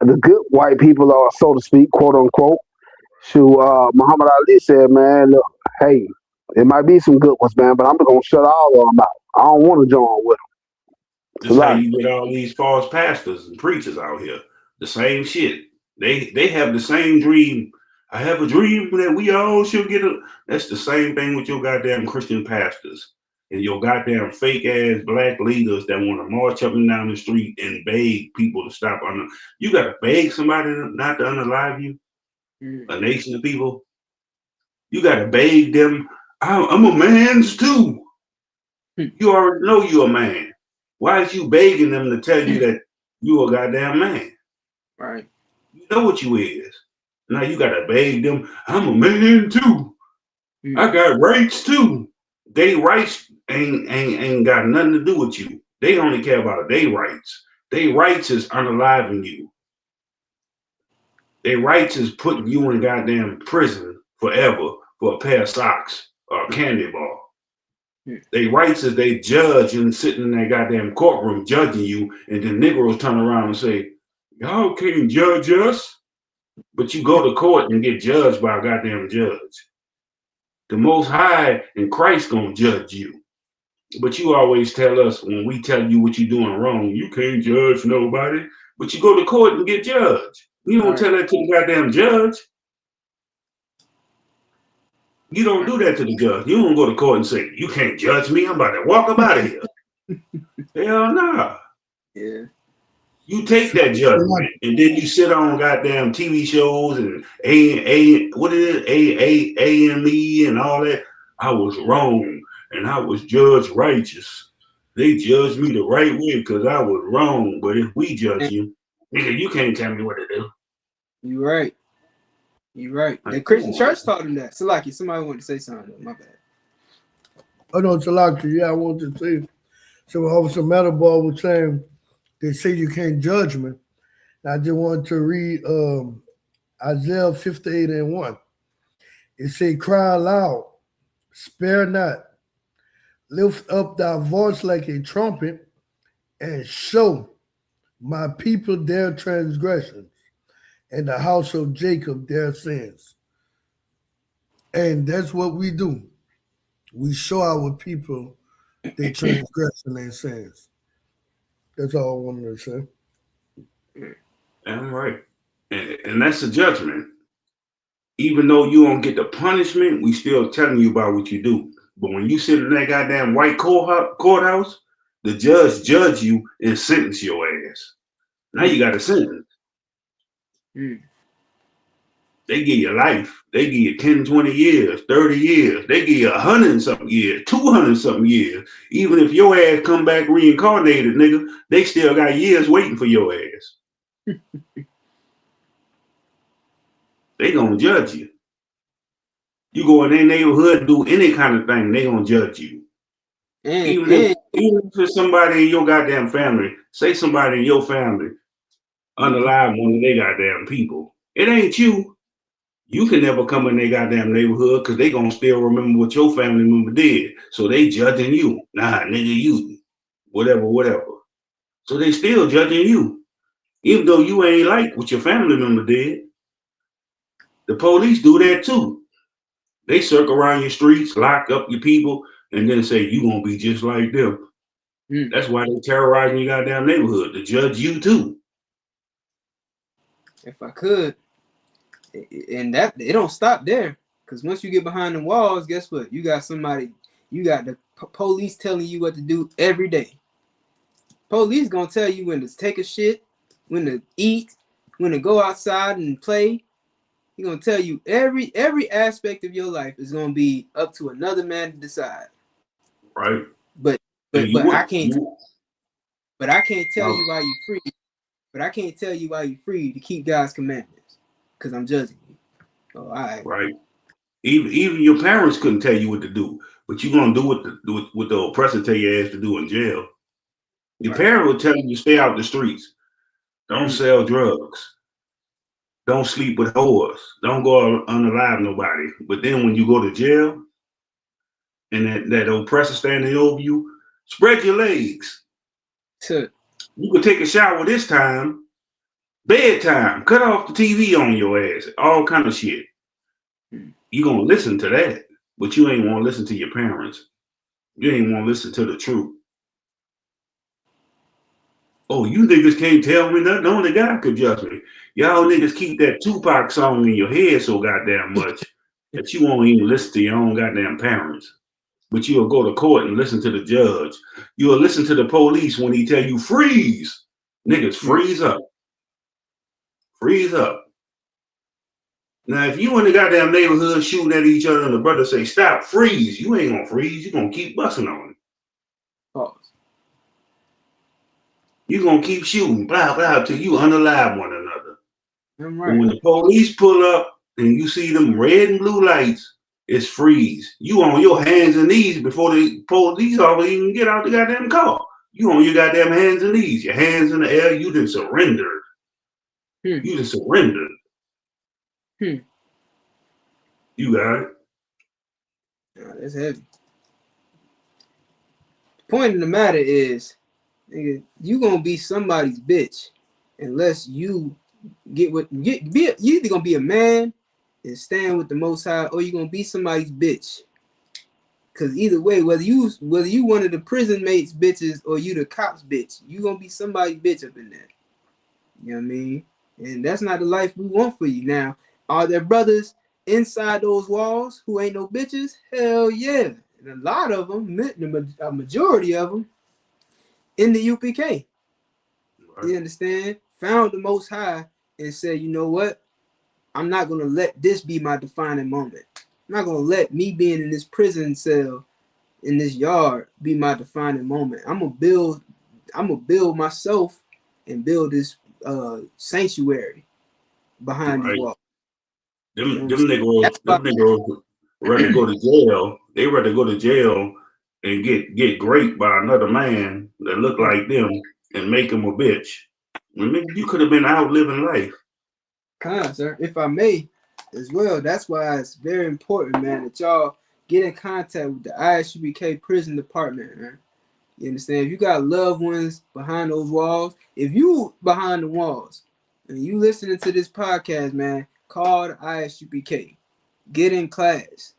the good white people, so to speak, quote unquote. Muhammad Ali said, man, look, hey, it might be some good ones, man, but I'm just gonna shut all of them out. I don't want to join with them. This is how you get all these false pastors and preachers out here. The same shit. They have the same dream. I have a dream that we all should get a. That's the same thing with your goddamn Christian pastors and your goddamn fake ass black leaders that want to march up and down the street and beg people to stop on. You got to beg somebody not to unalive you. A nation of people. You got to beg them. I'm a man's too. You already know you're a man. Why is you begging them to tell you that you a goddamn man? Right. You know what you is. Now you gotta beg them. I'm a man too. I got rights too. They rights ain't got nothing to do with you. They only care about their rights. Their rights is unaliving you. Their rights is putting you in goddamn prison forever for a pair of socks or a candy bar. They rights is they judge and sitting in that goddamn courtroom judging you, and then Negroes turn around and say, y'all can't judge us. But you go to court and get judged by a goddamn judge. The Most High and Christ gonna judge you. But you always tell us when we tell you what you're doing wrong, you can't judge nobody. But you go to court and get judged. You don't tell that to the goddamn judge. You don't do that to the judge. You don't go to court and say, you can't judge me. I'm about to walk up out of here. Hell nah. Yeah. You take that judgment and then you sit on goddamn TV shows and AME and all that. I was wrong and I was judged righteous. They judged me the right way because I was wrong. But if we judge you, nigga, you can't tell me what to do. You right. You right. The Christian church taught him that. Salaki, somebody wanted to say something. My bad. Oh no, Salaki, yeah, I wanted to say. So Officer Metaball was saying they say you can't judge me. I just want to read Isaiah 58:1. It say, cry aloud, spare not, lift up thy voice like a trumpet, and show my people their transgressions, and the house of Jacob their sins. And that's what we do. We show our people their transgression and sins. That's all I wanted to say. That's right. And that's a judgment. Even though you don't get the punishment, we still telling you about what you do. But when you sit in that goddamn white courthouse, the judge you and sentence your ass. Now you got a sentence. They give you life. They give you 10, 20 years, 30 years. They give you 100 and something years, 200 and something years. Even if your ass come back reincarnated, nigga, they still got years waiting for your ass. They gonna judge you. You go in their neighborhood, do any kind of thing, they gonna judge you. Even if it's somebody in your goddamn family, say somebody in your family unalive one of their goddamn people. It ain't you. You can never come in their goddamn neighborhood because they gonna still remember what your family member did. So they judging you. Nah, nigga, you. Whatever. So they still judging you. Even though you ain't like what your family member did. The police do that too. They circle around your streets, lock up your people, and then say you gonna be just like them. That's why they terrorizing your goddamn neighborhood, to judge you too. If I could, and that it don't stop there, because once you get behind the walls, guess what? You got somebody, you got the police telling you what to do every day. Police gonna tell you when to take a shit, when to eat, when to go outside and play. He gonna tell you every aspect of your life is gonna be up to another man to decide. Right. But I can't tell you why you free. But I can't tell you why you free to keep God's commandments, because I'm judging you. Oh, all right. Right. Even your parents couldn't tell you what to do, but you're gonna do what the oppressor tell your ass to do in jail. Your parent will tell you to stay out the streets. Don't sell drugs. Don't sleep with whores. Don't go unalive nobody. But then when you go to jail and that oppressor standing over you, spread your legs. You can take a shower this time, bedtime, cut off the TV on your ass, all kind of shit. You gonna listen to that, but you ain't want to listen to your parents. You ain't want to listen to the truth. Oh, you niggas can't tell me nothing. Only God could judge me. Y'all niggas keep that Tupac song in your head so goddamn much that you won't even listen to your own goddamn parents. But you'll go to court and listen to the judge. You'll listen to the police when he tell you freeze. Niggas, freeze up. Freeze up. Now, if you in the goddamn neighborhood shooting at each other and the brother say, stop, freeze, you ain't gonna freeze. You gonna keep busting on it. Pause. You gonna keep shooting, blah, blah, till you unalive one another. I'm But right. when the police pull up and you see them red and blue lights, it's freeze. You on your hands and knees before the police even get out the goddamn car. You on your goddamn hands and knees. Your hands in the air, you done surrendered. You done surrendered. You got it. Nah, that's heavy. The point of the matter is, nigga, you gonna be somebody's bitch unless you you either gonna be a man and stand with the Most High, or you gonna be somebody's bitch. Cause either way, whether you one of the prison mates bitches or you the cops bitch, you gonna be somebody's bitch up in there. You know what I mean? And that's not the life we want for you. Now, are there brothers inside those walls who ain't no bitches? Hell yeah. And a lot of them, a majority of them, in the UPK. Right. You understand? Found the Most High and said, you know what? I'm not going to let this be my defining moment. I'm not going to let me being in this prison cell in this yard be my defining moment. I'm going to build myself and build this sanctuary behind these walls. Them niggas rather go to jail. They rather go to jail and get raped by another man that look like them and make them a bitch. I mean, you could have been out living life. Sir, if I may, as well, that's why it's very important, man, that y'all get in contact with the ISUPK prison department, man. You understand? If you got loved ones behind those walls, if you behind the walls and you listening to this podcast, man, call the ISUPK. Get in class.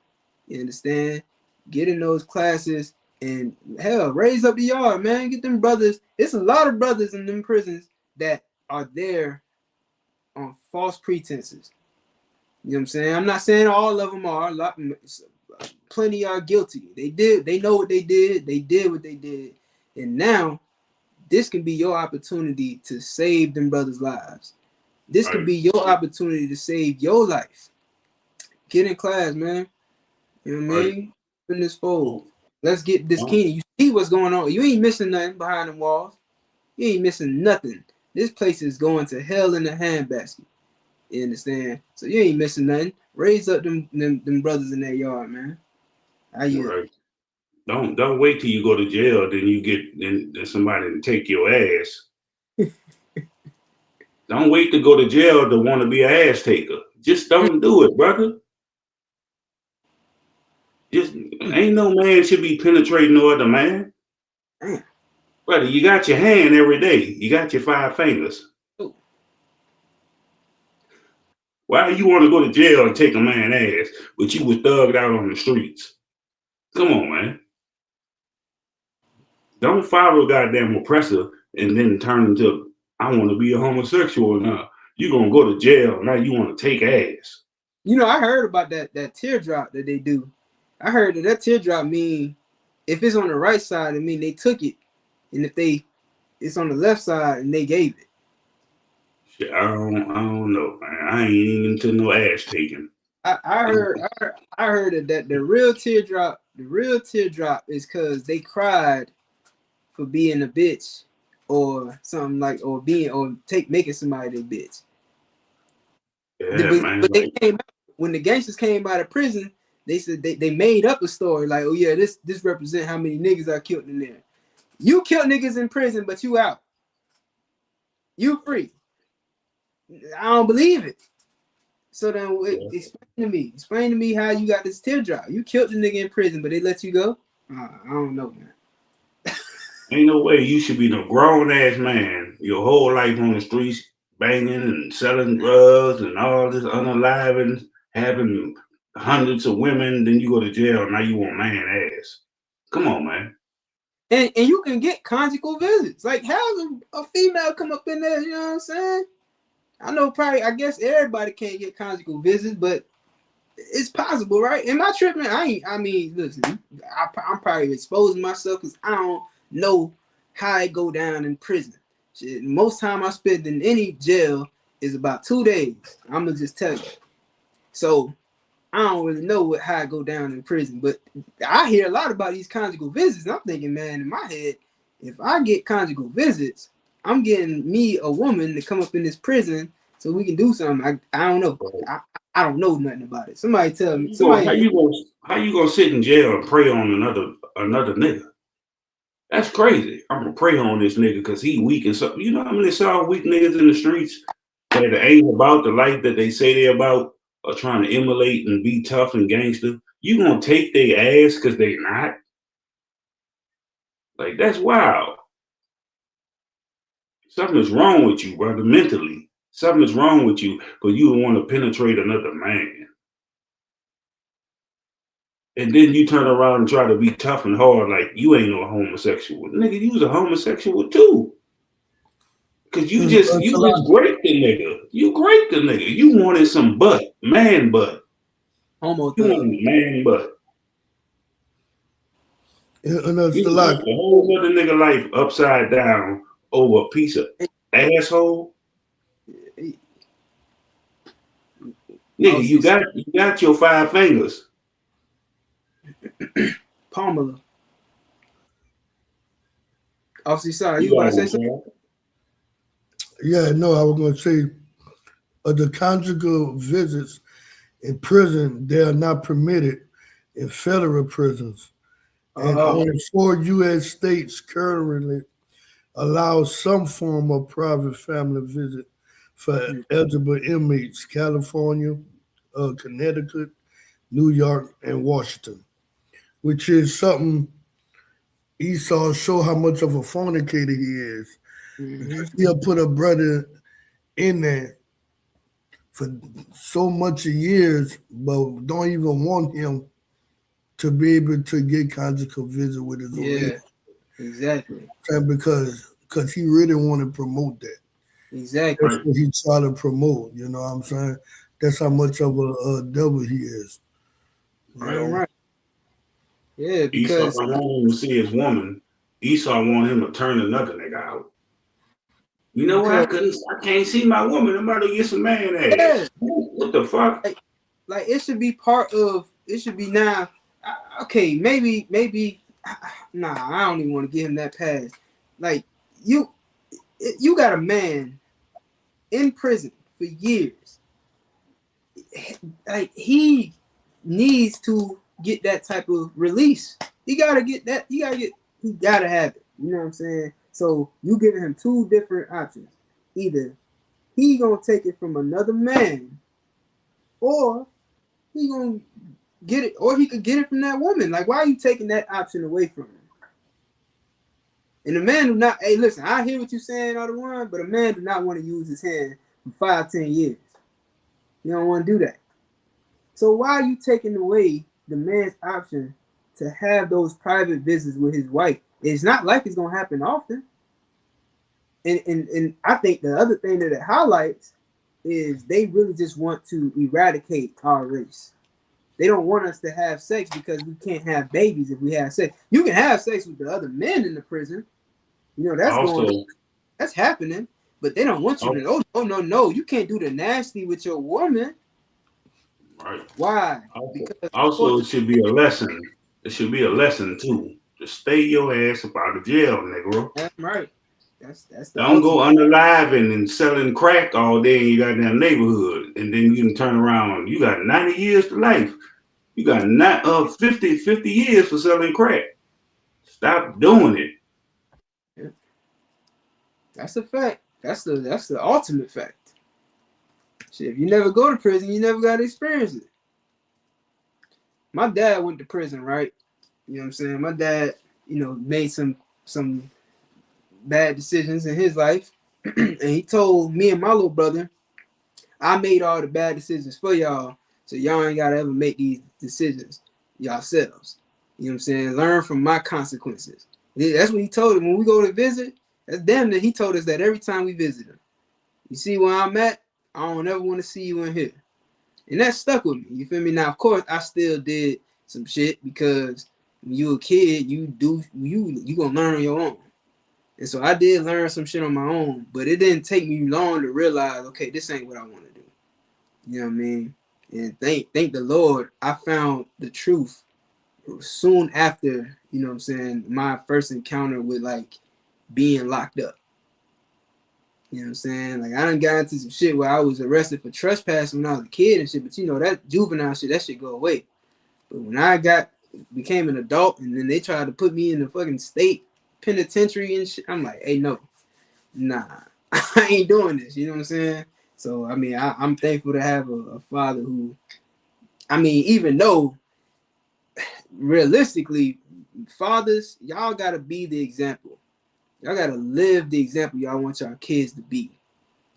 You understand? Get in those classes and hell, raise up the yard, man. Get them brothers. It's a lot of brothers in them prisons that are there on false pretenses. You know what I'm saying? I'm not saying all of them are. Plenty are guilty. They know what they did. They did what they did. And now this can be your opportunity to save them brothers' lives. This could be your opportunity to save your life. Get in class, man. You know what I mean? In this fold. Let's get this key. You see what's going on. You ain't missing nothing behind the walls. You ain't missing nothing. This place is going to hell in a handbasket. You understand? So you ain't missing nothing. Raise up them brothers in that yard, man. Right. Don't wait till you go to jail, then somebody to take your ass. Don't wait to go to jail to want to be an ass taker. Just don't do it, brother. Just ain't no man should be penetrating no other man. Brother, you got your hand every day. You got your 5 fingers. Why do you want to go to jail and take a man ass, but you was thugged out on the streets? Come on, man. Don't follow a goddamn oppressor and then turn into, I want to be a homosexual now. You gonna go to jail, now you want to take ass. You know, I heard about that teardrop that they do. I heard that teardrop mean if it's on the right side, it mean they took it. And if it's on the left side and they gave it. Shit, I don't know, man. I ain't even to no ass taking. I heard that the real teardrop is because they cried for being a bitch or something like making somebody their bitch. Yeah, but they came out, when the gangsters came out of prison, they said they made up a story like, oh yeah, this represent how many niggas I killed in there. You killed niggas in prison, but you out. You free. I don't believe it. So then explain to me how you got this teardrop. You killed the nigga in prison, but they let you go? I don't know, man. Ain't no way you should be no grown ass man your whole life on the streets banging and selling drugs and all this unaliving, having hundreds of women, then you go to jail, now you want man ass. Come on, man. And you can get conjugal visits. Like, how's a female come up in there? You know what I'm saying? I know probably, I guess everybody can't get conjugal visits, but it's possible, right? Am I tripping? I mean, listen, I'm probably exposing myself because I don't know how it go down in prison. Shit, most time I spend in any jail is about 2 days. I'm gonna just tell you. So I don't really know how it go down in prison, but I hear a lot about these conjugal visits. And I'm thinking, man, in my head, if I get conjugal visits, I'm getting me a woman to come up in this prison so we can do something. I don't know. I don't know nothing about it. Somebody tell me. How you gonna sit in jail and prey on another nigga? That's crazy. I'm gonna prey on this nigga because he weak and so. You know how many saw weak niggas in the streets that ain't about the life that they say they about, or trying to emulate and be tough and gangster? You gonna take their ass because they not? Like, that's wild. Something is wrong with you, brother, mentally. Something is wrong with you, but you want to penetrate another man. And then you turn around and try to be tough and hard like you ain't no homosexual. Nigga, you was a homosexual too. Cause you just graped the nigga. You graped the nigga. You wanted some butt, man butt. Homo you wanted man butt. And that's You the lot. the whole other nigga life upside down over a piece of asshole. Nigga, you got your 5 fingers. Pamela. Officer, sorry, you about to say something? Yeah, no, I was going to say the conjugal visits in prison, they are not permitted in federal prisons. And only 4 U.S. states currently allow some form of private family visit for eligible inmates: California, Connecticut, New York, and Washington, which is something Esau show how much of a fornicator he is. Because he'll put a brother in there for so much of years, but don't even want him to be able to get conjugal visit with his Yeah, exactly. Because he really want to promote that. Exactly. That's what he try to promote. You know what I'm saying? That's how much of a devil he is. Right. Yeah, because Esau don't want him to see his woman. Esau want him to turn another nigga out. You know what? I can't see my woman. I'm about to get some man ass. Yeah. What the fuck? Like it should be part of. It should be now. Okay, maybe. Nah, I don't even want to give him that pass. Like you got a man in prison for years. Like he needs to get that type of release. He gotta get that. He gotta have it. You know what I'm saying? So you giving him 2 different options. Either he gonna take it from another man, or he gonna get it, or he could get it from that woman. Like, why are you taking that option away from him? And the man do not. Hey, listen, I hear what you're saying, other one, but a man do not want to use his hand for 5-10 years. You don't want to do that. So why are you taking away the man's option to have those private visits with his wife? It's not like it's gonna happen often. And I think the other thing that it highlights is they really just want to eradicate our race. They don't want us to have sex because we can't have babies if we have sex. You can have sex with the other men in the prison. You know, that's happening, but they don't want you to. Oh, no. You can't do the nasty with your woman. Right. Why? Because also, it should be a lesson. It should be a lesson too. To stay your ass up out of jail, nigga. That's right. That's the don't go unaliving and selling crack all day in your goddamn neighborhood, and then you can turn around. You got 90 years to life. You got 50 years for selling crack. Stop doing it. Yeah. That's a fact. That's the ultimate fact. Shit, if you never go to prison, you never got to experience it. My dad went to prison, right? You know what I'm saying? My dad, made some bad decisions in his life. And he told me and my little brother, I made all the bad decisions for y'all, so y'all ain't got to ever make these decisions yourselves. You know what I'm saying? Learn from my consequences. That's what he told him when we go to visit. That's damn that he told us that every time we visit him. You see where I'm at? I don't ever want to see you in here. And that stuck with me. You feel me? Now, of course, I still did some shit because when you a kid, you gonna learn on your own. And so I did learn some shit on my own, but it didn't take me long to realize, okay, this ain't what I want to do. You know what I mean? And thank the Lord, I found the truth soon after, you know what I'm saying, my first encounter with like being locked up. You know what I'm saying? Like I done got into some shit where I was arrested for trespassing when I was a kid and shit, but you know that juvenile shit, that shit go away. But when I became an adult and then they tried to put me in the fucking state penitentiary and shit, I'm like, hey, no, nah, I ain't doing this. You know what I'm saying? So I mean, I'm thankful to have a father who, I mean, even though realistically, fathers, y'all gotta be the example. Y'all gotta live the example y'all want y'all kids to be.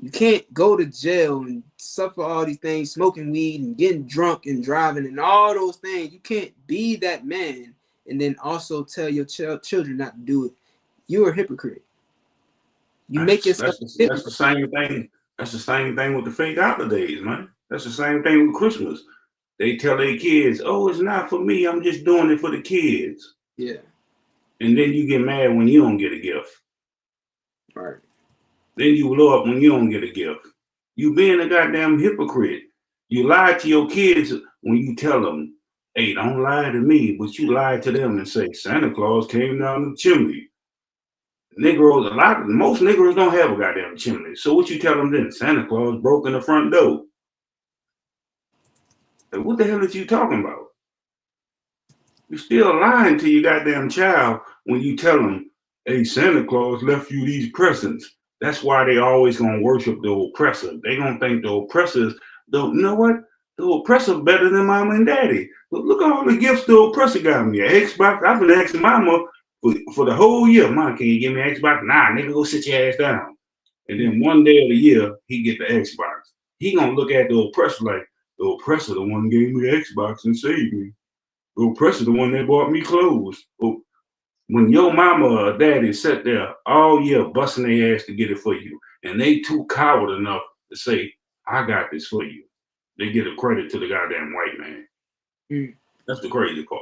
You can't go to jail and suffer all these things, smoking weed and getting drunk and driving and all those things. You can't be that man and then also tell your children not to do it. You're a hypocrite. You make yourself that's the same thing. That's the same thing with the fake holidays, man. That's the same thing with Christmas. They tell their kids, "Oh, it's not for me. I'm just doing it for the kids." Yeah. And then you get mad when you don't get a gift. Right. Then you blow up when you don't get a gift. You being a goddamn hypocrite. You lie to your kids when you tell them, "Hey, don't lie to me," but you lie to them and say Santa Claus came down the chimney. Negroes, most Negroes don't have a goddamn chimney. So what you tell them then? Santa Claus broke in the front door. Like, what the hell is you talking about? You're still lying to your goddamn child when you tell them, "Hey, Santa Claus left you these presents." That's why they always gonna worship the oppressor. They gonna think the oppressors don't. You know what? The oppressor better than mama and daddy. Look at all the gifts the oppressor got me. An Xbox. I've been asking mama for the whole year. Mom, can you give me an Xbox? Nah, nigga, go sit your ass down. And then one day of the year, he get the Xbox. He gonna look at the oppressor like the oppressor, the one gave me the Xbox and saved me. The oppressor, the one that bought me clothes. When your mama or daddy sat there all year busting their ass to get it for you, and they too coward enough to say, "I got this for you," they get a credit to the goddamn white man. That's the crazy part.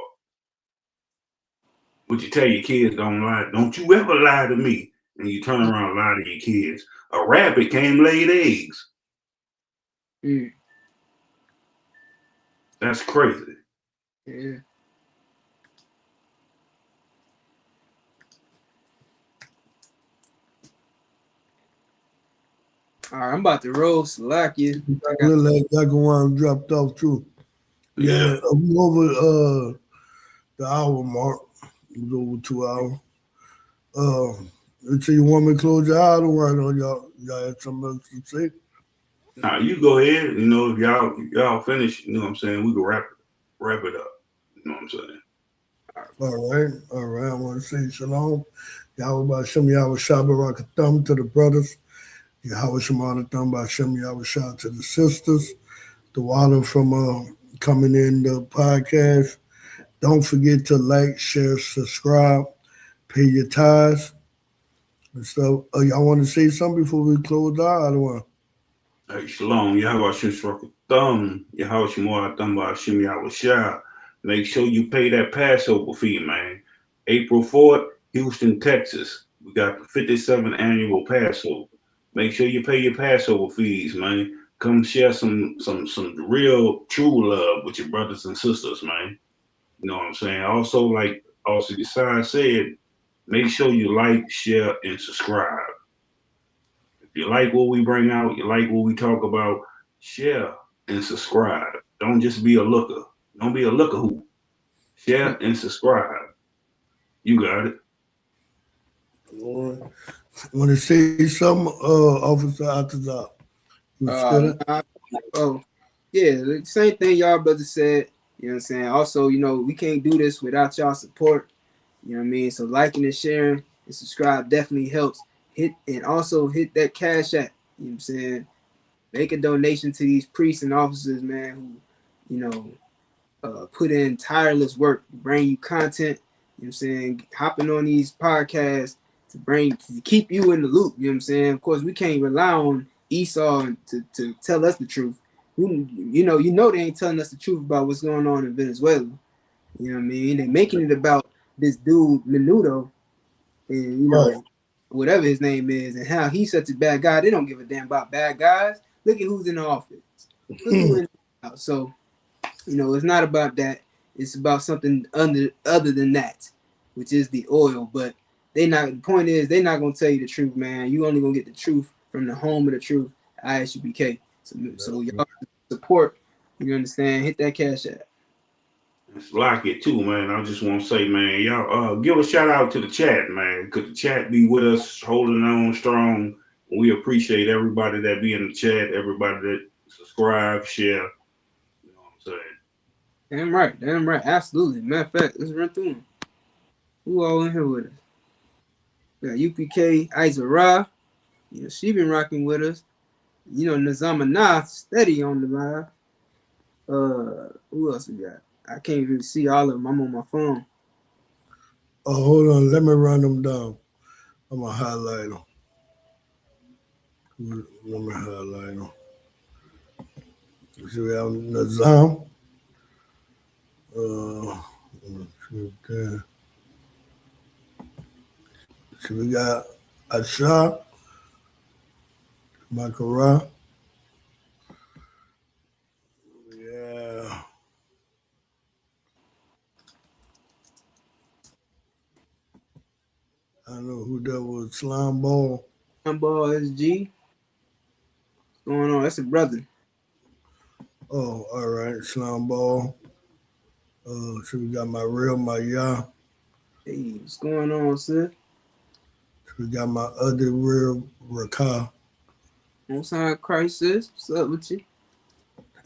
But you tell your kids, don't lie. Don't you ever lie to me. And you turn around and lie to your kids. A rabbit came laid eggs. That's crazy. Yeah. All right, I'm about to roll Salakia. Look like Zachariah dropped off too. Yeah, we over the hour mark. It was over 2 hours. So you want me to close your eye? Or y'all had something else to say? Nah, you go ahead. You know, if y'all finish, you know what I'm saying, we can wrap it up. You know what I'm saying? All right. I want to say shalom. Yahweh Shem Yahweh Shabbat Thumb to the brothers. Yahweh Shemana Thumb by Shem Yahweh Shah to the sisters. The water from coming in the podcast. Don't forget to like, share, subscribe, pay your tithes. And so, y'all want to say something before we close out? I don't want. Hey, shalom. Yahweh Shem Shroka Thumb. Yahweh Shemana Thumb by Shem Yahweh Shah. Make sure you pay that Passover fee, man. April 4th, Houston, Texas. We got the 57th annual Passover. Make sure you pay your Passover fees, man. Come share some real true love with your brothers and sisters, man. You know what I'm saying? Also, like Desai said, make sure you like, share, and subscribe. If you like what we bring out, you like what we talk about, share and subscribe. Don't just be a looker. Don't be a looker who. Share and subscribe. You got it. Want to say something, Officer Atazar? Yeah, the same thing y'all brothers said. You know what I'm saying? Also, you know, we can't do this without y'all support. You know what I mean? So liking and sharing and subscribe definitely helps. Also hit that cash app. You know what I'm saying? Make a donation to these priests and officers, man, who, you know, put in tireless work, bring you content You know what I'm saying? Hopping on these podcasts to keep you in the loop. You know what I'm saying? Of course, we can't rely on Esau to tell us the truth. You know they ain't telling us the truth about what's going on in Venezuela. You know what I mean? They're making it about this dude Menudo, and you know whatever his name is, and how he's such a bad guy. They don't give a damn about bad guys. Look at who's in the office. Look who's in the house. So you know it's not about that. It's about something other than that, which is the oil. But the point is they're not gonna tell you the truth, man. You only gonna get the truth from the home of the truth, ISUPK. So y'all support. You understand? Hit that cash app. It's like it too, man. I just want to say, man, y'all give a shout out to the chat, man, because the chat be with us, holding on strong. We appreciate everybody that be in the chat, everybody that subscribe, share. You know what I'm saying? Damn right, absolutely. Matter of fact, let's run through them. Who all in here with us? We got UPK, Izara. You know, she been rocking with us. You know, Nazama Nah, steady on the live. Who else we got? I can't really see all of them. I'm on my phone. Oh, hold on. Let me run them down. I'm going to highlight them. Let me highlight them. So we have Nazam. So we got Asha, Makara. Yeah. I don't know who that was. Slime Ball. Slime Ball SG. What's going on? That's a brother. Oh, all right. Slime Ball. So we got my real, my ya. Hey, what's going on, sis? So we got my other real, Rakah. Most High Christ, sis. What's up with you?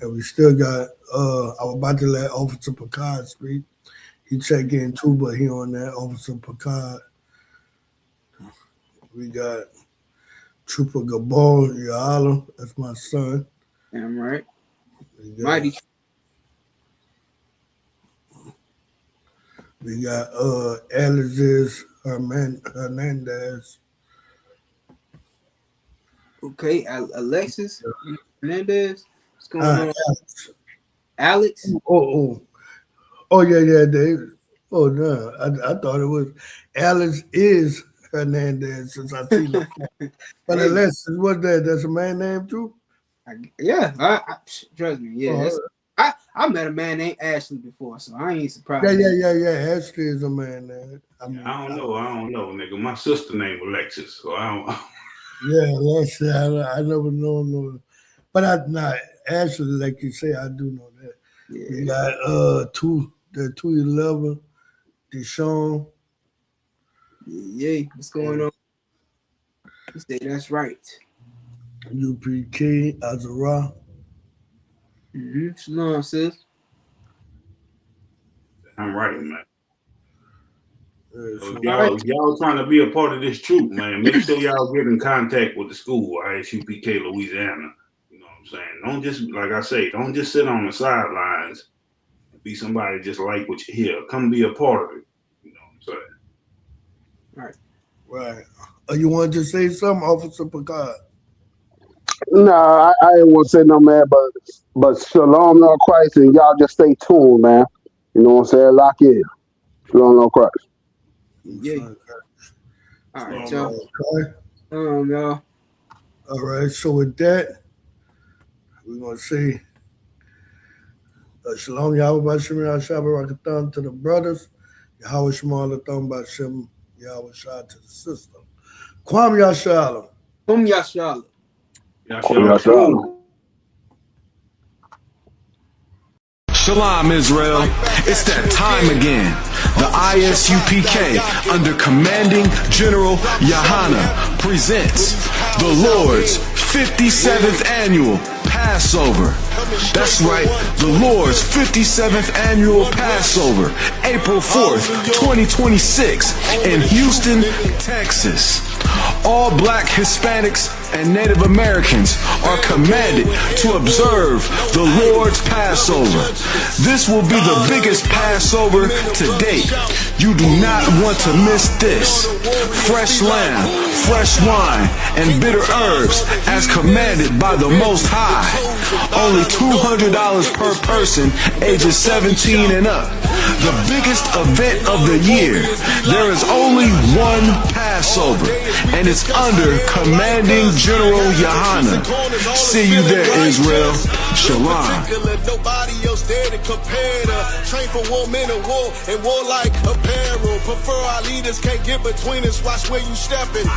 And we still got, I was about to let Officer Picard speak. He checked in too, but he on that, Officer Picard. We got Trooper Gabor Yala. That's my son. Damn right. Mighty. We got Alexis Hernandez. Okay, Alexis Hernandez. What's going on? Alex? Oh, yeah, David. Oh, no. I thought it was Alex is Hernandez since I seen him. But Hey. Alexis, what's that? That's a man name too? Yeah, trust me. Yeah, I met a man named Ashley before, so I ain't surprised. Yeah. Ashley is a man name. I don't know, nigga. My sister named Alexis, so I don't. Yeah, Alexis. I never know. But Ashley, like you say, I do know that. Yeah. We got 211, Deshaun. Yeah, what's going on? You say that's right. UPK, Azara. Shalom, sis. I'm right, man. So y'all trying to be a part of this troop, man. Make sure y'all get in contact with the school, ISUPK, Louisiana. You know what I'm saying? Don't just, like I say, don't just sit on the sidelines and be somebody just like what you hear. Come be a part of it. You know what I'm saying? Right. You wanted to say something, Officer Picard? No, I ain't want to say no, man, but shalom, Lord Christ, and y'all just stay tuned, man. You know what I'm saying? Lock in. Shalom, Lord Christ. Yeah. All right, y'all. Y'all. All right, so with that, we're going to say shalom, Yahweh Bashem, Yahweh Rakatan to the brothers, Yahweh Shemal Latham Bashem, Yahweh Shah to the sister. Kwam Yashalom. Kwam Yashalom. Shalom, Israel. It's that time again. The ISUPK, under commanding General Yahana, presents the Lord's 57th annual Passover. That's right, the Lord's 57th annual Passover, April 4th, 2026, in Houston, Texas. All black Hispanics and Native Americans are commanded to observe the Lord's Passover. This will be the biggest Passover to date. You do not want to miss this. Fresh lamb, fresh wine, and bitter herbs as commanded by the Most High. Only $200 per person, ages 17 and up. The biggest event of the year. There is only one Passover, and it's under Commanding General Yohana. See you there, Israel. Shalom. Nobody else there to compare to. Train for war, men of war, and war like apparel. Prefer our leaders, can't get between us. Watch where you stepping.